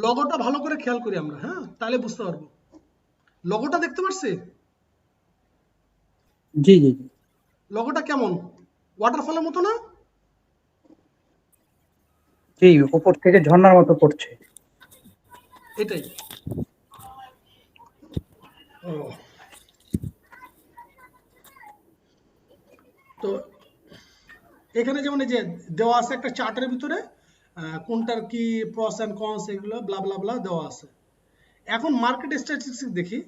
লগোটা ভালো করে খেয়াল করি আমরা, হ্যাঁ, তাহলে বুঝতে পারবো। লগোটা দেখতে পারছি? জি জি জি। লগোটা কেমন? ওয়াটারফলের মতো না? জি, উপর থেকে ঝর্ণার মতো পড়ছে। এটাই। ও, তো এখানে যেমন এই যে দেওয়া আছে একটা চার্টের ভিতরে কোনটার কি প্রস এন্ড কনস এগুলো ব্লা ব্লা ব্লা দেওয়া আছে। এখন মার্কেট স্ট্যাটিস্টিক্স দেখি।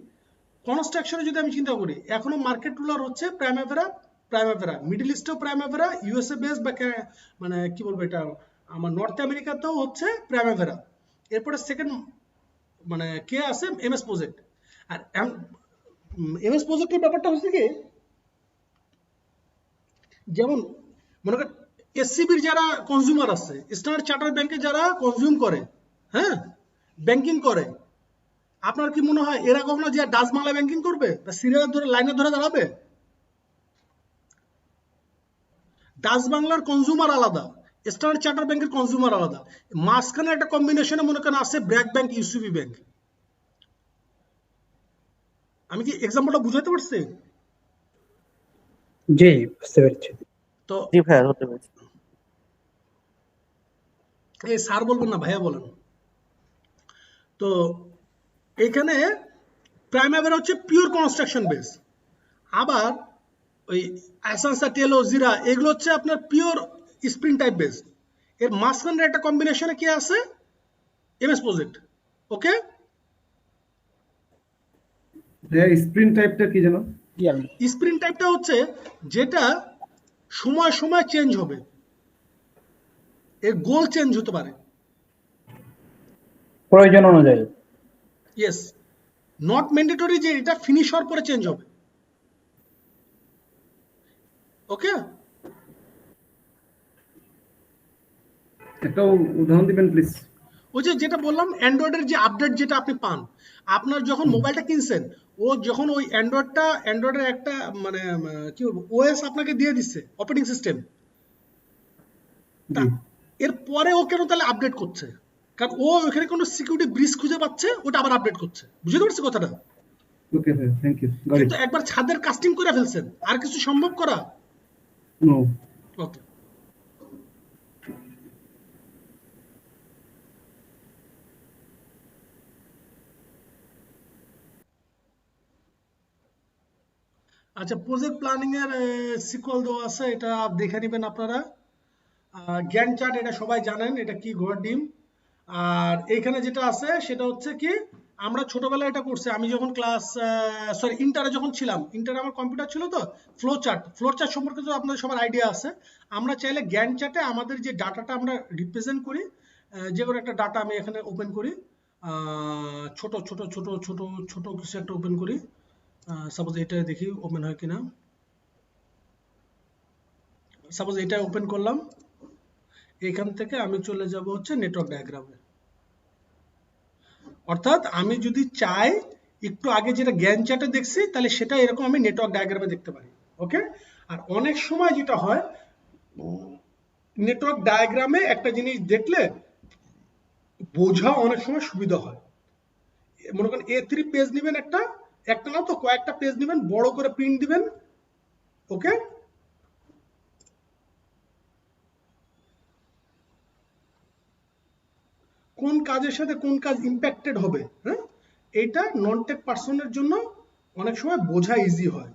কনস্ট্রাকশনে যদি আমি চিন্তা করি, এখনো মার্কেট রুলার হচ্ছে প্রাইমাভেরা, মিডল ইস্টেও প্রাইমাভেরা, ইউএসএ বেস বা মানে কি বলবো এটা, আমার নর্থ আমেরিকাতেও হচ্ছে প্রাইমাভেরা। এরপরে সেকেন্ড মানে কে আছে? MS project. আর এমএস প্রজেক্টের ব্যাপারটা হচ্ছে কি, যেমন মনে করেন এসসিবির যারা কনজিউমার আছে, স্ট্যান্ডার্ড চার্টার্ড ব্যাংকে যারা কনজিউম করে, হ্যাঁ, ব্যাংকিং করে, আপনার কি মনে হয় এরা কখনো যে ডাচ বাংলা ব্যাংকিং করবে বা সিরিয়াল ধরে লাইনে ধরে দাঁড়াবে? ডাচ বাংলার কনজিউমার আলাদা, স্ট্যান্ডার্ড চার্টার্ড ব্যাংকের কনজিউমার আলাদা, মাঝখানে একটা কম্বিনেশনে মনে করেন আছে ব্র্যাক ব্যাংক, ইউসিবি ব্যাংক। আমি কি এক্সাম্পলটা বুঝাতে পারছি? জি, বুঝতে পেরেছি। তো জি ভাইয়া, হতে পারে। এই স্যার বলবেন না, ভাইয়া বলেন। তো এইখানে প্রাইমাভেরা হচ্ছে পিওর কনস্ট্রাকশন বেস, আবার ওই অ্যাসানসা, টেলো, জিরা এগুলো হচ্ছে আপনার পিওর স্প্রিং টাইপ বেস। এর মাঝখানে একটা কম্বিনেশনে কি আছে? MS project. ওকে, স্প্রিন্ট টাইপটা কি জানো? স্প্রিং টাইপটা হচ্ছে যেটা সময় সময় চেঞ্জ হবে, এর গোল চেঞ্জ হতে পারে প্রয়োজন অনুযায়ী। ইয়েস, নট ম্যান্ডেটরি যে এটা ফিনিশ হওয়ার পরে চেঞ্জ হবে। ওকে, একটা উদাহরণ দিবেন প্লিজ? ওই যে যেটা বললাম, অ্যান্ড্রয়েডের যে আপডেট যেটা আপনি পান, আপনার যখন মোবাইলটা কিনছেন, ও যখন ওই অ্যান্ড্রয়েডের একটা মানে কি বলবো ওএস আপনাকে দিয়ে দিচ্ছে, অপারেটিং সিস্টেম। জি, এর পরে ও কেন তাহলে আপডেট করছে? কারণ ও ওখানে কোনো সিকিউরিটি ব্রিজ খুঁজে পাচ্ছে, ওটা আবার আপডেট করছে। বুঝতে পারছি কথাটা? Okay sir, thank you, got it. কিন্তু একবার ছাদের কাস্টিং করে ফেলছেন, আর কিছু সম্ভব করা? নো। ওকে, আচ্ছা, প্রজেক্ট প্ল্যানিং এর সিকোয়েল দেওয়া আছে, এটা দেখে নেবেন আপনারা। গ্যান চার্ট এটা সবাই জানেন, এটা কি ঘোড়ার ডিম। আর এইখানে যেটা আছে সেটা হচ্ছে কি, আমরা ছোটবেলায় এটা করছি, আমি যখন ইন্টারে যখন ছিলাম, ইন্টারে আমার কম্পিউটার ছিল, তো ফ্লো চার্ট সম্পর্কে তো আপনাদের সবার আইডিয়া আছে। আমরা চাইলে গ্যান চার্টে আমাদের যে ডাটাটা আমরা রিপ্রেজেন্ট করি, যে কোনো একটা ডাটা আমি এখানে ওপেন করি, ছোট ছোট ছোট ছোট ছোট কিছু একটা ওপেন করি, সাপোজ এটা দেখি ওপেন হয় কিনা। সাপোজ এটা ওপেন করলাম, এখান থেকে আমি চলে যাব হচ্ছে নেটওয়ার্ক ডায়াগ্রামে। অর্থাৎ আমি যদি চাই একটু আগে যেটা জ্ঞান চ্যাটে দেখছি, তাহলে সেটা এরকম আমি নেটওয়ার্ক ডায়াগ্রামে দেখতে পারি। ওকে, আর অনেক সময় যেটা হয় নেটওয়ার্ক ডায়াগ্রামে একটা জিনিস দেখলে বোঝা অনেক সময় সুবিধা হয়। মনে করেন A3 পেজ নেবেন, একটা না তো কয়েকটা পেজ নেবেন, বড় করে প্রিন্ট দিবেন। ওকে, কোন কাজের সাথে কোন কাজ ইম্প্যাক্টেড হবে, হ্যাঁ, এইটা নন টেক পার্সনের জন্য অনেক সময় বোঝা ইজি হয়।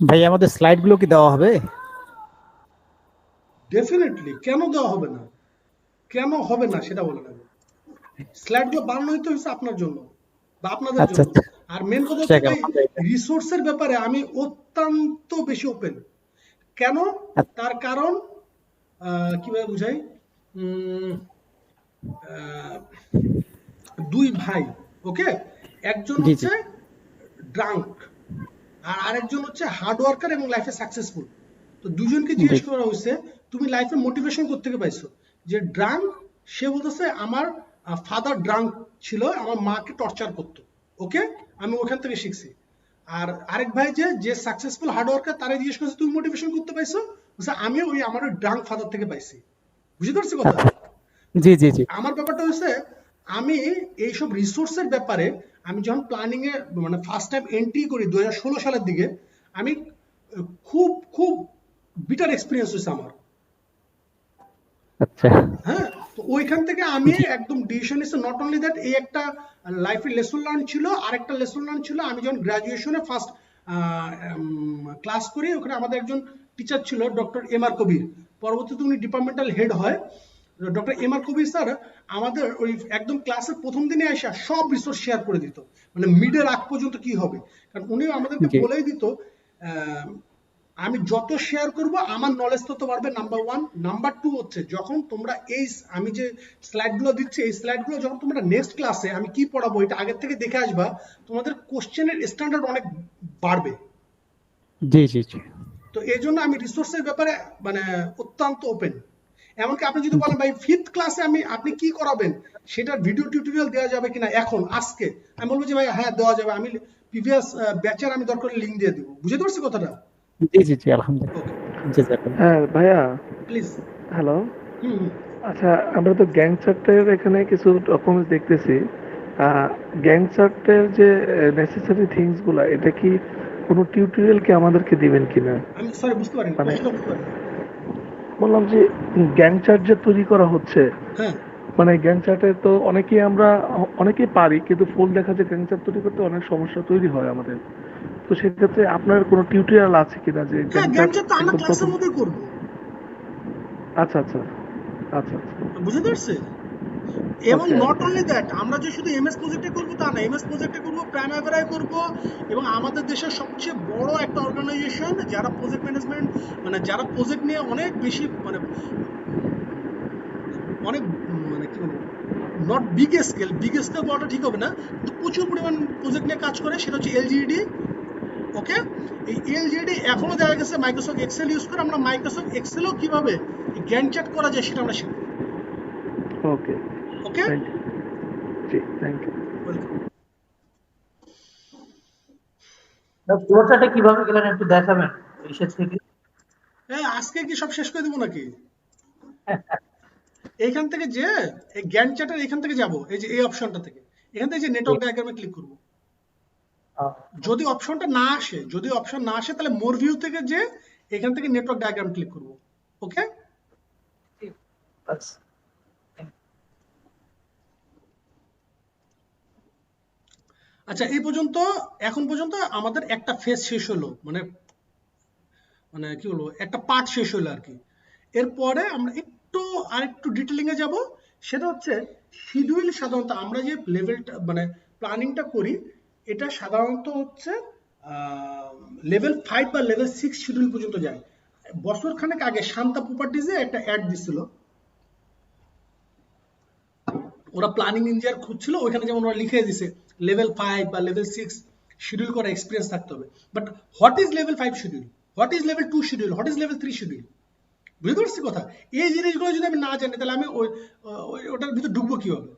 ভাই আমাদের স্লাইড গুলো কি দেওয়া হবে? ডেফিনেটলি, কেন দেওয়া হবে না, কেন হবে না সেটা বলে নেবে। স্লাইডগুলো বানানো হয়েছে আপনার জন্য বা আপনাদের আচ্ছা জন্য। আর মেন কথা হচ্ছে ভাই, রিসোর্সের ব্যাপারে আমি অত্যন্ত বেশি ওপেন। কেন? তার কারণ কিভাবে বুঝাই, দুই ভাই, ওকে, একজন হচ্ছে ড্রাঙ্ক আর আরেকজন হচ্ছে হার্ড ওয়ার্কার এবং লাইফে সাকসেসফুল। তো দুজনকে জিজ্ঞেস করা হয়েছে তুমি লাইফে মোটিভেশন কোত্থেকে পাইছো? যে ড্রাঙ্ক, সে বলতেছে আমার ফাদার ড্রাঙ্ক ছিল, আমার মাকে টর্চার করতো, ওকে, আমি ওখান থেকে শিখছি। আর আরেক ভাই যে সাকসেসফুল হার্ড ওয়ার্কার, তারা জিজ্ঞেস করছে তুমি মোটিভেশন করতে পাইছো? আমি ওই আমার ড্রাঙ্ক ফাদার থেকে পাইছি। বুঝতে পারছি কথা? জি জি জি। আমার ব্যাপারটা হচ্ছে আমি এইসব রিসোর্সের ব্যাপারে আমি যখন প্ল্যানিং এ মানে ফার্স্ট টাইম এন্ট্রি করি 2016 সালের দিকে, আমি খুব খুব বিটার এক্সপিরিয়েন্স হয়েছে আমার। আচ্ছা, হ্যাঁ, তো ওইখান থেকে আমি একদম ডিসিশন নিয়েছি। নট অনলি দ্যাট, এই একটা লাইফে লেসন লার্ন ছিল, আরেকটা লেসন লার্ন ছিল আমি যখন গ্রাজুয়েশনে ফার্স্ট ক্লাস করি, ওখানে আমাদের একজন টিচার ছিল ডক্টর এম.আর. কবির, পরবর্তীতে উনি ডিপার্টমেন্টাল হেড হয়। Doctor M R. কবির স্যার আমাদের ওই একদম ক্লাসের প্রথম দিনে এসে সব রিসোর্স শেয়ার করে দিত, মানে মিডের আগ পর্যন্ত কি হবে, কারণ উনি আমাদেরকে বলেই দিত আমি যত শেয়ার করব আমার নলেজ তত বাড়বে, নাম্বার 1। নাম্বার 2 হচ্ছে যখন তোমরা এই আমি যে স্লাইডগুলো দিচ্ছি, এই স্লাইডগুলো যখন তোমরা নেক্সট ক্লাসে আমি কি পড়াবো এটা আগের থেকে দেখে আসবা, তোমাদের কোশ্চেনের স্ট্যান্ডার্ড অনেক বাড়বে। জি জি জি। তো এই জন্য আমি রিসোর্সের ব্যাপারে মানে অত্যন্ত ওপেন। এমনকি আপনি যদি বলেন ভাই 5th ক্লাসে আপনি কি করাবেন, সেটার ভিডিও টিউটোরিয়াল দেওয়া যাবে কিনা এখন আজকে, আমি বলবো যে ভাই হ্যাঁ দেওয়া যাবে, আমি প্রিভিয়াস ব্যাচের আমি দরকার লিংক দিয়ে দিব। বুঝতে পারছি কথাটা? জি জি জি, আলহামদুলিল্লাহ। হ্যাঁ ভাইয়া, প্লিজ। হ্যালো। আচ্ছা, আমরা তো গ্যাং চার্টের এখানে কিছু ডকুমেন্টস দেখতেছি। গ্যাং চার্টের যে নেসেসারি থিংস গুলা, এটা কি কোনো টিউটোরিয়াল কি আমাদেরকে দিবেন কিনা? আমি সরি বুঝতে পারিনি, প্রশ্নটা বুঝতে পারিনি। বললাম যে গ্যাং চার্ট যে তৈরি করা হচ্ছে, হ্যাঁ, মানে গ্যাং চার্টে তো অনেকেই পারি, কিন্তু ফুল দেখা যায় গ্যাং চার্ট তৈরি করতে অনেক সমস্যা তৈরি হয় আমাদের। তো সেক্ষেত্রে আপনার কোনো টিউটোরিয়াল আছে কিনা যে হ্যাঁ, গ্যাং চার্ট তো আমরা ক্লাসের মধ্যে করব। আচ্ছা আচ্ছা আচ্ছা আচ্ছা, বুঝতে পারছি। এবং নট অনলি দ্যাট, আমরা যে শুধু এমএস প্রজেক্টে করব তা না, এমএস প্রজেক্টে করব, প্রাইমারি করব, এবং আমাদের দেশের সবচেয়ে বড় একটা অর্গানাইজেশন যারা প্রজেক্ট ম্যানেজমেন্ট মানে যারা প্রজেক্ট নিয়ে অনেক বেশি মানে অনেক মানে কি বলবো, নট বিগ স্কেল বলাটা ঠিক হবে না, কিন্তু প্রচুর পরিমাণ প্রজেক্ট নিয়ে কাজ করে, সেটা হচ্ছে এলজিডি। ওকে, এই এলজিডি এখনো দেখা গেছে মাইক্রোসফট এক্সেল ইউজ করে, আমরা মাইক্রোসফট এক্সেলও কিভাবে গ্যান্ট চার্ট করা যায় সেটা আমরা শিখব। ওকে ওকে, জি, থ্যাংক ইউ। ফ্লোচার্টে কিভাবে গেলেন একটু দেখাবেন এসের থেকে? হ্যাঁ, আজকে কি সব শেষ করে দেবো নাকি? এইখান থেকে যে এই গ্যান্ট চার্টের এখান থেকে যাব, এই যে এই অপশনটা থেকে, এখান থেকে যে নেটওয়ার্ক ডায়াগ্রামে ক্লিক করব। যদি অপশন না আসে তাহলে মোর ভিউ থেকে যে এখান থেকে নেটওয়ার্ক ডায়াগ্রাম ক্লিক করব। ওকে, আচ্ছা, এখন পর্যন্ত আমাদের একটা ফেজ শেষ হলো, মানে কি বলবো, একটা পার্ট শেষ হলো আর কি। এরপরে আমরা আরেকটু ডিটেলিং এ যাব, সেটা হচ্ছে শিডিউল। সাধারণত আমরা যে লেভেলটা মানে প্ল্যানিংটা করি, এটা সাধারণত হচ্ছে লেভেল 5 বা লেভেল 6 শিডিউল পর্যন্ত যায়। বছর খানেক আগে শান্তা প্রপার্টিজে একটা অ্যাড দিছিল, ওরা প্ল্যানিং ইঞ্জিনিয়ার খুঁজছিল, ওইখানে যেমন ওরা লিখে দিছে লেভেল 5 বা লেভেল 6 শিডিউল করা এক্সপিরিয়েন্স থাকতে হবে। But what is level 5 schedule, what is level 2 schedule, what is level 3 schedule? বুঝতে পারছি কথা? এই জিনিসগুলো যদি আমি না জানি তাহলে আমি ওটার ভিতরে ঢুকবো কিভাবে?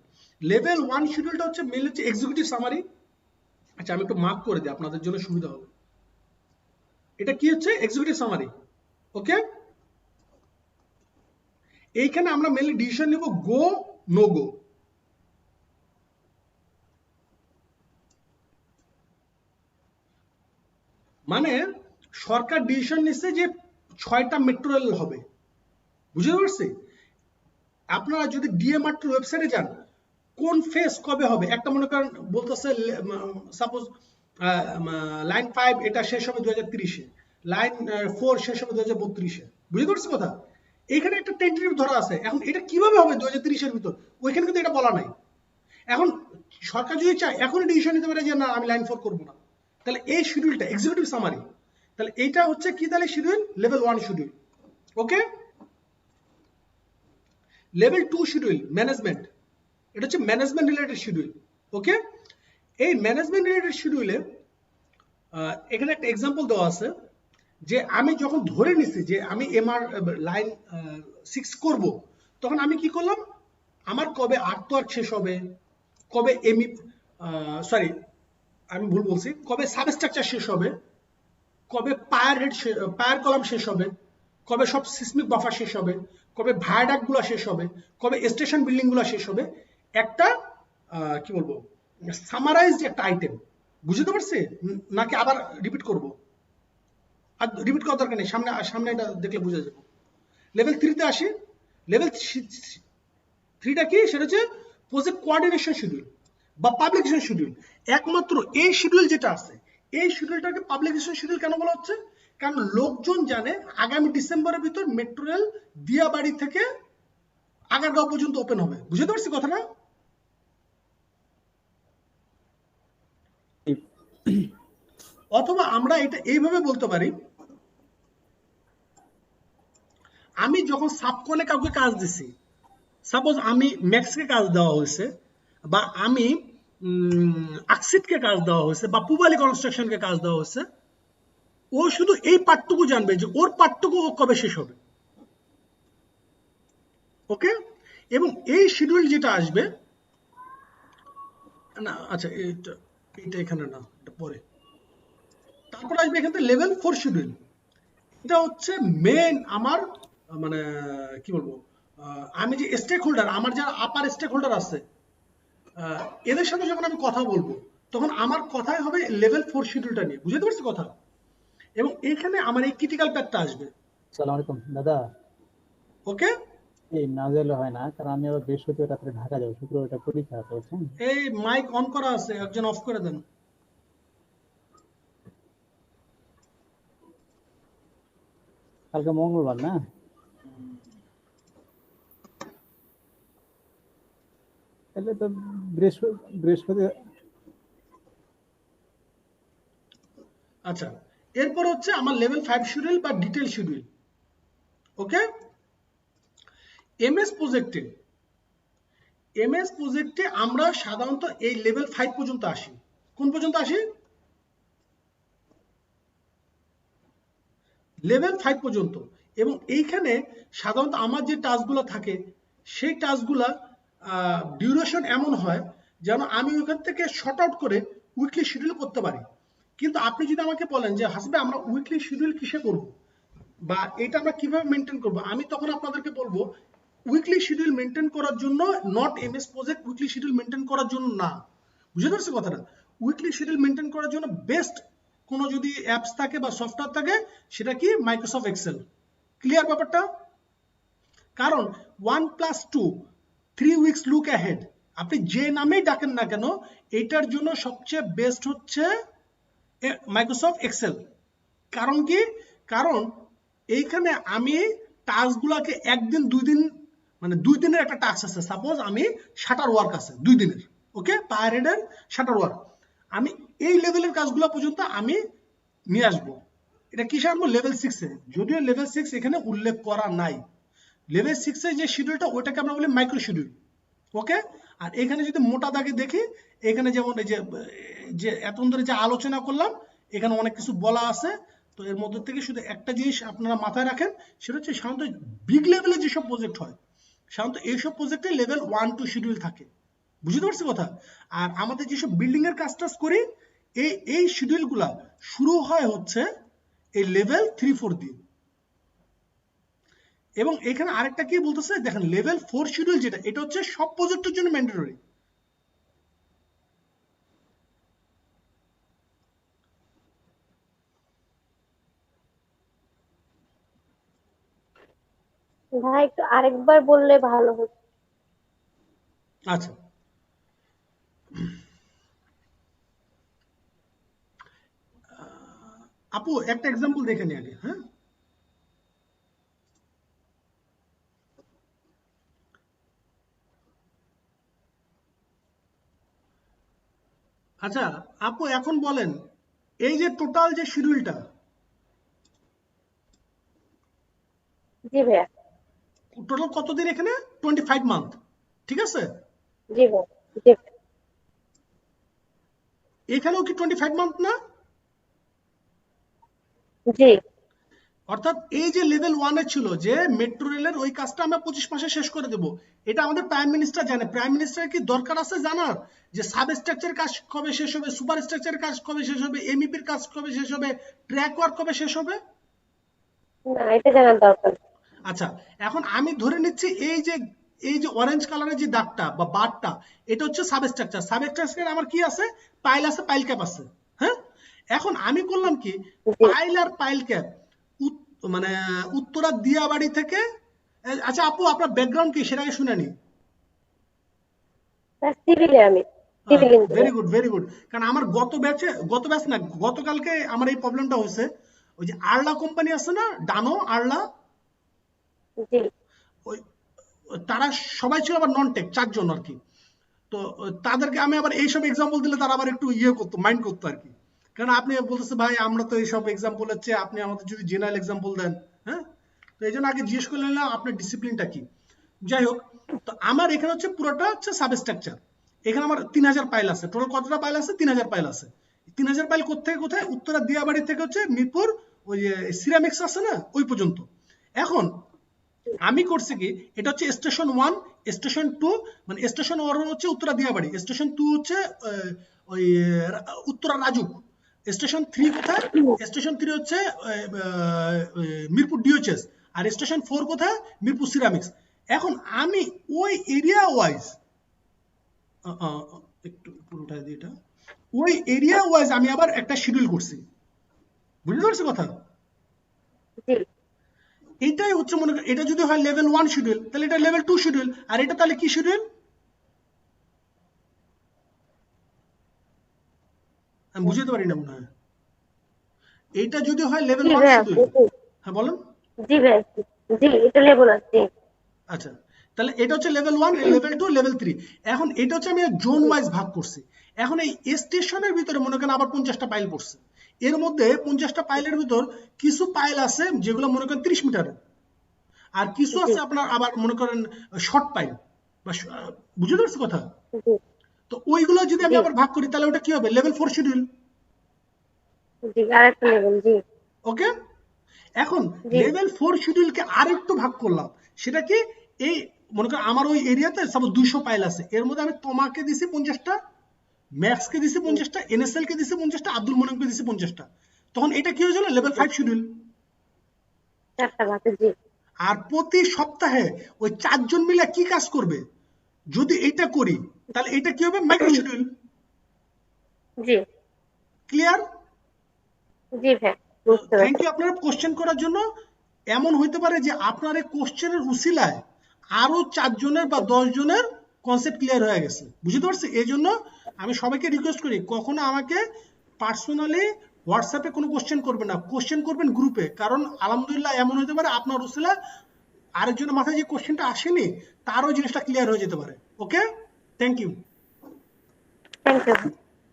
লেভেল 1 শিডিউলটা হচ্ছে মেইনলি হচ্ছে এক্সিকিউটিভ সামারি, আচ্ছা আমি একটু মার্ক করে দিই আপনাদের জন্য সুবিধা হবে। এটা কি হচ্ছে এক্সিকিউটিভ সামারি। ওকে, এইখানে আমরা মেনলি ডিসিশন নিব গো নো গো। মানে সরকার ডিসিশন নিচ্ছে যে 6টা মেট্রো রেল হবে, বুঝতে পারছি? আপনারা যদি ডিএমআরটির ওয়েবসাইটে যান, কোন ফেজ কবে হবে, একটা মনে করেন বলতেছে সাপোজ লাইন 5 এটা শেষ হবে 2030-এ, লাইন 4 শেষ হবে 2032-এ, বুঝতে পারছি কথা? এইখানে একটা টেন্টেটিভ ধরা আছে। এখন এটা কিভাবে হবে 2030-এর ভিতর, ওইখানে কিন্তু এটা বলা নাই। এখন সরকার যদি চায় এখনই ডিসিশন নিতে পারে যে না আমি লাইন 4 করবো না, তাহলে এই শিডিউলটা এক্সিকিউটিভ সামারি, তাহলে এইটা হচ্ছে কি, তাহলে শিডিউল লেভেল 1 শিডিউল। ওকে, লেভেল 2 শিডিউল ম্যানেজমেন্ট, এটা হচ্ছে ম্যানেজমেন্ট রিলেটেড শিডিউল। ওকে, এই ম্যানেজমেন্ট রিলেটেড শিডিউলে এখানে একটা এক্সাম্পল দেওয়া আছে যে আমি যখন ধরে নিছি যে আমি এমআর লাইন 6 করব, তখন আমি কি করলাম, আমার কবে আর্থ ওয়ার্ক শেষ হবে, কবে এমই সরি আমি ভুল বলছি, কবে সাবস্ট্রাকচার শেষ হবে, কবে পায়ার কলাম শেষ হবে, কবে সব সিসমিক বাফার শেষ হবে, কবে ভায়াডাক্ট গুলো শেষ হবে, কবে স্টেশন বিল্ডিং গুলো শেষ হবে, একটা কি বলবো সামারাইজড একটা আইটেম। বুঝতে পারছি নাকি আবার রিপিট করব? আর রিপিট করার দরকার নেই, সামনে এটা দেখলে বুঝে যাবে। লেভেল 3-তে আসি। লেভেল 3টা কি, সেটা হচ্ছে প্রজেক্ট কোঅর্ডিনেশন শিডিউল বা পাবলিকেশন শিডিউল। একমাত্র এই শিডিউল যেটা আছে, এই শিডিউলটাকে পাবলিকেশন শিডিউল কেন বলা হচ্ছে, কারণ লোকজন জানে আগামী ডিসেম্বরের ভিতর মেট্রো রেল দিয়াবাড়ি থেকে আগারগাঁও পর্যন্ত ওপেন হবে। বুঝতে পারছি কথাটা? অথবা আমরা এটা এইভাবে বলতে পারি, আমি যখন সাবকনে কাউকে কাজ দিছি, সাপোজ আমি ম্যাক্সকে কাজ দেওয়া হয়েছে, বা আমি আকসিডকে কাজ দেওয়া হয়েছে, বা পুবালি কনস্ট্রাকশনকে কাজ দেওয়া হয়েছে, ও শুধু এই পার্টটুকু জানবে যে ওর পার্টটুকু ও কবে শেষ হবে। ওকে, এবং এই শিডিউল যেটা আসবে না, আচ্ছা এটা এখানে না, এটা পরে। তারপর আসবে এখান থেকে লেভেল 4 শিডিউল। এটা হচ্ছে মেন আমার মানে কি বলবো, আমি যে স্টেক হোল্ডার, আমার যারা আপার স্টেক হোল্ডার আছে, এদের সাথে যখন আমি কথা বলবো, তখন আমার কথাই হবে লেভেল 4 শিডিউলটা নিয়ে। বুঝতে পারছি কথা? এবং এখানে আমার এই ক্রিটিক্যাল প্যাকটা আসবে। আসসালামু আলাইকুম দাদা। ওকে, এই না গেলে হয় না, কারণ আমি আবার বৃহস্পতিবার রাত্রে ঢাকা যাবো, শুক্রবারটা পরীক্ষা আছে, বুঝছেন? এই মাইক অন করা আছে, একজন অফ করে দেন। কালকে মঙ্গলবার না? তাহলে তো বৃহস্পতি। আচ্ছা, এরপর হচ্ছে আমার লেভেল 5 শিডিউল বা ডিটেল শিডিউল। ওকে, এমএস প্রজেক্টে আমরা সাধারণত এই লেভেল 5 পর্যন্ত আসি। কোন পর্যন্ত আসি? লেভেল 5 পর্যন্ত। এবং এইখানে সাধারণত আমার যে টাস্কগুলো থাকে, সেই টাস্কগুলা ডিউরেশন এমন হয় যেন আমি ওখান থেকে শর্ট আউট করে উইকলি শিডিউল করতে পারি। কিন্তু আপনি যদি আমাকে বলেন যে হাসবে আমরা উইকলি শিডিউল কিসে করব, বা এটা আমরা কিভাবে মেনটেন করব, আমি তখন আপনাদেরকে বলবো উইকলি শিডিউল মেনটেন করার জন্য not MS project weekly schedule maintain করার জন্য না। বুঝতে পারছি কথাটা? উইকলি শিডিউল মেনটেন করার জন্য বেস্ট কোনো যদি অ্যাপস থাকে বা সফটওয়্যার থাকে, সেটা কি মাইক্রোসফট এক্সেল। ক্লিয়ার ব্যাপারটা? কারণ 1+2 3 উইকস লুক অ্যাহেড, আপনি যে নামেই ডাকেন না কেন, এটার জন্য সবচেয়ে বেস্ট হচ্ছে মাইক্রোসফট এক্সেল। কারণ কি? কারণ এইখানে আমি টাস্কগুলোকে একদিন 2 দিন, মানে 2 দিনের একটা টাস্ক আছে, সাপোজ আমি শাটার ওয়ার্ক আছে 2 দিনের, ওকে, পায়ার হেডের শাটার ওয়ার্ক, আমি এই লেভেলের কাজগুলো পর্যন্ত আমি নিয়ে আসবো। এটা কিসে আনবো? লেভেল 6-এ। যদিও লেভেল 6 এখানে উল্লেখ করা নাই। লেভেল 6-এ যে শিডিউলটা, ওটাকে আমরা বলি মাইক্রো শিডিউল। ওকে, আর এখানে যদি মোটা দাগে দেখি, এখানে যেমন এই যে এতক্ষণ ধরে যে আলোচনা করলাম, এখানে অনেক কিছু বলা আছে। তো এর মধ্যে থেকে শুধু একটা জিনিস আপনারা মাথায় রাখেন, সেটা হচ্ছে সাধারণত বিগ লেভেলে যেসব প্রজেক্ট হয়, সাধারণত এইসব প্রজেক্টে লেভেল 1-2 শিডিউল থাকে। বুঝতে পারছি কথা? আর আমাদের যেসব বিল্ডিং এর কাজ টাজ করি, এই শিডিউলগুলা শুরু হয় হচ্ছে এই লেভেল 3-4 দিয়ে। এবং এখানে আরেকটা কি বলতেছে দেখেন, লেভেল 4 শিডিউল যেটা, এটা হচ্ছে সব প্রজেক্টের জন্য ম্যান্ডেটরি। ভাই একটু আরেকবার বললে ভালো হতো। আচ্ছা, আপু একটা এক্সাম্পল দেখে নি আগে। হ্যাঁ, আচ্ছা আপু এখন বলেন, এই যে টোটাল যে শিডিউলটা, জি ভাইয়া। টোটাল কতদিন এখানে? 25 মান্থ, ঠিক আছে? জি ভাই। জি এখানেও কি 25 মান্থ না? জি অর্থাৎ এই যে লেভেল 1 এ ছিল যে মেট্রো রেলের ওই কাজটা আমরা 25 মাসে শেষ করে দেব, এটা আমাদের প্রাইম মিনিস্টার জানে। প্রাইম মিনিস্টার কি দরকার আছে জানার যে সাব স্ট্রাকচার কাজ কবে শেষ হবে, সুপার স্ট্রাকচার কাজ কবে শেষ হবে, এমইপির কাজ কবে শেষ হবে, ট্র্যাক ওয়ার্ক কবে শেষ হবে? না, এটা জানার দরকার। আচ্ছা, এখন আমি ধরে নিচ্ছি এই যে অরেঞ্জ কালারের যে দাগটা বা বারটা, এটা হচ্ছে সাব স্ট্রাকচার। সাব স্ট্রাকচার আমার কি আছে? পাইল আছে, পাইল ক্যাপ আছে। হ্যাঁ, এখন আমি করলাম কি, পাইল আর পাইল ক্যাপ মানে উত্তরা দিয়াবাড়ি থেকে। আচ্ছা আপু, আপনার ব্যাকগ্রাউন্ড কি সেটা আগে শুনে নি। সিভিলে আমি civil very engineer. Good, very good. কারণ আমার গত ব্যাচ না, গতকালকে আমার এই প্রবলেমটা হয়েছে। ওই যে আরলা কোম্পানি আছে না, ডানো আরলা, জি ওই তারা সবাই ছিল আবার নন টেক, 4 জন আর কি। তো তাদেরকে আমি আবার এইসব এক্সাম্পল দিলে তারা আবার একটু ইয়ে করতো, মাইন্ড করতো আর কি। কারণ আপনি বলতেছে ভাই আমরা তো এইসব এক্সাম্পল হচ্ছে, আপনি আমাদের যদি জেনারেল এক্সাম্পল দেন। হ্যাঁ, তো এই জন্য আগে জিজ্ঞেস করে নিলাম আপনার ডিসিপ্লিনটা কি। যাই হোক, তো আমার এখানে হচ্ছে পুরোটা হচ্ছে সাবস্ট্রাকচার। এখানে আমার 3000 পাইল আছে। টোটাল কতটা পাইল আছে? 3000 পাইল আছে। 3000 পাইল কোথায় কোথায়? উত্তরা দিয়াবাড়ি থেকে হচ্ছে মিরপুর ওই যে সিরামিক্স আছে না, ওই পর্যন্ত। এখন আমি করছি কি, এটা হচ্ছে স্টেশন 1, স্টেশন 2, মানে স্টেশন 1 হচ্ছে উত্তরা দিয়াবাড়ি, স্টেশন 2 হচ্ছে ওই উত্তরা রাজুক, স্টেশন 3 কোথায়? স্টেশন 3 হচ্ছে মিরপুর ডিওএইচএস, আর স্টেশন 4 কোথায়? মিরপুর সিরামিক্স। এখন আমি ওই এরিয়া ওয়াইজ, একটু উপরে উঠাই দিই এটা, ওই এরিয়া ওয়াইজ আমি আবার একটা শিডিউল করছি। বুঝতে পারছি কথা? জি এইটাই হচ্ছে মনে করেন, এটা যদি হয় লেভেল 1 শিডিউল, তাহলে এটা লেভেল 2 শিডিউল, আর এটা তাহলে কি শিডিউল? আমি বুঝতে পারি না মনে হয়। এইটা যদি হয় লেভেল জি 1 ভাইয়া। শিডিউল। জি হ্যাঁ বলেন। জি ভাইয়া। জি, এটা লেবল আছে। আচ্ছা, তাহলে এটা হচ্ছে লেভেল 1, লেভেল 2, লেভেল 3। এখন এটা হচ্ছে আমি জোন ওয়াইজ ভাগ করছি। এখন এই স্টেশনের ভিতরে মনে করেন আবার 50টা পাইল পড়ছে। এর মধ্যে 50টা পাইলের ভিতর কিছু পাইল আছে যেগুলো মনে করেন 30 মিটারের, আর কিছু আছে আপনার আবার মনে করেন শর্ট পাইল বা বুঝতে পারছি কথা? জি তো ওইগুলো যদি আমি জি আবার ভাগ করি তাহলে ওটা কি হবে? Level 4 schedule. জি, আরেকটা লেভেল। জি ওকে, এখন জি লেভেল 4 শিডিউলকে আরেকটু ভাগ করলাম। সেটা কি, এই মনে করেন আমার ওই এরিয়াতে সাপোজ 200 পাইল আছে, এর মধ্যে আমি তোমাকে দিছি 50টা, ম্যাক্সকে দিছি 50টা, এনএসএল কে দিছি 50টা, আব্দুল মোনেমকে দিছি 50টা। তখন এটা কি হয়ে গেল? Level 5 schedule. 4টা বাকি। জি আর প্রতি সপ্তাহে ওই 4 জন মিলে কি কাজ করবে? যদি এইটা করি তাহলে এটা কি হবে? Micro schedule. জি ক্লিয়ার? জি ভাই, বুঝতে থ্যাংক পারছি। ইউ আপনারা কোশ্চেন করার জন্য। এমন হইতে পারে যে আপনার এই কোশ্চেনের উসিলায় আরো 4 জনের বা 10 জনের কনসেপ্ট ক্লিয়ার হয়ে গেছে। বুঝতে পারছি? এই জন্য আমি সবাইকে রিকোয়েস্ট করি, কখনো আমাকে পার্সোনালি হোয়াটসঅ্যাপে কোনো কোশ্চেন করবেন না, কোশ্চেন করবেন গ্রুপে। কারণ আলহামদুলিল্লাহ এমন হতে পারে আপনার উসিলায় আরেকজনের মাথায় যে কোশ্চেনটা আসেনি তারও জিনিসটা ক্লিয়ার হয়ে যেতে পারে। Okay, thank you. Thank you.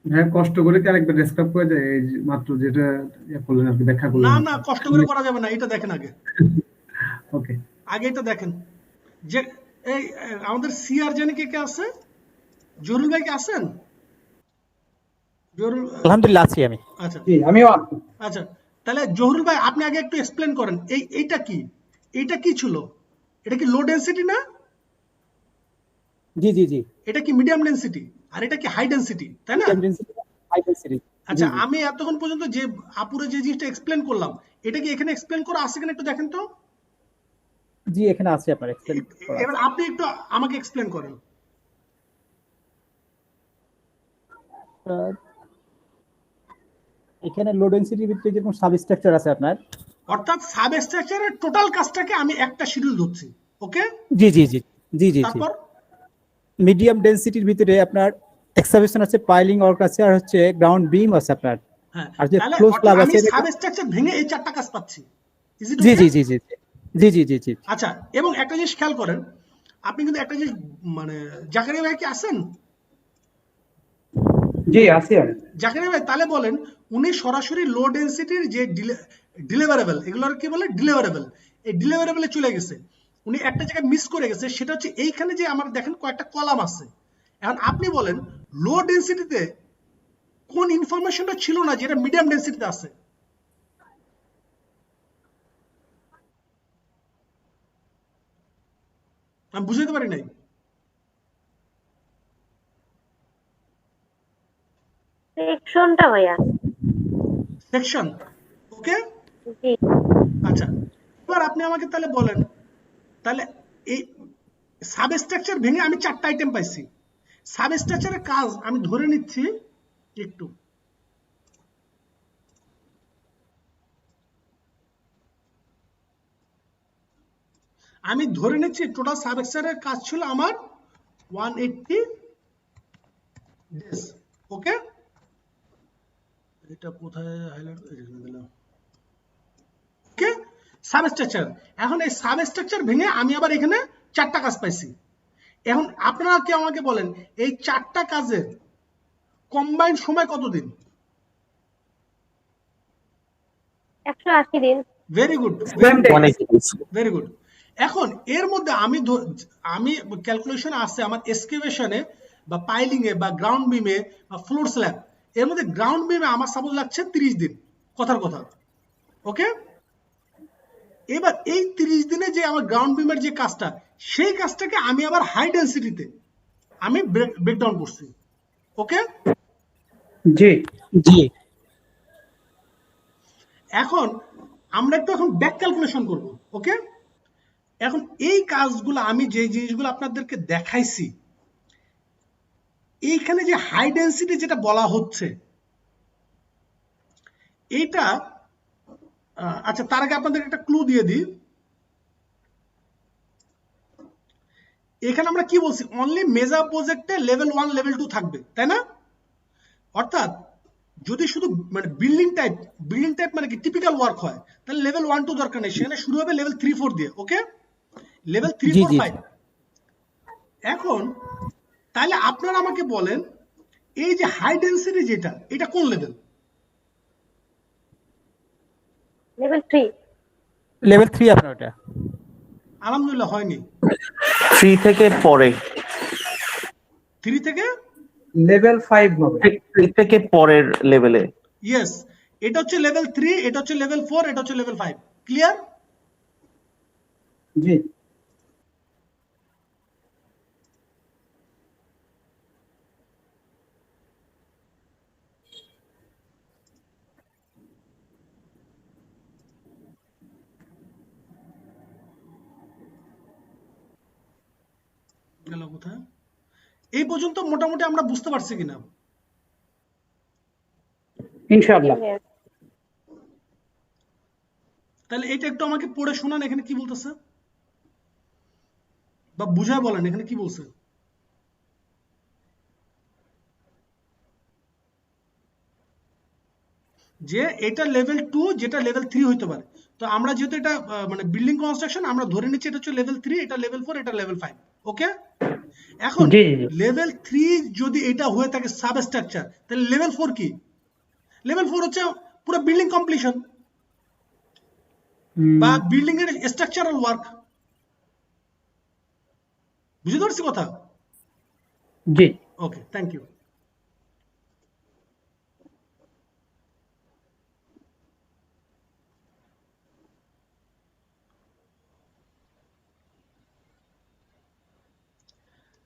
হ্যাঁ, কষ্ট করে কি আরেকবার ডেসক্রাইব করে দেয়, এই যে মাত্র যেটা ইয়ে করলেন আর কি, ব্যাখ্যা করলেন না আর না, কি। কষ্ট করে করা যাবে না, এটা দেখেন আগে, ওকে, আগে এটা দেখেন যে এই আমাদের সিআর জানি কে কে আছে? জরুল ভাই কে আছেন? জরুল, আলহামদুলিল্লাহ আছি আমি। আচ্ছা জি আমিও আছি। আচ্ছা, তাহলে জহুরুল ভাই আপনি আগে একটু এক্সপ্লেন করেন এইটা কি, এইটা কি ছিল? এটা কি লো ডেনসিটি না? জি জি জি। এটা কি মিডিয়াম ডেনসিটি? আর এটা কি হাই ডেনসিটি, তাই না? High density. আচ্ছা জি। আমি এতক্ষণ পর্যন্ত যে আপুরে যে জিনিসটা এক্সপ্লেন করলাম, এটা কি এখানে এক্সপ্লেন করা আছে কিনা একটু দেখেন তো। জি এখানে আছে আপনার এক্সপ্লেন করা এবার আছে। আপনি একটু আমাকে এক্সপ্লেন করেন। আহ, এখানে লো ডেনসিটির ভিতরে যেরকম সাবস্ট্রাকচার আছে আপনার। অর্থাৎ সাবস্ট্রাকচারের টোটাল কাজটাকে আমি একটা শিডিউল ধরছি, ওকে। জি জি জি জি জি জি তারপর মিডিয়াম ডেনসিটির ভিতরে আপনার এক্সাভেশন আছে, পাইলিং ওয়ার্ক আছে, আর হচ্ছে গ্রাউন্ড বিম আছে আপনার। হ্যাঁ, আর যে তাহলে ফ্লো অর্থাৎ স্ল্যাব আমি আছে সাবস্ট্রাকচার ভেঙে এই চারটা কাজ পাচ্ছি। ইজ ইট জি ওকে? জি জি জি জি জি জি জি আচ্ছা, এবং একটা জিনিস খেয়াল করেন, আপনি কিন্তু একটা জিনিস মানে জাকারিয়া ভাই কি আছেন? জি আছি আমি। জাকারিয়া ভাই তাহলে বলেন, উনি সরাসরি লো ডেনসিটির যে ডিলিভারেবল, এগুলোর কি বলে ডিলিভারেবল, এই ডিলিভারেবলে চলে গেছে। উনি একটা জায়গায় মিস করে গেছে, সেটা হচ্ছে এইখানে যে আমার দেখেন কয়েকটা কলাম আছে। এখন আপনি বলেন লো ডেনসিটিতে কোন ইনফরমেশনটা ছিল না যেটা মিডিয়াম ডেনসিটিতে আছে? আমি বুঝাতে পারি নাই। সেকশনটা ভাইয়া। সেকশন, ওকে। জি। আচ্ছা, এবার আপনি আমাকে তাহলে বলেন, তাহলে এই সাবস্ট্রাকচার ভেঙে আমি চারটা আইটেম পাইছি। সাবস্ট্রাকচারের কাজ আমি ধরে নিচ্ছি একটু, আমি ধরে নিচ্ছি টোটাল সাবস্ট্রাকচারের কাজ ছিল আমার 180 ডেজ, ওকে। এটা কোথায় হাইলাইট দিলাম, ওকে। সাবস্ট্রাকচার, এখন এই সাবস্ট্রাকচার ভেঙে আমি আবার এখানে চারটা কাজ পাইছি। এখন আপনারা কি আমাকে বলেন এই চারটা কাজের কম্বাইন সময় কতদিন? 180 দিন। ভেরি গুড, অনেক ভেরি গুড। এখন এর মধ্যে আমি ক্যালকুলেশন আছে আমার এক্সকেভেশনে বা পাইলিং এ বা গ্রাউন্ড বিমে বা ফ্লোর স্ল্যাব, এর মধ্যে গ্রাউন্ড বিমে আমার সাপোজ লাগছে 30 দিন, কথার কথা, ওকে। এবার এই 30 দিনে যে আমার গ্রাউন্ড বিমের যে কাজটা, সেই কাজটাকে আমি আবার হাই ডেনসিটিতে আমি ব্রেকডাউন করছি, ওকে। জি জি এখন আমরা একটু এখন ব্যাক ক্যালকুলেশন করব, ওকে। এখন এই কাজগুলো আমি যে জিনিসগুলো আপনাদেরকে দেখাইছি, এইখানে যে হাই ডেনসিটি যেটা বলা হচ্ছে এইটা, আচ্ছা তার আগে আপনাদের একটা ক্লু দিয়ে দিই। এখানে আমরা কি বলছি, অনলি মেজর প্রজেক্টে লেভেল 1 লেভেল 2 থাকবে, তাই না? অর্থাৎ যদি শুধু মানে বিল্ডিং টাইপ মানে কি টিপিক্যাল ওয়ার্ক হয়, তাহলে লেভেল 1 2 দরকার নেই, সেখানে শুরু হবে লেভেল 3 4 দিয়ে, ওকে। লেভেল 3 জি 4 জি 5। এখন তাহলে আপনারা আমাকে বলেন এই যে হাই ডেনসিটি যেটা, এটা কোন লেভেল? লেভেল 3। লেভেল 3 আপনার ওটা। আলহামদুলিল্লাহ হয়নি। 3 থেকে পরে, 3 থেকে লেভেল 5 হবে। 3 থেকে পরের লেভেলে। ইয়েস, এটা হচ্ছে লেভেল 3, এটা হচ্ছে লেভেল 4, এটা হচ্ছে লেভেল 5। ক্লিয়ার? জি গেল কোথায়? এই পর্যন্ত মোটামুটি আমরা বুঝতে পারছি কিনা? ইনশাআল্লাহ। তাহলে এটা একটু আমাকে পড়ে শোনান, এখানে কি বলতেছে, বা বুঝায় বলেন এখানে কি বলছে। যে এটা লেভেল 2 যেটা লেভেল 3 হইতে পারে। তো আমরা যেহেতু এটা মানে বিল্ডিং কনস্ট্রাকশন, আমরা ধরে নিচ্ছি এটা হচ্ছে লেভেল 3, এটা লেভেল 4, এটা লেভেল 5, ওকে। এখন জি জি লেভেল 3 যদি এটা হয়ে থাকে সাবস্ট্রাকচার, তাহলে লেভেল 4 কি? লেভেল 4 হচ্ছে পুরো বিল্ডিং কমপ্লিশন বা বিল্ডিং এর স্ট্রাকচারাল ওয়ার্ক। বুঝতে পারছি কথা? জি ওকে, থ্যাংক ইউ।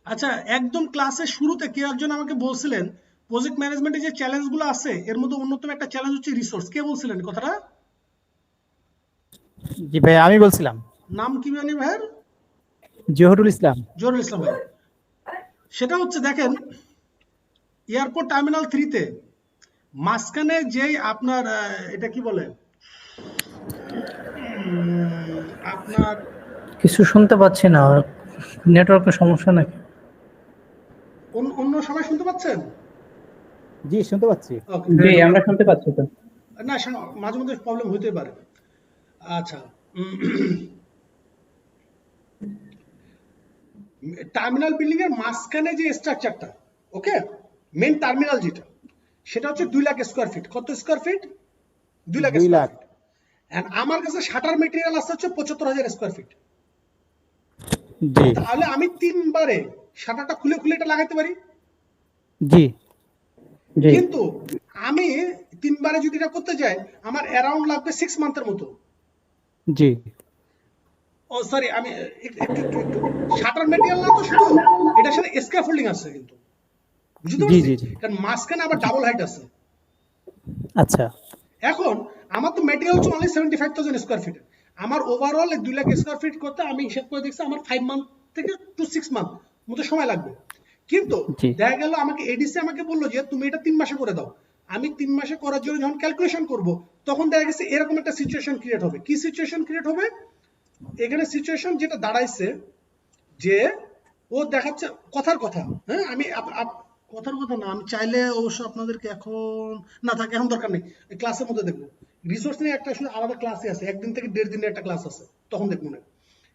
আচ্ছা, একদম ক্লাসের শুরুতে কেউ একজন আমাকে বলছিলেন প্রজেক্ট ম্যানেজমেন্টে যে চ্যালেঞ্জগুলো আছে এর মধ্যে অন্যতম একটা চ্যালেঞ্জ হচ্ছে রিসোর্স। কে বলছিলেন কথাটা? জি ভাই, আমি বলছিলাম নাম কি জানি ভাইয়ের? জহুরুল ইসলাম। জহুরুল ইসলাম ভাই। সেটা হচ্ছে দেখেন এয়ারপোর্ট টার্মিনাল 3-তে মাঝখানে যেই আপনার এটা কি বলে আপনার কিছু শুনতে পাচ্ছি না, নেটওয়ার্কের সমস্যা নাকি? অন্য সবাই শুনতে পাচ্ছেন? জি শুনতে পাচ্ছি। ওকে, জি আমরা শুনতে পাচ্ছি তো। না মাঝে মধ্যে প্রবলেম হতে পারে। আচ্ছা, টার্মিনাল বিল্ডিং এর মাঝখানে যে স্ট্রাকচারটা, ওকে, মেন টার্মিনাল যেটা, সেটা হচ্ছে 2 লাখ স্কয়ার ফিট। কত square feet? 2 lakh 2 square lakh. Feet. And আমার কাছে শাটার ম্যাটেরিয়াল আছে হচ্ছে 75,000 স্কয়ার ফিট। জি তাহলে আমি 3 বারে শাটারটা খুলে খুলে এটা লাগাইতে পারি। জি জি কিন্তু আমি 3 বারে যদি এটা করতে যাই আমার অ্যারাউন্ড লাগবে 6 মান্থের মতো। জি ও সরি, আমি একটু শাটার ম্যাটেরিয়াল না তো শুধু, এটার সাথে স্ক্যাফোল্ডিং আছে কিন্তু, বুঝতে জি পারছি? জি জি কারণ মাঝখানে আবার ডাবল হাইট আছে। আচ্ছা এখন আমার তো ম্যাটেরিয়াল হচ্ছে অনলি 75,000 স্কয়ার ফিট। আমার ওভারঅল 2 লাখ স্কয়ার ফিট করতে আমি হিসাব করে দেখছি আমার 5 মান্থ থেকে টু 6 মান্থ মতো সময় লাগবে। কিন্তু জি দেখা গেল আমাকে এডিসি আমাকে বললো যে তুমি এটা 3 মাসে করে দাও। আমি 3 মাসে করার জন্য যখন ক্যালকুলেশন করব তখন দেখা গেছে এরকম একটা সিচুয়েশন ক্রিয়েট হবে। কি সিচুয়েশন ক্রিয়েট হবে? এখানে সিচুয়েশন যেটা দাঁড়াইছে যে ও দেখাচ্ছে কথার কথা, হ্যাঁ, আমি কথার কথা না, আমি চাইলে অবশ্য আপনাদেরকে এখন না থাকে, এখন দরকার নেই, ক্লাসের মধ্যে দেখবো। রিসোর্স নিয়ে একটা শুধু আলাদা ক্লাসে আছে, 1 দিন থেকে 1.5 দিনের একটা ক্লাস আছে, তখন দেখবো না।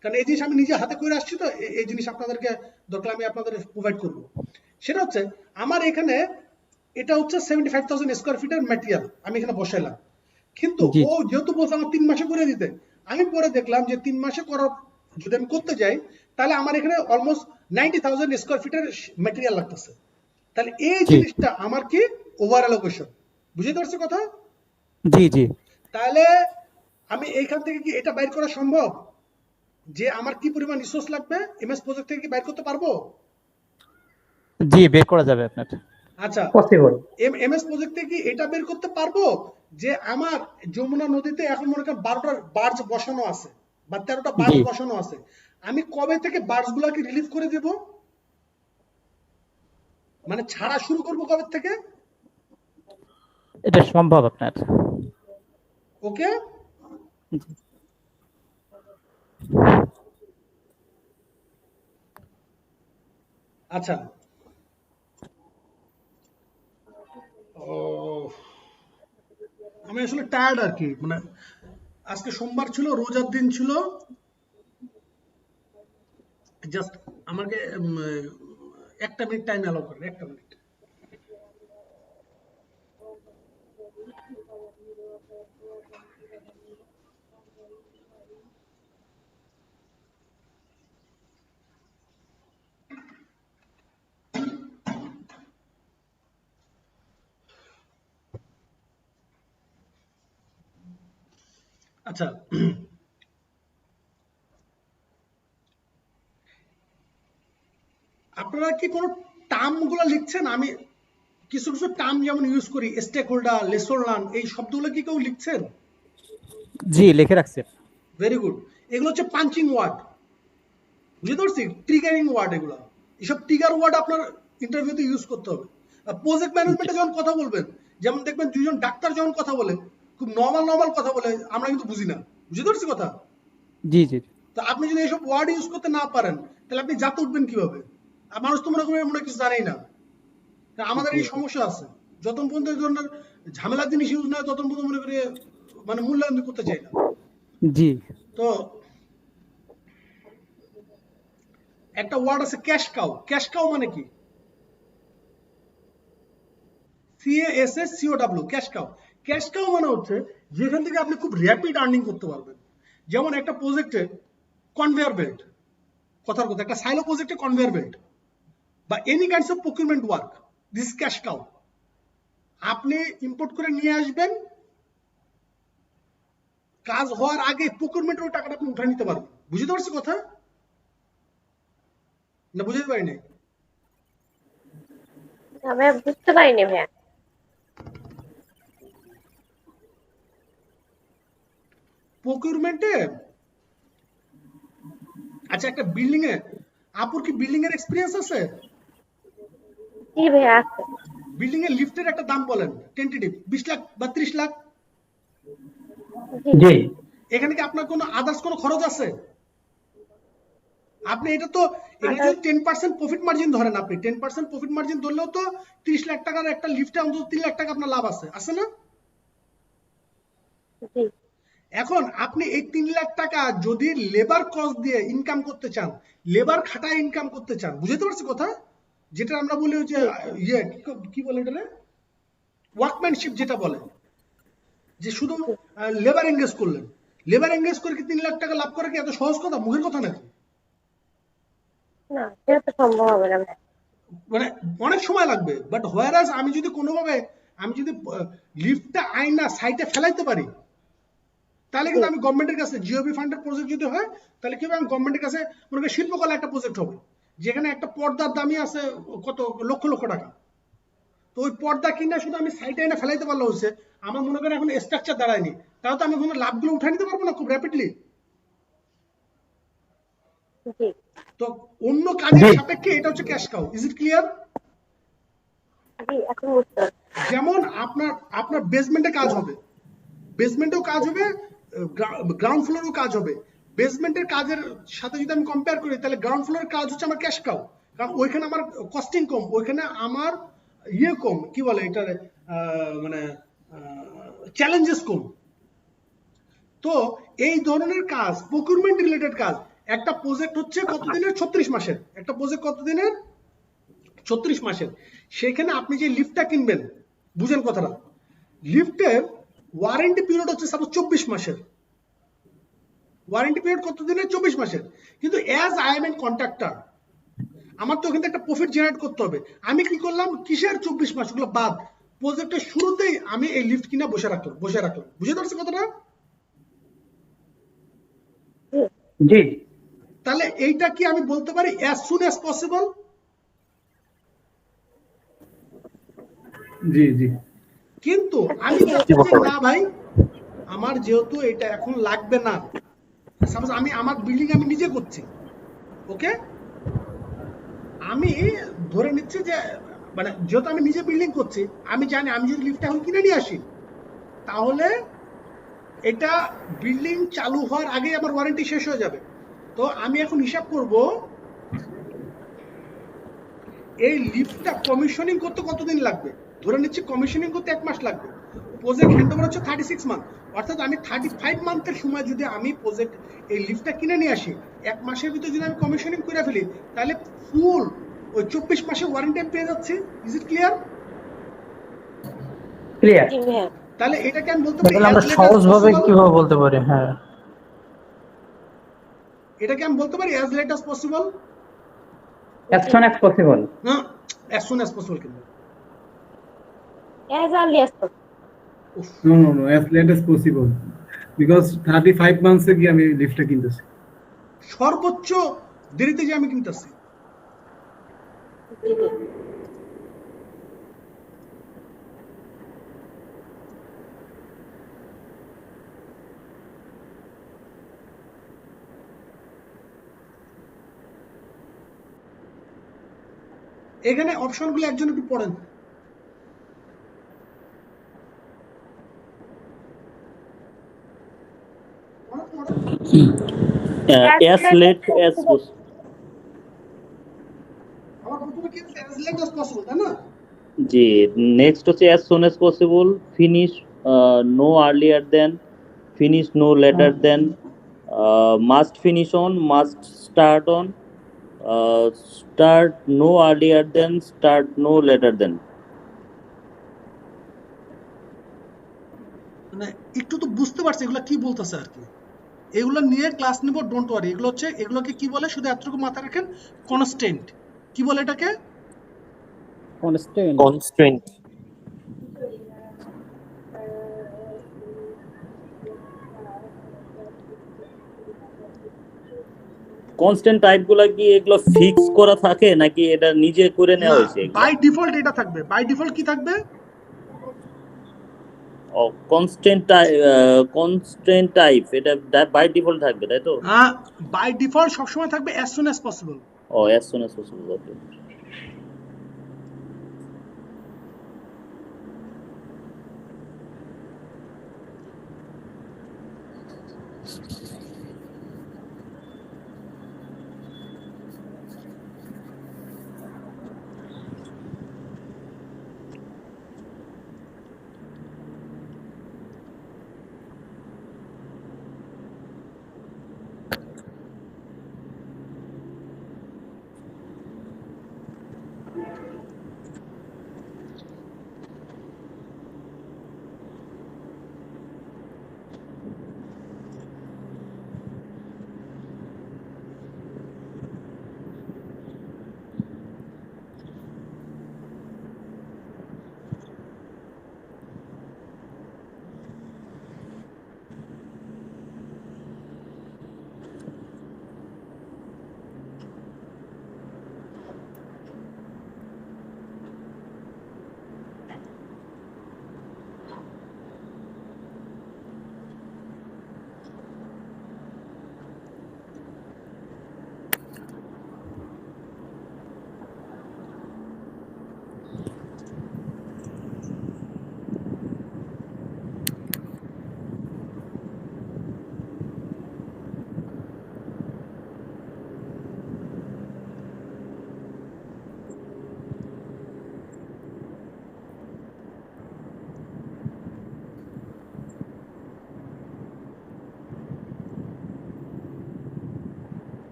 কারণ এই জিনিস আমি নিজে হাতে করে আসছি, তো এই জিনিস আপনাদেরকে দরকার আমি আপনাদের প্রোভাইড করবো। সেটা হচ্ছে আমার এখানে এটা হচ্ছে 75,000 স্কয়ার ফিটের ম্যাটেরিয়াল আমি এখানে বসাইলাম। কিন্তু জি ও যেহেতু বলছে আমার 3 মাসে করে দিতে, আমি পরে দেখলাম যে 3 মাসে করার যদি আমি করতে যাই তাহলে আমার এখানে অলমোস্ট 90,000 স্কয়ার ফিটের ম্যাটেরিয়াল লাগতেছে। তাহলে এই জি জিনিসটা আমার কি ওভার অ্যালোকেশন, বুঝতে পারছি কথা? জি জি তাহলে আমি এইখান থেকে কি এটা বাইর করা সম্ভব যে আমার কি পরিমাণ রিসোর্স লাগবে এমএস প্রজেক্ট থেকে কি বাইর করতে পারবো? জি বের করা যাবে আপনার। আচ্ছা, পসিবল। এমএস প্রজেক্ট থেকে কি এটা বের করতে পারবো যে আমার যমুনা নদীতে এখন মনে করেন 12টা বার্জ বসানো আছে বা 13টা বার্জ জি বসানো আছে, আমি কবে থেকে বার্জ গুলাকে রিলিজ করে দেব, মানে ছাড়া শুরু করব কবে থেকে? এটা সম্ভব আপনার। ওকে, আচ্ছা, ও আমি আসলে টায়ার্ড আর কি, মানে আজকে সোমবার ছিল, রোজার দিন ছিল, জাস্ট আমাকে 1টা মিনিট টাইম অ্যালাউ করেন, 1টা মিনিট। আচ্ছা, আপনারা কি কোনো টার্ম গুলো লিখছেন? আমি কিছু কিছু টার্ম যেমন ইউজ করি, স্টেক হোল্ডার, লেসন লার্ন, এই শব্দগুলো কি কেউ লিখছেন? জি লিখে রাখছেন। Very good. এগুলো হচ্ছে পাঞ্চিং ওয়ার্ড, বুঝতে পারছি, ট্রিগারিং ওয়ার্ড। এগুলো এইসব ট্রিগার ওয়ার্ড আপনার ইন্টারভিউতে ইউজ করতে হবে। প্রজেক্ট ম্যানেজমেন্টে যখন কথা বলবেন, যেমন দেখবেন দুইজন ডাক্তার যখন কথা বলে খুব নর্মাল কথা বলে, আমরা কিন্তু বুঝি না, বুঝতে পারছি কথা? জি জি তো আপনি যদি এইসব ওয়ার্ড ইউজ করতে না পারেন তাহলে আপনি জাতে উঠবেন কিভাবে? আর মানুষ তো মনে করে কিছু জানেই না। আমাদের এই সমস্যা আছে, যত পর্যন্ত এই ধরনের ঝামেলার জিনিস ইউজ না হয় তত পর্যন্ত মনে করে মানে মূল্যায়ন করতে চাই না। জি তো একটা ওয়ার্ড আছে ক্যাশ কাউ। ক্যাশ কাউ মানে কি? CASHCOW, cash cow. Cash cow মানে হচ্ছে যেখান থেকে আপনি খুব র্যাপিড আর্নিং করতে পারবেন। যেমন একটা প্রজেক্টে কনভেয়ার বেল্ট, কথার কথা, একটা সাইলো প্রজেক্টে কনভেয়ার বেল্ট বা any kinds of procurement work, this cash cow. আপনি ইম্পোর্ট করে নিয়ে আসবেন, কাজ হওয়ার আগে প্রকিউরমেন্টের ওই টাকাটা আপনি উঠায় নিতে পারবেন। বুঝতে পারছি কথা না? বুঝতে পারিনি? না ভাইয়া, বুঝতে পারিনি ভাইয়া। প্রকিউরমেন্টে, আচ্ছা একটা বিল্ডিং এ, আপুর কি বিল্ডিং এর এক্সপিরিয়েন্স আছে? জি ভাইয়া, আছে। বিল্ডিং এর লিফটের একটা দাম বলেন টেন্টেটিভ, 20 লাখ বা 30 লাখ। জি। জি এখানে কি আপনার কোনো আদার্স কোনো খরচ আছে? আপনি এটা তো, এখানে আদার যদি 10% প্রফিট মার্জিন ধরেন, আপনি 10% প্রফিট মার্জিন ধরলেও তো 30 লাখ টাকার একটা লিফটে অন্তত 3 লাখ টাকা আপনার লাভ আছে, আছে না? জি। এখন আপনি এই 3 লাখ টাকা যদি লেবার কস্ট দিয়ে ইনকাম করতে চান, লেবার খাটায় ইনকাম করতে চান, বুঝতে পারছি কথা? যেটা আমরা বলি যে ইয়ে কি বলে এটা, ওয়ার্কম্যানশিপ যেটা বলে, যে শুধু লেবার এঙ্গেজ করলেন, লেবার এঙ্গেজ করে কি 3 লাখ টাকা লাভ করা কি এত সহজ কথা, মুখের কথা নাকি? না, সেটা তো সম্ভব হবে না ভাইয়া। মানে অনেক সময় লাগবে, বাট হোয়ারাস আমি যদি কোনোভাবে, আমি যদি লিফটটা আইনা সাইটে ফেলাইতে পারি, তাহলে কিন্তু আমি গভর্নমেন্টের কাছে, জিওবি ফান্ডের প্রজেক্ট যদি হয়, তাহলে কি হবে, আমি গভর্নমেন্টের কাছে মনে করি শিল্পকলা একটা প্রজেক্ট হবে, যেখানে একটা পর্দার দামই আছে কত লক্ষ লক্ষ টাকা। তো ওই পর্দা কিনা শুধু আমি সাইটে এনে ফেলাইতে পারলে হচ্ছে, আমার মনে করেন এখন স্ট্রাকচার দাঁড়ায়নি, তাহলে তো আমি কোনো লাভগুলো উঠাই নিতে পারবো না খুব র্যাপিডলি। জি। তো অন্য কাজের জি সাপেক্ষে এটা হচ্ছে cash cow. Is it clear? জি, এখন বুঝতে পারছি। যেমন আপনার আপনার বেসমেন্টে কাজ হবে, বেসমেন্টেও কাজ হবে, গ্রাউন্ড ফ্লোরেও কাজ হবে। বেসমেন্টের কাজের সাথে যদি আমি কম্পেয়ার করি, তাহলে গ্রাউন্ড ফ্লোরের কাজ হচ্ছে আমার ক্যাশ কাউ, কারণ ওইখানে আমার কস্টিং কম, ওইখানে আমার ইয়ে কম, কি বলে এটা, মানে চ্যালেঞ্জেস কম। তো এই ধরনের কাজ, প্রকিউরমেন্ট রিলেটেড কাজ, একটা প্রজেক্ট হচ্ছে কতদিনের, 36 মাসের একটা প্রজেক্ট, কতদিনের, 36 মাসের। সেখানে আপনি যে লিফটটা কিনবেন, বুঝেন কথাটা, লিফটের ওয়ারেন্টি পিরিয়ড হচ্ছে সাপোজ 24 মাসের, ওয়ারেন্টি পিরিয়ড কত দিনের, 24 মাসের। কিন্তু as I am N contractor, আমার তো ওখানে একটা প্রফিট জেনারেট করতে হবে। আমি কি করলাম, কিসের 24 মাস, ওগুলো বাদ, প্রজেক্টের শুরুতেই আমি এই লিফট কিনা বসে রাখলাম, বুঝতে পারছি কথাটা? জি তাহলে এইটা কি আমি বলতে পারি অ্যাজ সুন অ্যাজ পসিবল? জি জি কিন্তু আমি চাচ্ছি যে না ভাই, আমার যেহেতু এটা এখন লাগবে না, সাপোজ আমি আমার বিল্ডিং আমি নিজে করছি, ওকে, আমি ধরে নিচ্ছি যে, মানে যেহেতু আমি নিজে বিল্ডিং করছি, আমি জানি আমি যদি লিফটটা এখন কিনে নিয়ে আসি, তাহলে এটা বিল্ডিং চালু হওয়ার আগে আমার ওয়ারেন্টি শেষ হয়ে যাবে। তো আমি এখন হিসাব করব এই লিফটটা কমিশনিং করতে কতদিন লাগবে। ধরে নিচ্ছি কমিশনিং করতে 1 মাস লাগবে, প্রজেক্ট হ্যান্ডওভার হচ্ছে 36 মান্থ, অর্থাৎ আমি 35 মান্থের সময় যদি আমি প্রজেক্ট এই লিফটটা কিনে নিয়ে আসি, 1 মাসের ভিতরে যদি আমি কমিশনিং করে ফেলি, তাহলে ফুল ওই 24 মাসে ওয়ারেন্টি আমি পেয়ে যাচ্ছি। Is it clear? ক্লিয়ার। জি ভাইয়া। তাহলে এটাকে আমি বলতে পারি তাহলে আমরা as late as সহজভাবে possible, কিভাবে বলতে পারি? হ্যাঁ, এটাকে আমি বলতে পারি as late as possible, as soon as possible না as soon as possible কিন্তু As early as possible. no as late as possible because 35 months এ কি আমি লিফটটা কিনতেছি। সর্বোচ্চ দেরিতে যে আমি কিনতেছি। জি জি। এখানে অপশনগুলো একজন একটু পড়েন। as late as possible. আমার প্রথমে কি as late as possible, তাই না? জি, নেক্সট হচ্ছে as soon as possible, finish no earlier than, finish no later than, must finish on, must start on, start no earlier than, start no later than. মানে একটু তো বুঝতে পারছি এগুলো কি বলতেছে আর কি। এগুলো নিয়ে ক্লাস নেব, ডোন্ট ওয়ারি। এগুলো হচ্ছে, এগুলোকে কি বলে শুধু এতটুকু মাথায় রাখেন, কনস্ট্যান্ট। কি বলে এটাকে? কনস্ট্রেন্ট। কনস্ট্যান্ট টাইপ গুলা কি এগুলো ফিক্স করা থাকে নাকি এটা নিজে করে নেওয়া হয়েছে বাই ডিফল্ট এটা থাকবে। বাই ডিফল্ট কি থাকবে? কনস্ট্যান্ট টাইপ এটা বাই ডিফল্ট থাকবে তাই তো? বাই ডিফল্ট সবসময় থাকবে as soon as possible। ও as soon as possible, ওকে।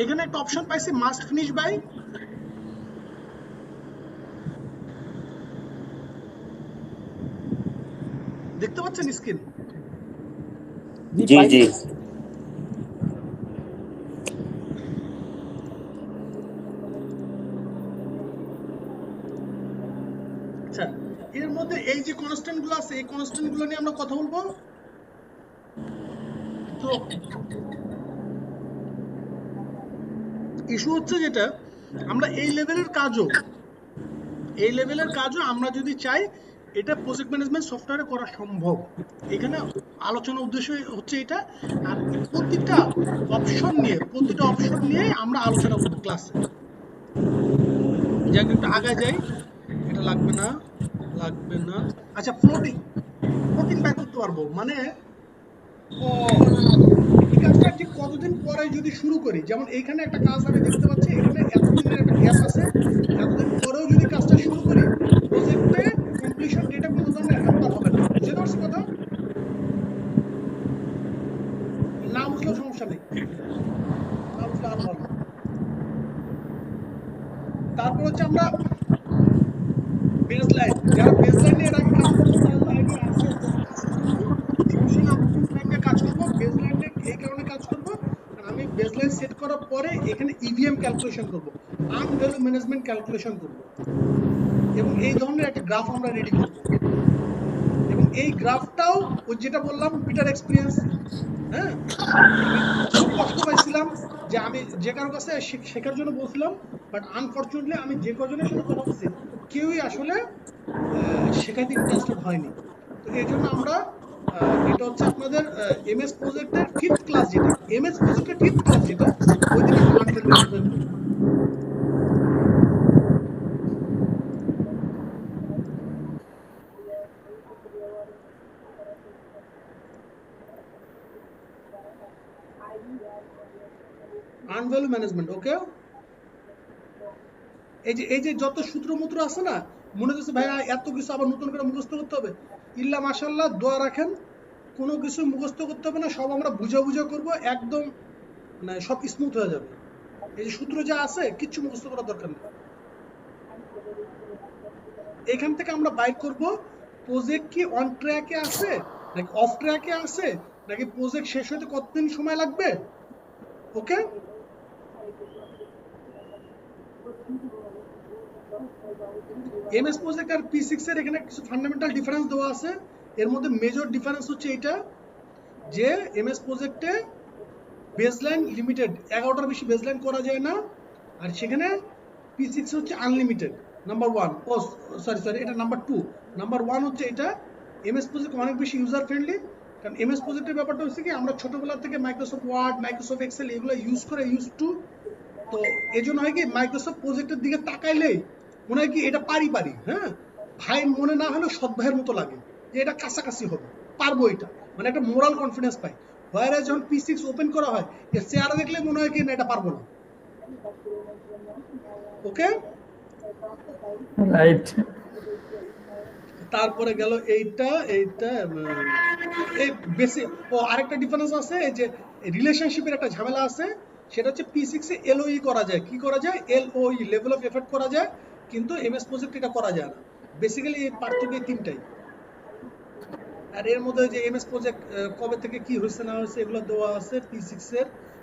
এখানে একটা অপশন পাইছি মাস্ট ফিনিশ বাই। দেখতে পাচ্ছেন স্ক্রিন? জি জি। আচ্ছা, এর মধ্যে এই যে কনস্ট্যান্ট গুলো আছে এই কনস্ট্যান্ট গুলো নিয়ে আমরা কথা বলবো। তো ইস্যু হচ্ছে যেটা আমরা এই লেভেলের কাজও আমরা যদি চাই এটা প্রজেক্ট ম্যানেজমেন্ট সফটওয়্যারে করা সম্ভব। এখানে আলোচনার উদ্দেশ্য হচ্ছে এটা। আর প্রতিটা অপশন নিয়ে আমরা আলোচনা করব ক্লাসে। যাক একটু আগায় যাই, এটা লাগবে না। আচ্ছা, ফ্লোটিং বাই করতে পারবো, মানে এই কাজটা ঠিক কতদিন পরে যদি শুরু করি, যেমন এইখানে একটা কাজ আমি দেখতে পাচ্ছি, এখানে এতদিনের একটা গ্যাপ আছে, এতদিন পরেও যদি কাজটা শুরু করি প্রজেক্টে কমপ্লিশন ডেটা কোনো ধরনের হ্যাম্পার হবে না। বুঝতে পারছি কথা? না বুঝলেও সমস্যা নেই, না বুঝলে আরো ভালো। তারপর হচ্ছে আমরা বেসলাইন, যারা বেসলাইনে এর আগে কাজ করছে তাদের আইডিয়া আছে, সমস্যা না, আমরা বেসলাইন নিয়ে কাজ করবো। বেসলাইন নিয়ে এই কারণে কাজ করবো কারণ আমি বেসলাইন সেট করার পরে এখানে ইভিএম ক্যালকুলেশন করবো, আর্ন ভ্যালু ম্যানেজমেন্ট ক্যালকুলেশন করবো, এবং এই ধরনের একটা গ্রাফ আমরা রেডি করবো। এবং এই গ্রাফটাও ওই যেটা বললাম পিটার এক্সপিরিয়েন্স, হ্যাঁ, খুব কষ্ট পাইছিলাম যে আমি যে কারোর কাছে শেখার জন্য বলছিলাম, বাট আনফরচুনেটলি আমি যে কজনের সাথে কথা বলছি কেউই আসলে শেখাইতে ইন্টারেস্টেড হয়নি। তো এই জন্য আমরা এটা হচ্ছে আপনাদের এমএস প্রজেক্টের 5th ক্লাস, যেটা এমএস প্রজেক্টের 5th ক্লাস যেটা ওই দিন আমরা আনভ্যালু ম্যানেজমেন্ট করব। আর্ন ভ্যালু ম্যানেজমেন্ট, ওকে। এই যে যত সূত্র মূত্র আছে না, মনে হচ্ছে ভাইয়া এত কিছু আবার নতুন করে মুখস্থ করতে হবে, ইল্লা মাশাআল্লাহ দোয়া রাখেন, কোনো কিছু মুখস্থ করতে হবে না, সব আমরা বুঝা করব, একদম মানে সব স্মুথ হয়ে যাবে। এই যে সূত্র যা আছে কিচ্ছু মুখস্থ করার দরকার নেই। এখান থেকে আমরা বাইর করব প্রজেক্ট কি অন ট্র্যাকে আছে নাকি অফ ট্র্যাকে আছে, নাকি প্রজেক্ট শেষ হতে কতদিন সময় লাগবে, ওকে। এমএস প্রজেক্ট আর P6 এর এখানে কিছু ফান্ডামেন্টাল ডিফারেন্স দেওয়া আছে। এর মধ্যে মেজর ডিফারেন্স হচ্ছে এটা যে এমএস প্রজেক্টে বেসলাইন লিমিটেড, 11টার বেশি বেসলাইন করা যায় না, আর সেখানে P6 হচ্ছে আনলিমিটেড। নাম্বার 1, ও সরি এটা নাম্বার 2। নাম্বার 1 হচ্ছে এটা এমএস প্রজেক্ট অনেক বেশি ইউজার ফ্রেন্ডলি, কারণ এমএস প্রজেক্টের ব্যাপারটা হচ্ছে কি আমরা ছোটবেলা থেকে মাইক্রোসফট ওয়ার্ড, মাইক্রোসফট এক্সেল এগুলো ইউজ টু, তো এজন্য হয় কি মাইক্রোসফট প্রজেক্টের দিকে তাকাইলেই মনে হয় কি এটা পারি, হ্যাঁ ভাই মনে না হলেও সৎ ভাইয়ের মতো লাগে যে এটা কাছাকাছি হবে, পারবো এটা, মানে একটা মোরাল কনফিডেন্স পাই। হোয়ার যখন P6 ওপেন করা হয় এর চেহারা দেখলে মনে হয় কি না এটা পারবো না। ওকে, রাইট। তারপরে গেল এইটা এই বেশি। ও আরেকটা ডিফারেন্স আছে, এই যে রিলেশনশিপের একটা ঝামেলা আছে, সেটা হচ্ছে P6 এ LOE করা যায়। কি করা যায়? LOE, লেভেল অফ এফর্ট করা যায়, কিন্তু এমএস প্রজেক্ট এটা করা যায় না। বেসিক্যালি এই পার্থক্য তিনটাই। আর এর মধ্যে যে এমএস প্রজেক্ট কবে থেকে কি হয়েছে না হয়েছে এগুলো দেওয়া আছে।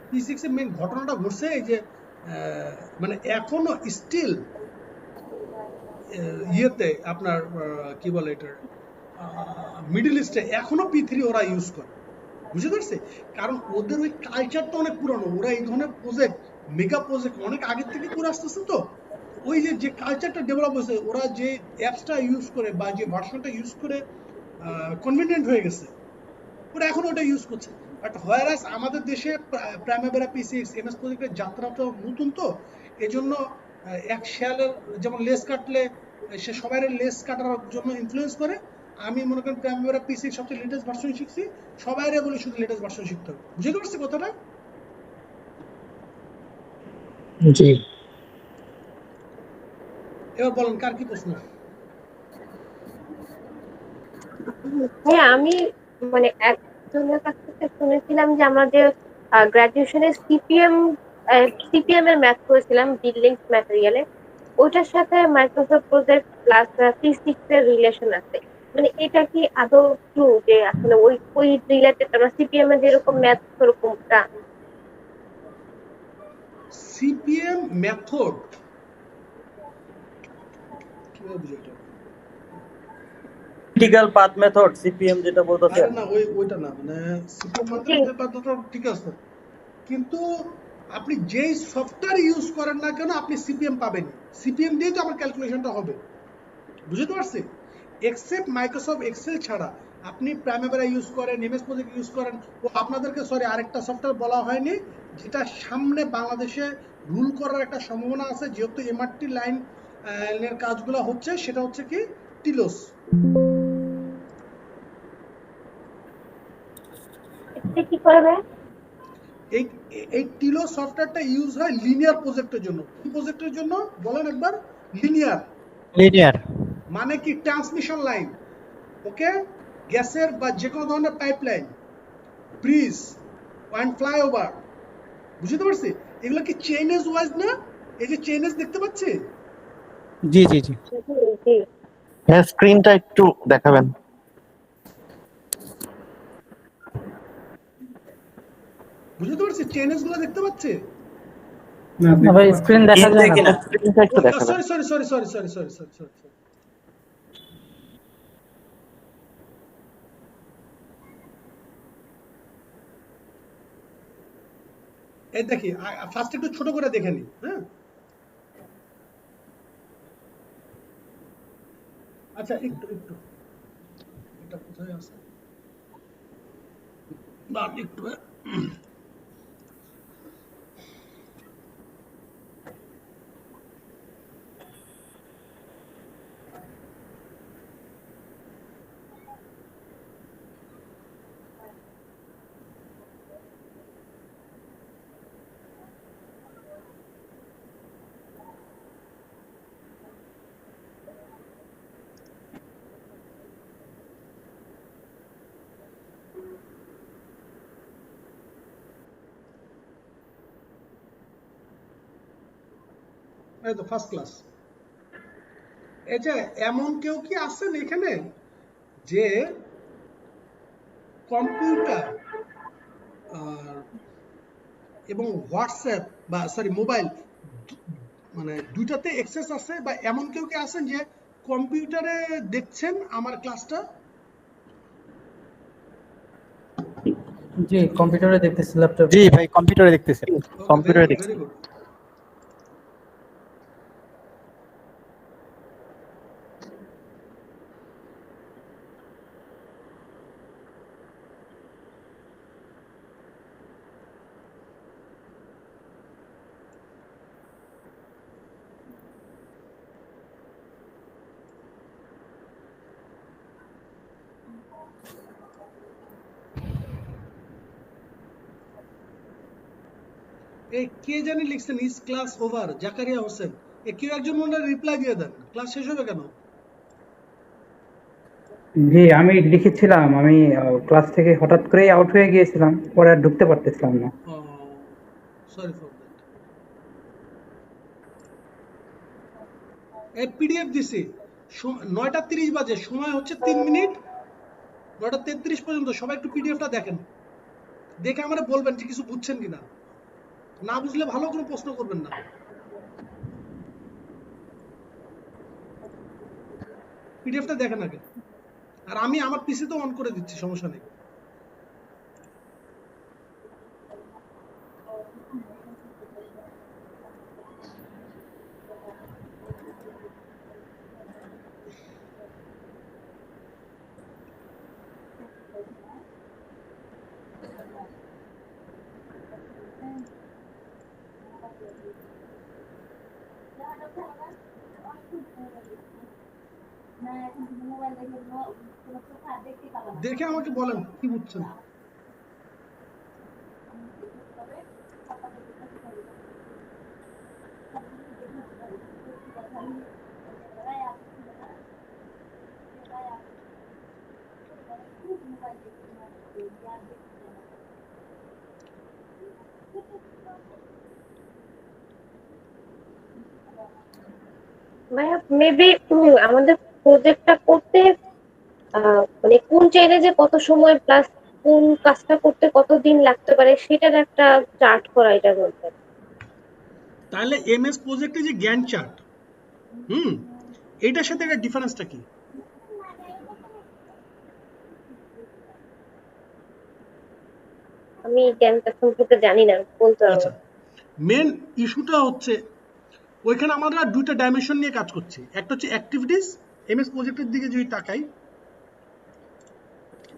P6 এর মেইন ঘটনাটা ঘটছে এই যে মানে এখনো স্টিল ইয়েতে আপনার কি বলে এটা মিডল ইস্টে এখনো P3 ওরা ইউজ করে, বুঝতে পারছে? কারণ ওদের ওই কালচারটা অনেক পুরানো, ওরা এই ধরনের প্রজেক্ট, মেগা প্রজেক্ট অনেক আগের থেকে করে আসতেছে, তো ওই যে কালচারটা ডেভেলপ হয়েছে, ওরা যে অ্যাপসটা ইউজ করে বা যে ভার্সনটা ইউজ করে কনভিনিয়েন্ট হয়ে গেছে, ওরা এখন ওটা ইউজ করছে। বাট হোয়ারাস আমাদের দেশে প্রাইমারি P6 এমএস প্রজেক্টের যাত্রাটা নতুন, তো এজন্য এক শেয়ালের যেমন লেস কাটলে সে সবাই লেস কাটার জন্য ইনফ্লুয়েন্স করে। আমি মনে করেন প্রাইমারি P6 সবচেয়ে লেটেস্ট ভার্সন শিখছি, সবাই বলে শুধু লেটেস্ট ভার্সন শিখতে হবে। বুঝতে পারছি কথাটা? জি। এবার বলেন কার কি প্রশ্ন? হ্যাঁ, আমি মানে একজনের কাছ থেকে শুনেছিলাম যে আমরা যে গ্রাজুয়েশনে সিপিএম এর ম্যাথ করেছিলাম, বিল্ডিংস ম্যাটেরিয়ালে, ওইটার সাথে মাইক্রোসফট প্রজেক্ট প্লাস P6 এর রিলেশন আছে। মানে এটা কি আদৌ ট্রু যে আসলে ওই রিলেটেড আমরা সিপিএম এর যেরকম ম্যাথ ওরকমটা? সিপিএম মেথড কিভাবে বুঝাই এটা? ক্রিটিক্যাল পাথ মেথড, সিপিএম যেটা বলতেছে। আরে না, ওইটা না, মানে সিপিএম মেথডটা ঠিক আছে, কিন্তু আপনি যেই সফটওয়্যার ইউজ করেন না কেন আপনি সিপিএম পাবেন। সিপিএম দিয়ে তো আমার ক্যালকুলেশনটা হবে, বুঝতে পারছি? এক্সেপ্ট মাইক্রোসফট এক্সেল ছাড়া আপনি প্রাইমারি ইউজ করেন, এমএস প্রজেক্ট ইউজ করেন, ও আপনাদেরকে সরি আরেকটা সফটওয়্যার বলা হয়নি যেটা সামনে বাংলাদেশে রুল করার একটা সম্ভাবনা আছে, যেহেতু এমআরটি লাইন এর কাজগুলো হচ্ছে, সেটা হচ্ছে কি টিলোস। এটা কি করবে? এই টিলো সফটওয়্যারটা ইউজ হয় লিনিয়ার প্রজেক্টের জন্য। কি প্রজেক্টের জন্য বলেন একবার? লিনিয়ার মানে কি? ট্রান্সমিশন লাইন, ওকে, গ্যাসের বা যে কোনো ধরনের পাইপলাইন, ব্রিজ অ্যান্ড ফ্লাইওভার, বুঝতে পারছি? এগুলো কি চেইনেজ ওয়াইজ না? এই যে চেইনেজ দেখতে পাচ্ছি। জি হ্যাঁ, স্ক্রিনটা একটু দেখাবেন। বুঝতে পারছি চেইনেজ গুলো দেখতে পাচ্ছি। না ভাই, স্ক্রিন দেখা যায় না। স্ক্রিনটা একটু দেখাবেন। সরি। এই দেখি ফার্স্ট একটু ছোট করে দেখে নি, হ্যাঁ? আচ্ছা একটু এটা কোথায় আছে না একটু এই তো ফার্স্ট ক্লাস। এই যে এমন কেউ কি আছেন এখানে যে কম্পিউটার এবং হোয়াটসঅ্যাপ বা সরি মোবাইল মানে দুইটাতে অ্যাক্সেস আছে, বা এমন কেউ কি আছেন যে কম্পিউটারে দেখছেন আমার ক্লাসটা? জি কম্পিউটারে দেখতেছি, ল্যাপটপ। জি ভাই কম্পিউটারে দেখতেছেন। কম্পিউটারে ভেরি দেখছি। গুড। এই কে জানি লিখছেন is class over, Zakaria Hossain. কেউ একজন মনে রিপ্লাই দিয়ে দেন, ক্লাস শেষ হবে কেন? জি আমি লিখেছিলাম, আমি ক্লাস থেকে হঠাৎ করে আউট হয়ে গিয়েছিলাম, পরে আর ঢুকতে পারতেছিলাম না। Sorry for that. এই পিডিএফ দিছি 9:30 বাজে, সময় হচ্ছে 3 মিনিট, 9:33 পর্যন্ত। সবাই একটু পিডিএফটা দেখেন, দেখে আমারে বলবেন যে কিছু বুঝছেন কিনা। না বুঝলে ভালো কোনো প্রশ্ন করবেন না। পিডিএফটা দেখেন আগে, আর আমি আমার পিসিতে অন করে দিচ্ছি, সমস্যা নেই। দেখে আমাকে বলেন কি বুঝছেন। ভাইয়া মেবি আমাদের প্রজেক্টটা করতে মানে কোন চেইনে যে কত সময় প্লাস কোন কাজটা করতে কতদিন লাগতে পারে সেটার একটা চার্ট করা, এটা বলতে। তাহলে এমএস প্রজেক্টে যে গ্যান্ট চার্ট, এটার সাথে এর ডিফারেন্সটা কি? আমি জ্ঞানটা সম্পর্কে জানি না, বলতে পারবো। আচ্ছা, মেন ইস্যুটা হচ্ছে ওইখানে আমরা দুইটা ডাইমেনশন নিয়ে কাজ করছি। একটা হচ্ছে অ্যাক্টিভিটিস, এমএস প্রজেক্টের দিকে যদি তাকাই,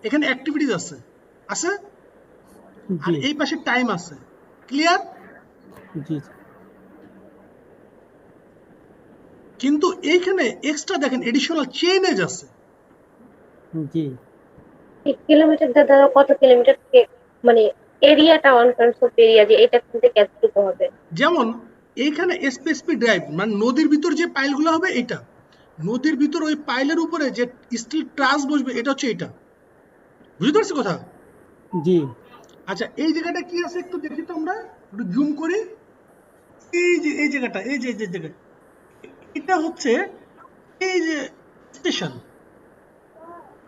এখানে অ্যাক্টিভিটিস আছে আছে আর এই পাশে টাইম আছে। ক্লিয়ার? জি কিন্তু এইখানে এক্সট্রা দেখেন এডিশনাল চেইনেজ আছে। জি 1 কিলোমিটার দ্বারা কত কিলোমিটার মানে এরিয়াটা, ওয়ান টার্মস অফ এরিয়া, যে এটা কিন্তু কতটুকু হবে। যেমন এইখানে এসপিএসপি ড্রাইভ, মানে নদীর ভিতর যে পাইলগুলো হবে, এটা নদীর ভিতর ওই পাইলের উপরে যে স্টিল ট্রাস বসবে, এটা হচ্ছে এটা। বুঝতে পারছি কথা? জি আচ্ছা, এই জায়গাটা কি আছে একটু দেখি তো, আমরা একটু জুম করি। এই যে এই জায়গাটা, এই যে জায়গা, এটা হচ্ছে এই যে স্টেশন,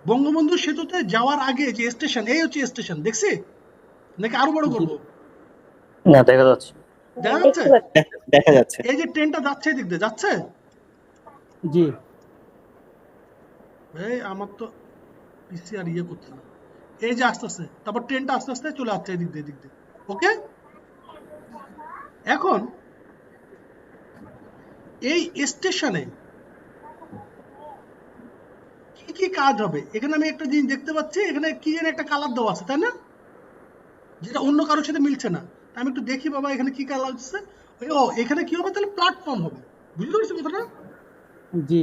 বঙ্গবন্ধু সেতুতে যাওয়ার আগে যে স্টেশন, এই হচ্ছে স্টেশন। দেখছি নাকি আরো বড় করব? না, দেখা যাচ্ছে। দেখা যাচ্ছে? দেখা যাচ্ছে। এই যে ট্রেনটা যাচ্ছে, এদিক দিয়ে যাচ্ছে। জি এই আমার তো পিসি আর ইয়ে করছে না। এই যে আস্তে আস্তে, তারপর ট্রেনটা আস্তে আস্তে চলে আসছে এদিক দিয়ে, এদিক দিয়ে। ওকে, এখন এই স্টেশনে কি কি কাজ হবে? এখানে আমি একটা জিনিস দেখতে পাচ্ছি, এখানে কি যেন একটা কালার দেওয়া আছে, তাই না? যেটা অন্য কারোর সাথে মিলছে না। আমি একটু দেখি বাবা, এখানে কি কালার আছে। ও, এখানে কি হবে তাহলে? প্ল্যাটফর্ম হবে। বুঝতে পারছি কথাটা? জি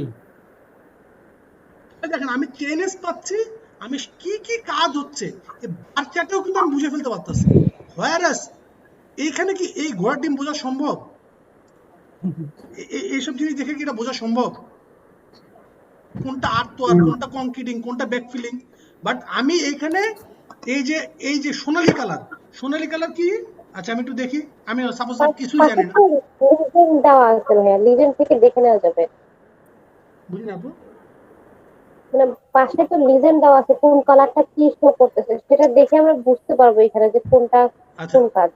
দেখেন আমি চেইনেস পাচ্ছি, আমি কি কি কাজ হচ্ছে এই বাচ্চাটাও কিন্তু আমি বুঝে ফেলতে পারতেছি। হোয়ারাস এইখানে কি এই ঘোড়ার ডিম বোঝা সম্ভব? এইসব জিনিস দেখে কি এটা বোঝা সম্ভব? কোনটা আর্টওয়ার্ক, কোনটা কংক্রিটিং, কোনটা ব্যাকফিলিং? বাট আমি এইখানে এই যে সোনালী কালার কি? আচ্ছা আমি একটু দেখি, আমি সাপোজ কিছুই জানি না। লিজেন্ড দেওয়া আছে ভাইয়া, লিজেন্ড থেকে দেখে নেওয়া যাবে। বুঝি না আপু? মানে পাশে তো লিজেন্ড দেওয়া আছে, কোন কালারটা কি শো করতেছে সেটা দেখে আমরা বুঝতে পারবো এখানে যে কোনটা আচ্ছা, কোন কাজ।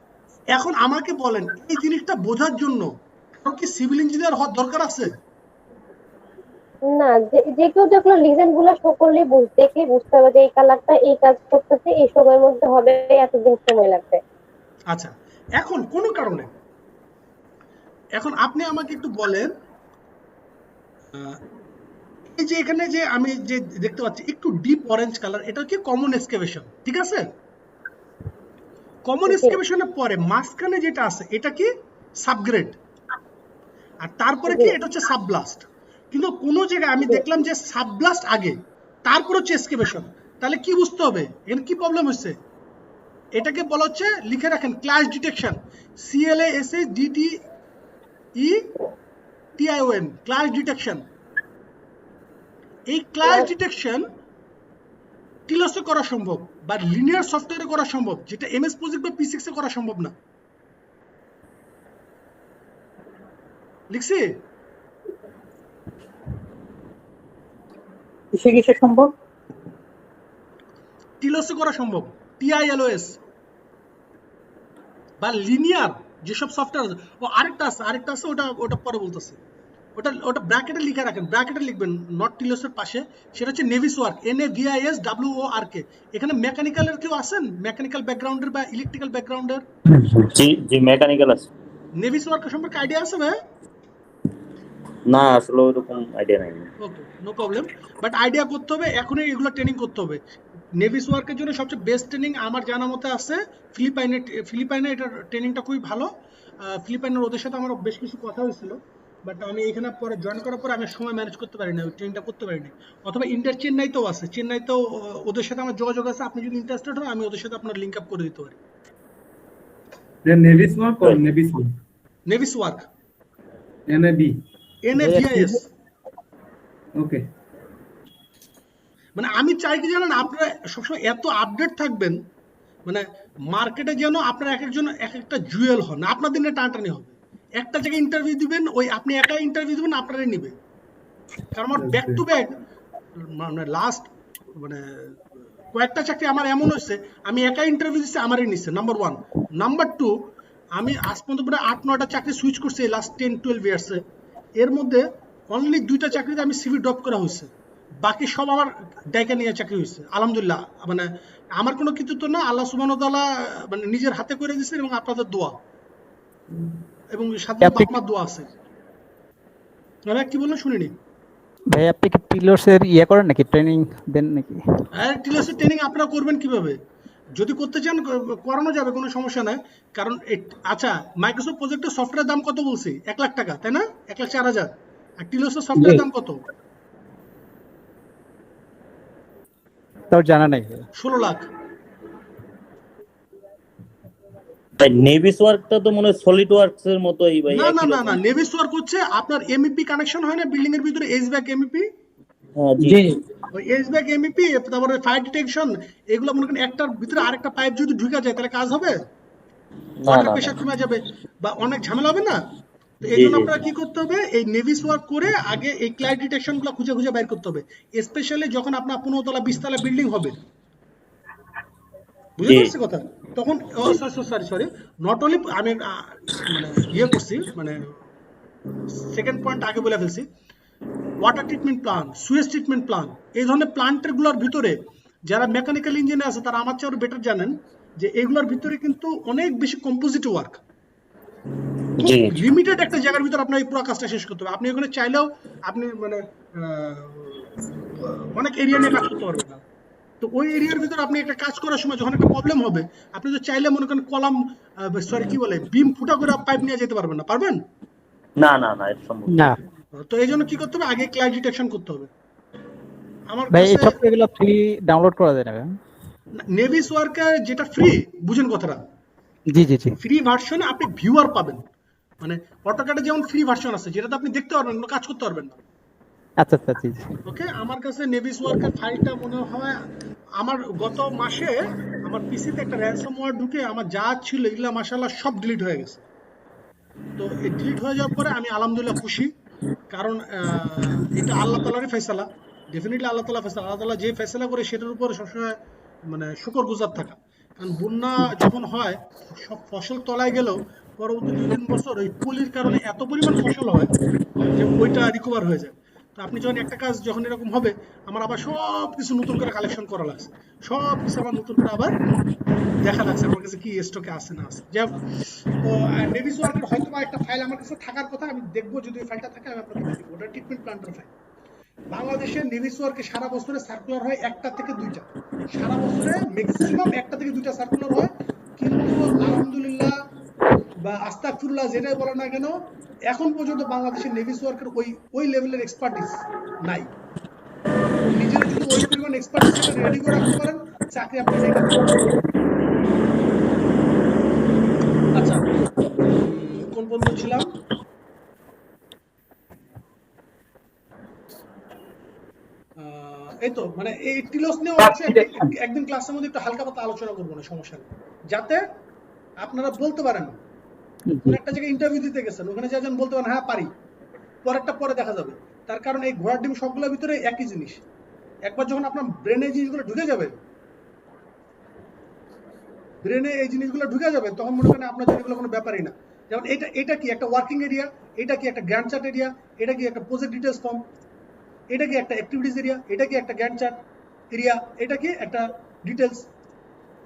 এখন আমাকে বলেন এই জিনিসটা বোঝার জন্য কারো কি সিভিল ইঞ্জিনিয়ার হওয়ার দরকার আছে? না, যে কেউ দেখলো লিজেন্ড গুলো সকলেই দেখলে বুঝতে হবে যে এই কালারটা এই কাজ করতেছে, এই সময়ের মধ্যে হবে, এতদিন সময় লাগবে। আচ্ছা, এখন কোনো কারণে এখন আপনি আমাকে একটু বলেন, এই যে এখানে যে আমি যে দেখতে পাচ্ছি একটু ডিপ অরেঞ্জ কালার, এটা কি কমন এক্সকেভেশন, ঠিক আছে? কমন এক্সকেভেশনের পরে মাঝখানে যেটা আছে এটা কি সাবগ্রেড, আর তারপরে কি এটা হচ্ছে সাবব্লাস্ট। কিন্তু কোনো জায়গায় আমি দেখলাম যে সাবব্লাস্ট আগে, তারপর হচ্ছে এক্সকেভেশন। তাহলে কি বুঝতে হবে এখানে কি প্রবলেম হচ্ছে? এটাকে বলা হচ্ছে, লিখে রাখেন, class detection, CLASHDTETION, class detection. এই ক্লাস ডিটেকশন টিলসে করা সম্ভব বা লিনিয়ার সফটওয়্যারে করা সম্ভব, যেটা MS প্রজেক্ট বা P6 এ করা সম্ভব না। লিখছি? কিসে সম্ভব? টিলসে করা সম্ভব, TILOS, বা লিনিয়ার যেসব সফটওয়্যার। ও আরেকটা আছে, ওটা পরে বলতেছে। ওটা ব্র্যাকেটে লিখে রাখেন, ব্র্যাকেটে লিখবেন নট টিলসের পাশে, সেটা হচ্ছে নেভিস ওয়ার্ক, NAVISWORK। এখানে মেকানিক্যালের কেউ আছেন? মেকানিক্যাল ব্যাকগ্রাউন্ডের বা ইলেকট্রিক্যাল ব্যাকগ্রাউন্ডের? জি মেকানিক্যাল আছে। নেভিস ওয়ার্ক সম্পর্কে আইডিয়া আছে ভাই? না, আসলে ওরকম আইডিয়া নাই। ওকে, নো প্রবলেম, বাট আইডিয়া করতে হবে, এখনই এগুলো ট্রেনিং করতে হবে। নেভিস ওয়ার্কের জন্য সবচেয়ে বেস্ট ট্রেনিং আমার জানা মতে আছে ফিলিপাইনে এটার ট্রেনিংটা খুবই ভালো। ফিলিপাইনের ওদের সাথে আমার বেশ কিছু কথা হয়েছিল, বাট আমি এখানে পরে জয়েন করার পরে আমি সময় ম্যানেজ করতে পারি না, ওই ট্রেনিংটা করতে পারিনি। অথবা ইন্টার চেন্নাইতেও আছে, চেন্নাইতেও ওদের সাথে আমার যোগাযোগ আছে, আপনি যদি ইন্টারেস্টেড হন আমি ওদের সাথে আপনার লিঙ্ক আপ করে দিতে পারি। Nevis work or Nevis work? Nevis work, NAVIS। ওকে। মানে আমি চাই কি জানেন, আপনারা সবসময় এত আপডেট থাকবেন, মানে মার্কেটে যেন আপনার এক একজন এক একটা জুয়েল হন, আপনার দিনে টানাটানি হবে। একটা জায়গায় ইন্টারভিউ দিবেন, ওই আপনি একাই ইন্টারভিউ দিবেন, আপনারাই নিবে। কারণ আমার ব্যাক টু ব্যাক মানে লাস্ট মানে কয়েকটা চাকরি আমার এমন হচ্ছে, আমি একাই ইন্টারভিউ দিচ্ছি, আমারই নিচ্ছে, নাম্বার 1। নাম্বার 2, আমি আজ পর্যন্ত প্রায় 8-9টা চাকরি সুইচ করছি এই লাস্ট 10-12 ইয়ার্সে। এর মধ্যে অনলি 2টা চাকরিতে আমি CV ড্রপ করা হয়েছে, বাকি সব আমার ডাইকা নিয়ে চাকরি হয়েছে, আলহামদুলিল্লাহ। মানে আমার কোনো কিছু তো না, আল্লাহ সুবহানাহু ওয়া তাআলা মানে নিজের হাতে করে দিয়েছেন, এবং আপনাদের দোয়া এবং সাথে আপনার দোয়া আছে। মানে কি বললেন শুনিনি ভাই, আপনি কি টিলসের করেন নাকি, ট্রেনিং দেন নাকি? হ্যাঁ, টিলসের ট্রেনিং আপনারা করবেন কিভাবে? যদি করতে চান করানো যাবে, কোনো সমস্যা নাই। কারণ আচ্ছা, মাইক্রোসফট প্রজেক্টের সফটওয়্যার দাম কত বলছি? 1 লাখ টাকা, তাই না? 1,04,000। আর টিলসের সফটওয়্যার দাম কত? তাও জানা নাই। 16 লাখ। নেভিস ওয়ার্কটা তো মনে হয় সলিড ওয়ার্কস এর মতোই ভাই। না, নেভিস ওয়ার্ক হচ্ছে আপনার MEP কানেকশন হয় না বিল্ডিং এর ভিতরে, HVAC MEP। জি, ওই HVAC MEP, তারপরে ফায়ার ডিটেকশন, এগুলো মনে করেন একটার ভিতরে আরেকটা পাইপ যদি ঢুকে যায় তাহলে কাজ হবে? ওয়াটার প্রেসার কমে যাবে বা অনেক ঝামেলা হবে না? তো এই জন্য আপনারা কি করতে হবে, এই নেভিস ওয়ার্ক করে আগে এই ক্লাউড ডিটেকশন গুলো খুঁজে বাইর করতে হবে, স্পেশালি যখন আপনার 15 তলা 20 তলা বিল্ডিং হবে। বুঝতে পারছি কথা? তখন সরি, নট অনলি আমি মানে করছি, মানে সেকেন্ড পয়েন্ট আগে বলে ফেলছি। Water treatment plan, Suez treatment plan, এই ধরনের প্লান্টের গুলোর ভিতরে যারা মেকানিক্যাল ইঞ্জিনিয়ার আছে তারা আমার চেয়ে আরো বেটার জানেন যে এগুলোর ভিতরে কিন্তু অনেক বেশি কম্পোজিট ওয়ার্ক। লিমিটেড একটা জায়গার ভিতরে আপনার এই পুরো কাজটা শেষ করতে হবে। আপনি ওখানে চাইলেও আপনি মানে অনেক এরিয়া নিয়ে কাজ করতে পারবেন না। তো ওই এরিয়ার ভিতরে আপনি একটা কাজ করার সময় যখন একটা প্রবলেম হবে, আপনি তো চাইলে মনে করেন কলাম কি বলে বিম ফুটা করে পাইপ নিয়ে যেতে পারবেন না, পারবেন? না, এটা সম্ভব না। তো এই জন্য কি করতে হবে, আগে ক্লাউড ডিটেকশন করতে হবে। আমার ভাই এই সফটওয়্যারগুলো ফ্রি ডাউনলোড করা যায় না? নেভিস ওয়ার্কার যেটা ফ্রি, বুঝেন কথাটা? জি, ফ্রি ভার্সনে আপনি ভিউয়ার পাবেন, মানে অটোক্যাডে যেমন ফ্রি ভার্সন আছে যেটাতে আপনি দেখতে পারবেন না, কাজ করতে পারবেন না। আচ্ছা, জি। ওকে, আমার কাছে নেভিস ওয়ার্কের ফাইলটা মনে হয় আমার গত মাসে আমার পিসিতে একটা র্যানসমওয়্যার ঢুকে আমার যা ছিল এগুলা মাশাআল্লাহ সব ডিলিট হয়ে গেছে। তো এই ডিলিট হয়ে যাওয়ার পরে আমি আলহামদুলিল্লাহ খুশি, কারণ এটা আল্লাহ তাআলারই ফয়সালা, ডেফিনেটলি আল্লাহ তাআলা ফয়সালা, আল্লাহ তাআলা যে ফয়সালা করে সেটার উপর সবসময় মানে শুকরগুজার থাকা। কারণ বন্যা যখন হয়, সব ফসল তলায় গেলেও পরবর্তী 2-3 বছর ওই পলির কারণে এত পরিমাণ ফসল হয় যে ওইটা রিকভার হয়ে যায়। তো আপনি যখন একটা কাজ যখন এরকম হবে, আমার আবার সব কিছু নতুন করে কালেকশন করা লাগছে, সব কিছু আবার নতুন করে আবার দেখা লাগছে আমার কাছে কি স্টকে আছে না আছে। যাই হোক, তো নেভিস ওয়ার্কের হয়তো বা একটা ফাইল আমার কাছে থাকার কথা, আমি দেখবো যদি ওই ফাইলটা থাকে আমি আপনাকে দিব। ওটা ট্রিটমেন্ট প্ল্যান্টের ফাইল। বাংলাদেশে নেভিস ওয়ার্কে সারা বছরে সার্কুলার হয় 1টা থেকে 2টা, সারা বছরে ম্যাক্সিমাম 1টা থেকে 2টা সার্কুলার হয়। কিন্তু আলহামদুলিল্লাহ বা আস্তাগফিরুল্লাহ যেটাই বলে না কেন, এখন পর্যন্ত বাংলাদেশের নেভিস ওয়ার্কের ওই লেভেলের এক্সপার্টিস নাই। নিজেরা যদি ওই পরিমাণ এক্সপার্টিস রেডি করে রাখতে পারেন, চাকরি আপনি পেয়ে যাবেন। আচ্ছা, কোন পর্যন্ত ছিলাম? এই তো মানে এই টিলস নিয়ে একদিন ক্লাসের মধ্যে একটু হালকা পাতলা আলোচনা করবো না, সমস্যা নেই, যাতে আপনারা বলতে পারেন কোন একটা জায়গায় ইন্টারভিউ দিতে গেছেন, ওখানে যাজন বলতে পারেন হ্যাঁ পারি, পরেরটা পরে দেখা যাবে। তার কারণ এই ঘোড়ার ডিম সবগুলোর ভিতরে একই জিনিস। একবার যখন আপনার ব্রেনে এই জিনিসগুলো ঢুকে যাবে, তখন মনে করেন আপনার জন্য এগুলো কোনো ব্যাপারই না। যেমন এটা কি একটা ওয়ার্কিং এরিয়া, এটা কি একটা গ্যান্ট চার্ট এরিয়া, এটা কি একটা প্রজেক্ট ডিটেইলস ফর্ম, এটা কি একটা অ্যাক্টিভিটিস এরিয়া, এটা কি একটা গ্যান্ট চার্ট এরিয়া, এটা কি একটা ডিটেইলস,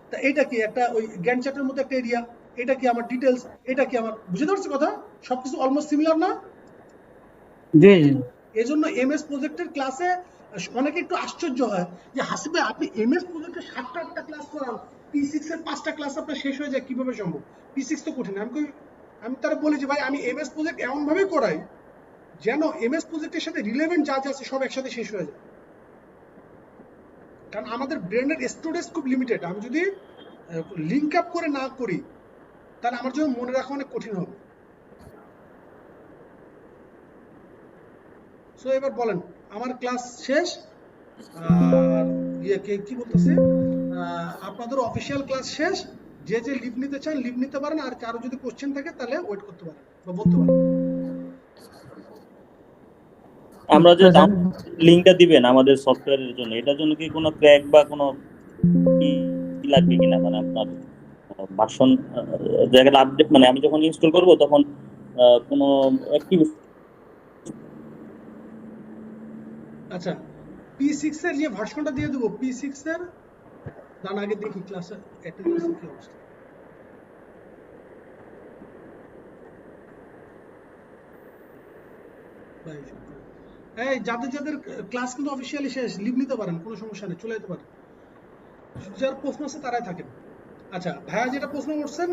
তা এটা কি একটা ওই গ্যান্ট চার্টের মতো একটা এরিয়া, এটা কি আমার ডিটেইলস, এটা কি আমার, বুঝতে পারছি কথা? সবকিছু অলমোস্ট সিমিলার না? জি। এজন্য এমএস প্রজেক্টের ক্লাসে অনেকে একটু আশ্চর্য হয় যে হাসিব ভাই আপনি এমএস প্রজেক্টের 7টা ক্লাস করান, P6 এর 5টা ক্লাস আপনার শেষ হয়ে যায়, কিভাবে সম্ভব? P6 তো কঠিন। আমি তারা বলি যে ভাই আমি এমএস প্রজেক্ট এমন ভাবে করাই যেন এমএস প্রজেক্টের সাথে রিলেভেন্ট যা যা আছে সব একসাথে শেষ হয়ে যায়। কারণ আমাদের ব্রেনের স্টোরেজ খুব লিমিটেড। আমি যদি লিঙ্ক আপ করে না করি তাহলে আমার জন্য মনে রাখা অনেক কঠিন হবে। সো এবার বলেন, আমার ক্লাস শেষ, আর কি বলতেছে, আপনাদের অফিসিয়াল ক্লাস শেষ। যে যে লিভ নিতে চান লিভ নিতে পারেন, আর কারো যদি কোশ্চেন থাকে তাহলে ওয়েট করতে পারেন বা বলতে পারেন। আমরা যে লিংকটা দিবেন আমাদের সফটওয়্যারের জন্য, এটার জন্য কি কোনো ক্র্যাক বা কোনো কি লাগবে কিনা, মানে আপনার ভার্সন জায়গাটা আপডেট, মানে আমি যখন ইনস্টল করব তখন কোনো অ্যাক্টিভ। আচ্ছা, P6 এর যে ভার্সনটা দিয়ে দেবো, P6 এর দান আগে দেখি ক্লাসে অ্যাটেন্ডেন্সের কি অবস্থা। এই যাদের ক্লাস কিন্তু অফিসিয়ালি শেষ, লিভ নিতে পারেন, কোনো সমস্যা নেই, চলে যেতে পারেন। যার প্রশ্ন আছে তারাই থাকেন। আচ্ছা, ভাইয়া যেটা প্রশ্ন করছেন,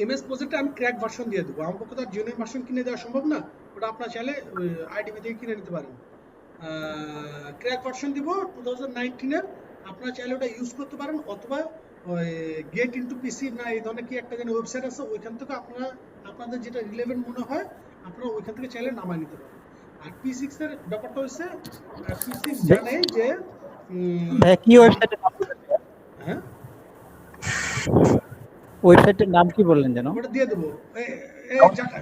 এমএস প্রজেক্টে আমি ক্র্যাক ভার্সন দিয়ে দেবো। আমার পক্ষে তো আর জেনুইন ভার্সন কিনে দেওয়া সম্ভব না, ওটা আপনার চাইলে আইডিবি থেকে কিনে নিতে পারেন। ক্র্যাক ভার্সন দিব 2019 এর, আপনারা চাইলে ওটা ইউজ করতে পারেন, অথবা ওই গেট ইনটু পিসি না এই ধরনের কি একটা যেন ওয়েবসাইট আছে, ওইখান থেকে আপনারা আপনাদের যেটা রিলেভেন্ট মনে হয় আপনারা ওইখান থেকে চাইলে নামায় নিতে পারেন। আর P6 এর ব্যাপারটা হচ্ছে, P6 জানে যে কি ওয়েবসাইটের নাম? হ্যাঁ, ওয়েবসাইটের নাম কি বললেন যেন? ওটা দিয়ে দেবো।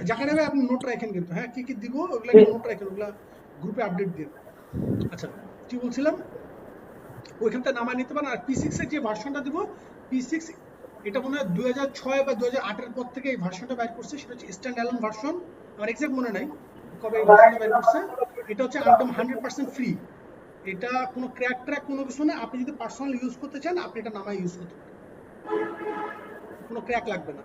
যাকে নেবে আপনি নোট রাখেন কিন্তু, হ্যাঁ কি কি দিব ওগুলা নোট রাখেন, ওগুলা গ্রুপে আপডেট দিন। আচ্ছা, কি বলছিলাম, ওইখান থেকে নামায় নিতে পারেন। আর P6 এর যে ভার্সনটা দিব, P6 এটা মনে হয় 2006 বা 2008 এর পর থেকে এই ভার্সনটা বের করছে, সেটা হচ্ছে স্ট্যান্ড অ্যালোন ভার্সন। আমার এক্সাক্ট মনে নাই কবে এই ভার্সনটা বের করছে। এটা হচ্ছে একদম 100% ফ্রি, এটা কোনো ক্র্যাক ট্র্যাক কোনো কিছু না। আপনি যদি পার্সোনাল ইউজ করতে চান আপনি এটা নামায় ইউজ করতে পারেন, কোনো ক্র্যাক লাগবে না।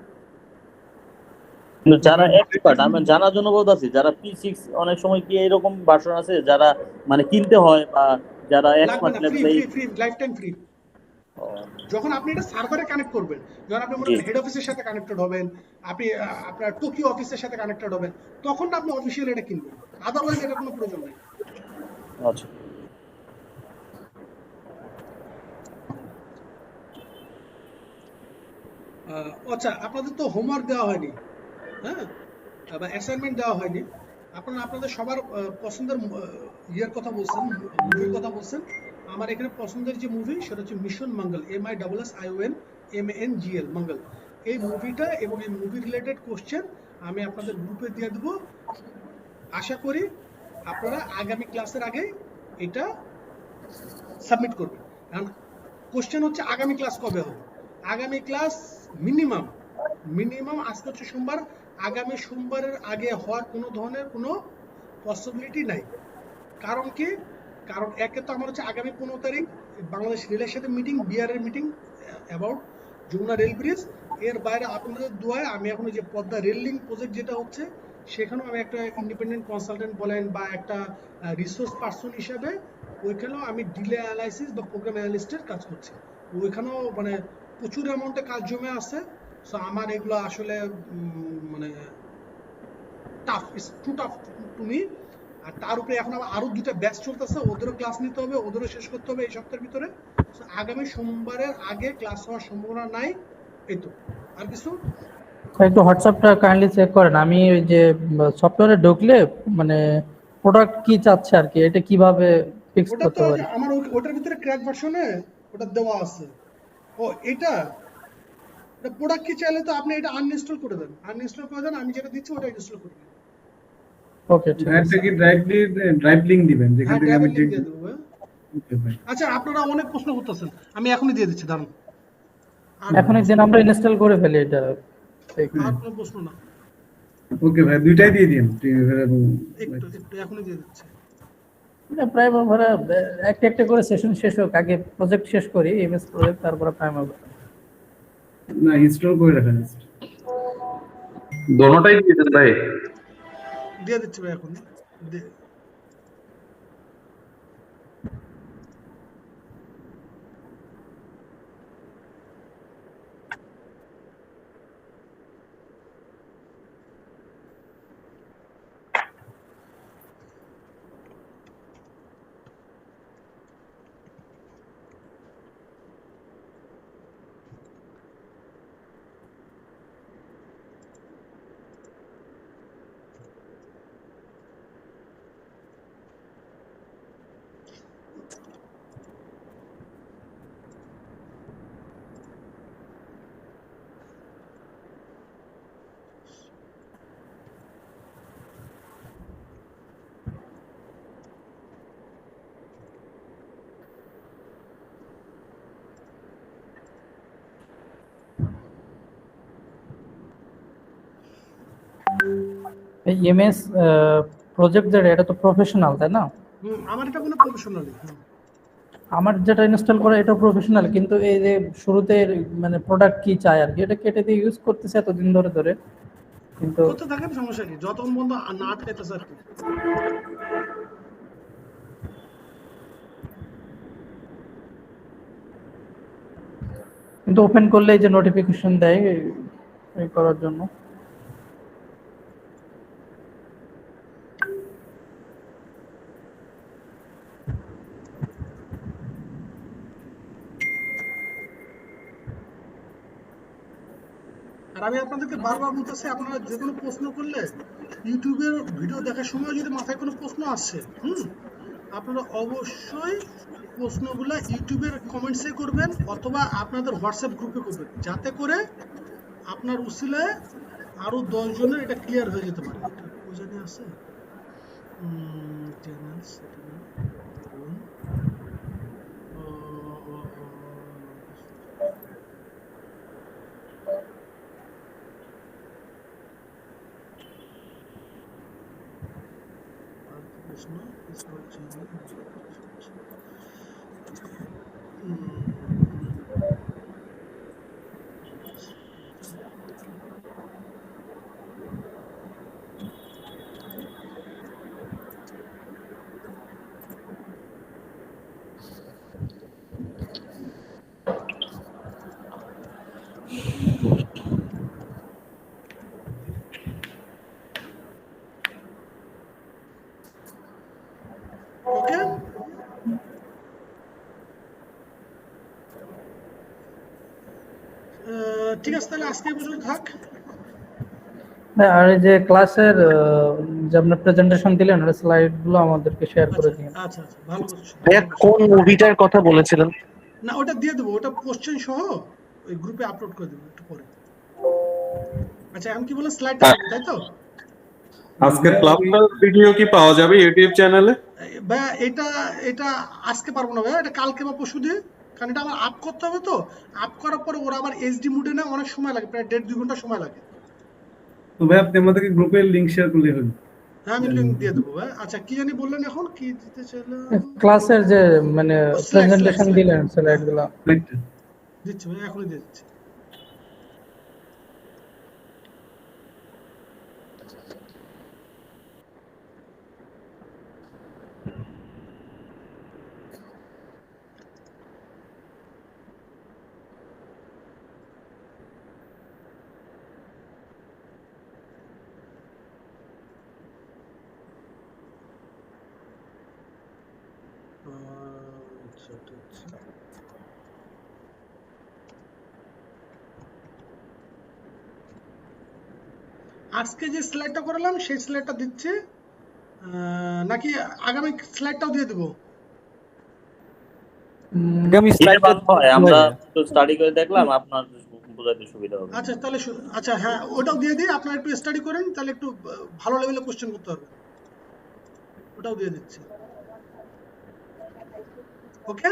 যারা এক্সপার্ট, আমি জানার জন্য বলতেছি, যারা P6 অনেক সময় কি এরকম ভার্সন আছে যারা মানে কিনতে হয়, বা যারা এক্সপার্ট লেভেলে, ফ্রি লাইফ টাইম ফ্রি। যখন আপনি এটা সার্ভারে কানেক্ট করবেন, যখন আপনি মনে করেন হেড অফিসের সাথে কানেক্টেড হবেন, আপনি আপনার টোকিও অফিসের সাথে কানেক্টেড হবেন, তখন আপনি অফিশিয়ালি এটা কিনবেন, আদারওয়াইজ এটা কোনো প্রয়োজন নেই। আচ্ছা, আচ্ছা, আপনাদের তো হোমওয়ার্ক দেওয়া হয়নি, হ্যাঁ, বা অ্যাসাইনমেন্ট দেওয়া হয়নি। আপনারা আপনাদের সবার পছন্দের ইয়ের কথা বলছেন, মুভির কথা বলছেন। আমার এখানে পছন্দের যে মুভি সেটা হচ্ছে মিশন মঙ্গল, MISSION মঙ্গল। এই মুভিটা এবং এই মুভি রিলেটেড কোশ্চেন আমি আপনাদের গ্রুপে দিয়ে দেবো। আশা করি আপনারা আগামী ক্লাসের আগে এটা সাবমিট করবেন। কারণ কোশ্চেন হচ্ছে আগামী ক্লাস কবে হবে। আগামী ক্লাস মিনিমাম মিনিমাম আজকে হচ্ছে সোমবার, আগামী সোমবারের আগে হওয়ার কোনো ধরনের কোনো পসিবিলিটি নাই। কারণ কি? কারণ একে তো আমার হচ্ছে আগামী 15 তারিখ বাংলাদেশ রেলের সাথে মিটিং, বিআরের meeting about Jamuna rail bridge. এর বাইরে আপনাদের দোয়ায় আমি এখন যে পদ্মা রেল লিঙ্ক প্রজেক্ট যেটা হচ্ছে সেখানেও আমি একটা ইন্ডিপেন্ডেন্ট কনসালটেন্ট বলেন বা একটা রিসোর্স পার্সন হিসেবে ওইখানেও আমি ডিলে অ্যানালাইসিস বা প্রোগ্রাম অ্যানালিস্টের কাজ করছি। ওইখানেও মানে প্রচুর অ্যামাউন্টে কাজ জমে আছে। সো আমার এগুলো আসলে মানে tough, it's too tough to me. আর তার উপরে এখন আরো 2টা ব্যাচ চলতেছে, ওদেরও ক্লাস নিতে হবে, ওদেরও শেষ করতে হবে এই সপ্তাহের ভিতরে। সো আগামী সোমবারের আগে ক্লাস হওয়ার সম্ভাবনা নাই। এই তো, আর কিছু? একটু হোয়াটসঅ্যাপটা কাইন্ডলি চেক করেন। আমি ওই যে সফটওয়্যারে ঢুকলে মানে প্রোডাক্ট কি চাচ্ছে আর কি, এটা কিভাবে ফিক্স ওটা করতে তো পারি? আমার ওটার ভিতরে ক্র্যাক ভার্সনে ওটা দেওয়া আছে। ও এটা প্রোডাক্ট কি চাইলে তো আপনি এটা আনইনস্টল করে দেন, আনইনস্টল করে দেন, আমি যেটা দিচ্ছি ওটা ইনস্টল করে দেন। ওকে, ঠিক আছে। এটা কি ড্রাইভ লিংক দিবেন যেখান হ্যাঁ, থেকে আমি ড্রাইভিং লিংক দিয়ে দেবো। ওকে ভাই। আচ্ছা, আপনারা অনেক প্রশ্ন করতেছেন, আমি এখনই দিয়ে দিচ্ছি, দাঁড়ান। এখনই যেন আমরা ইনস্টল করে ফেলি এটা। আর কোনো প্রশ্ন না, ওকে ভাই, দুইটাই দিয়ে দিন প্রিমিয়ার এবং একটু এখনই দিয়ে দিচ্ছি। প্রাইম ওভার একটা একটা করে সেশন শেষ হোক, আগে প্রজেক্ট শেষ করি, এমএস প্রজেক্ট, তারপর প্রাইম ওভার। না, ইনস্টল করে রাখেন। দোনোটাই দিয়ে দেন ভাই। দিয়ে দিচ্ছি ভাই এখন। এই এমএস প্রজেক্ট যেটা, এটা তো প্রফেশনাল, তাই না? আমার এটা কোনো প্রফেশনাল নেই। আমার যেটা ইনস্টল করা এটা প্রফেশনাল, কিন্তু এই যে শুরুতে মানে প্রোডাক্ট কি চাই আর কি, এটা কেটে দিয়ে ইউজ করতেছে এতদিন ধরে কিন্তু করতে থাকেন, সমস্যা নেই, যতক্ষণ বন্ধ না আটকাইতেছে আর কি। কিন্তু ওপেন করলে এই যে নোটিফিকেশন দেয় এই করার জন্য। আর আমি আপনাদেরকে বারবার বলতেছি, আপনারা যে কোনো প্রশ্ন করলে ইউটিউবের ভিডিও দেখার সময় যদি মাথায় কোনো প্রশ্ন আসে, আপনারা অবশ্যই প্রশ্নগুলো ইউটিউবের কমেন্টসে করবেন অথবা আপনাদের হোয়াটসঅ্যাপ গ্রুপে করবেন, যাতে করে আপনার উসিলায় আরো 10 জনের এটা ক্লিয়ার হয়ে যেতে পারে। ওই জানি আছে চ্যানেলস ওকে। ঠিক আছে, তাহলে আজকে পর্যন্ত থাক। আর এই যে ক্লাসের যে আপনার প্রেজেন্টেশন দিলেন, ওই স্লাইড গুলো আমাদেরকে শেয়ার করে দিন। আচ্ছা আচ্ছা, ভালো করছো। ভাইয়া কোন মুভিটার কথা বলেছিলেন? না, ওটা দিয়ে দেবো, ওটা কোশ্চেন সহ ওই গ্রুপে আপলোড করে দেবো একটু পরে। আচ্ছা, আমি কি বলে স্লাইডটা তাই তো? আজকে ক্লাসের ভিডিও কি পাওয়া যাবে ইউটিউব চ্যানেলে? ভাইয়া এটা আজকে পারবো না ভাইয়া, এটা কালকে বা পরশু দিয়ে, কারণ এটা আমার আপ করতে হবে, তো আপ করার পরে ওরা আবার এইচডি মোডে নেয়, অনেক সময় লাগে, প্রায় 1.5-2 ঘন্টা সময় লাগে। তো ভাই আপনি আমাদেরকে গ্রুপের লিংক শেয়ার করলে হবে। হ্যাঁ আমি লিঙ্ক দিয়ে দেবো ভাই। আচ্ছা কি জানি বললেন এখন, কি দিতে চাইলাম? ক্লাসের যে মানে স্লাইড প্রেজেন্টেশন দিলেন স্লাইড গুলো দিচ্ছি ভাই, এখনই দিয়ে দিচ্ছি। আচ্ছা, আচ্ছা। আজকে যে স্লাইডটা করালাম সেই স্লাইডটা দিচ্ছে, নাকি আগামী স্লাইডটাও দিয়ে দেবো? আগামী দিলে স্লাইডটা ভালো হয়, আমরা একটু স্টাডি করে দেখলাম, আপনার বোঝাতে সুবিধা হবে। আচ্ছা তাহলে আচ্ছা হ্যাঁ ওটাও দিয়ে দিই, আপনারা একটু স্টাডি করেন, তাহলে একটু ভালো লেভেলে কোশ্চেন করতে পারবেন। ওটাও দিয়ে দিচ্ছি। ওকে।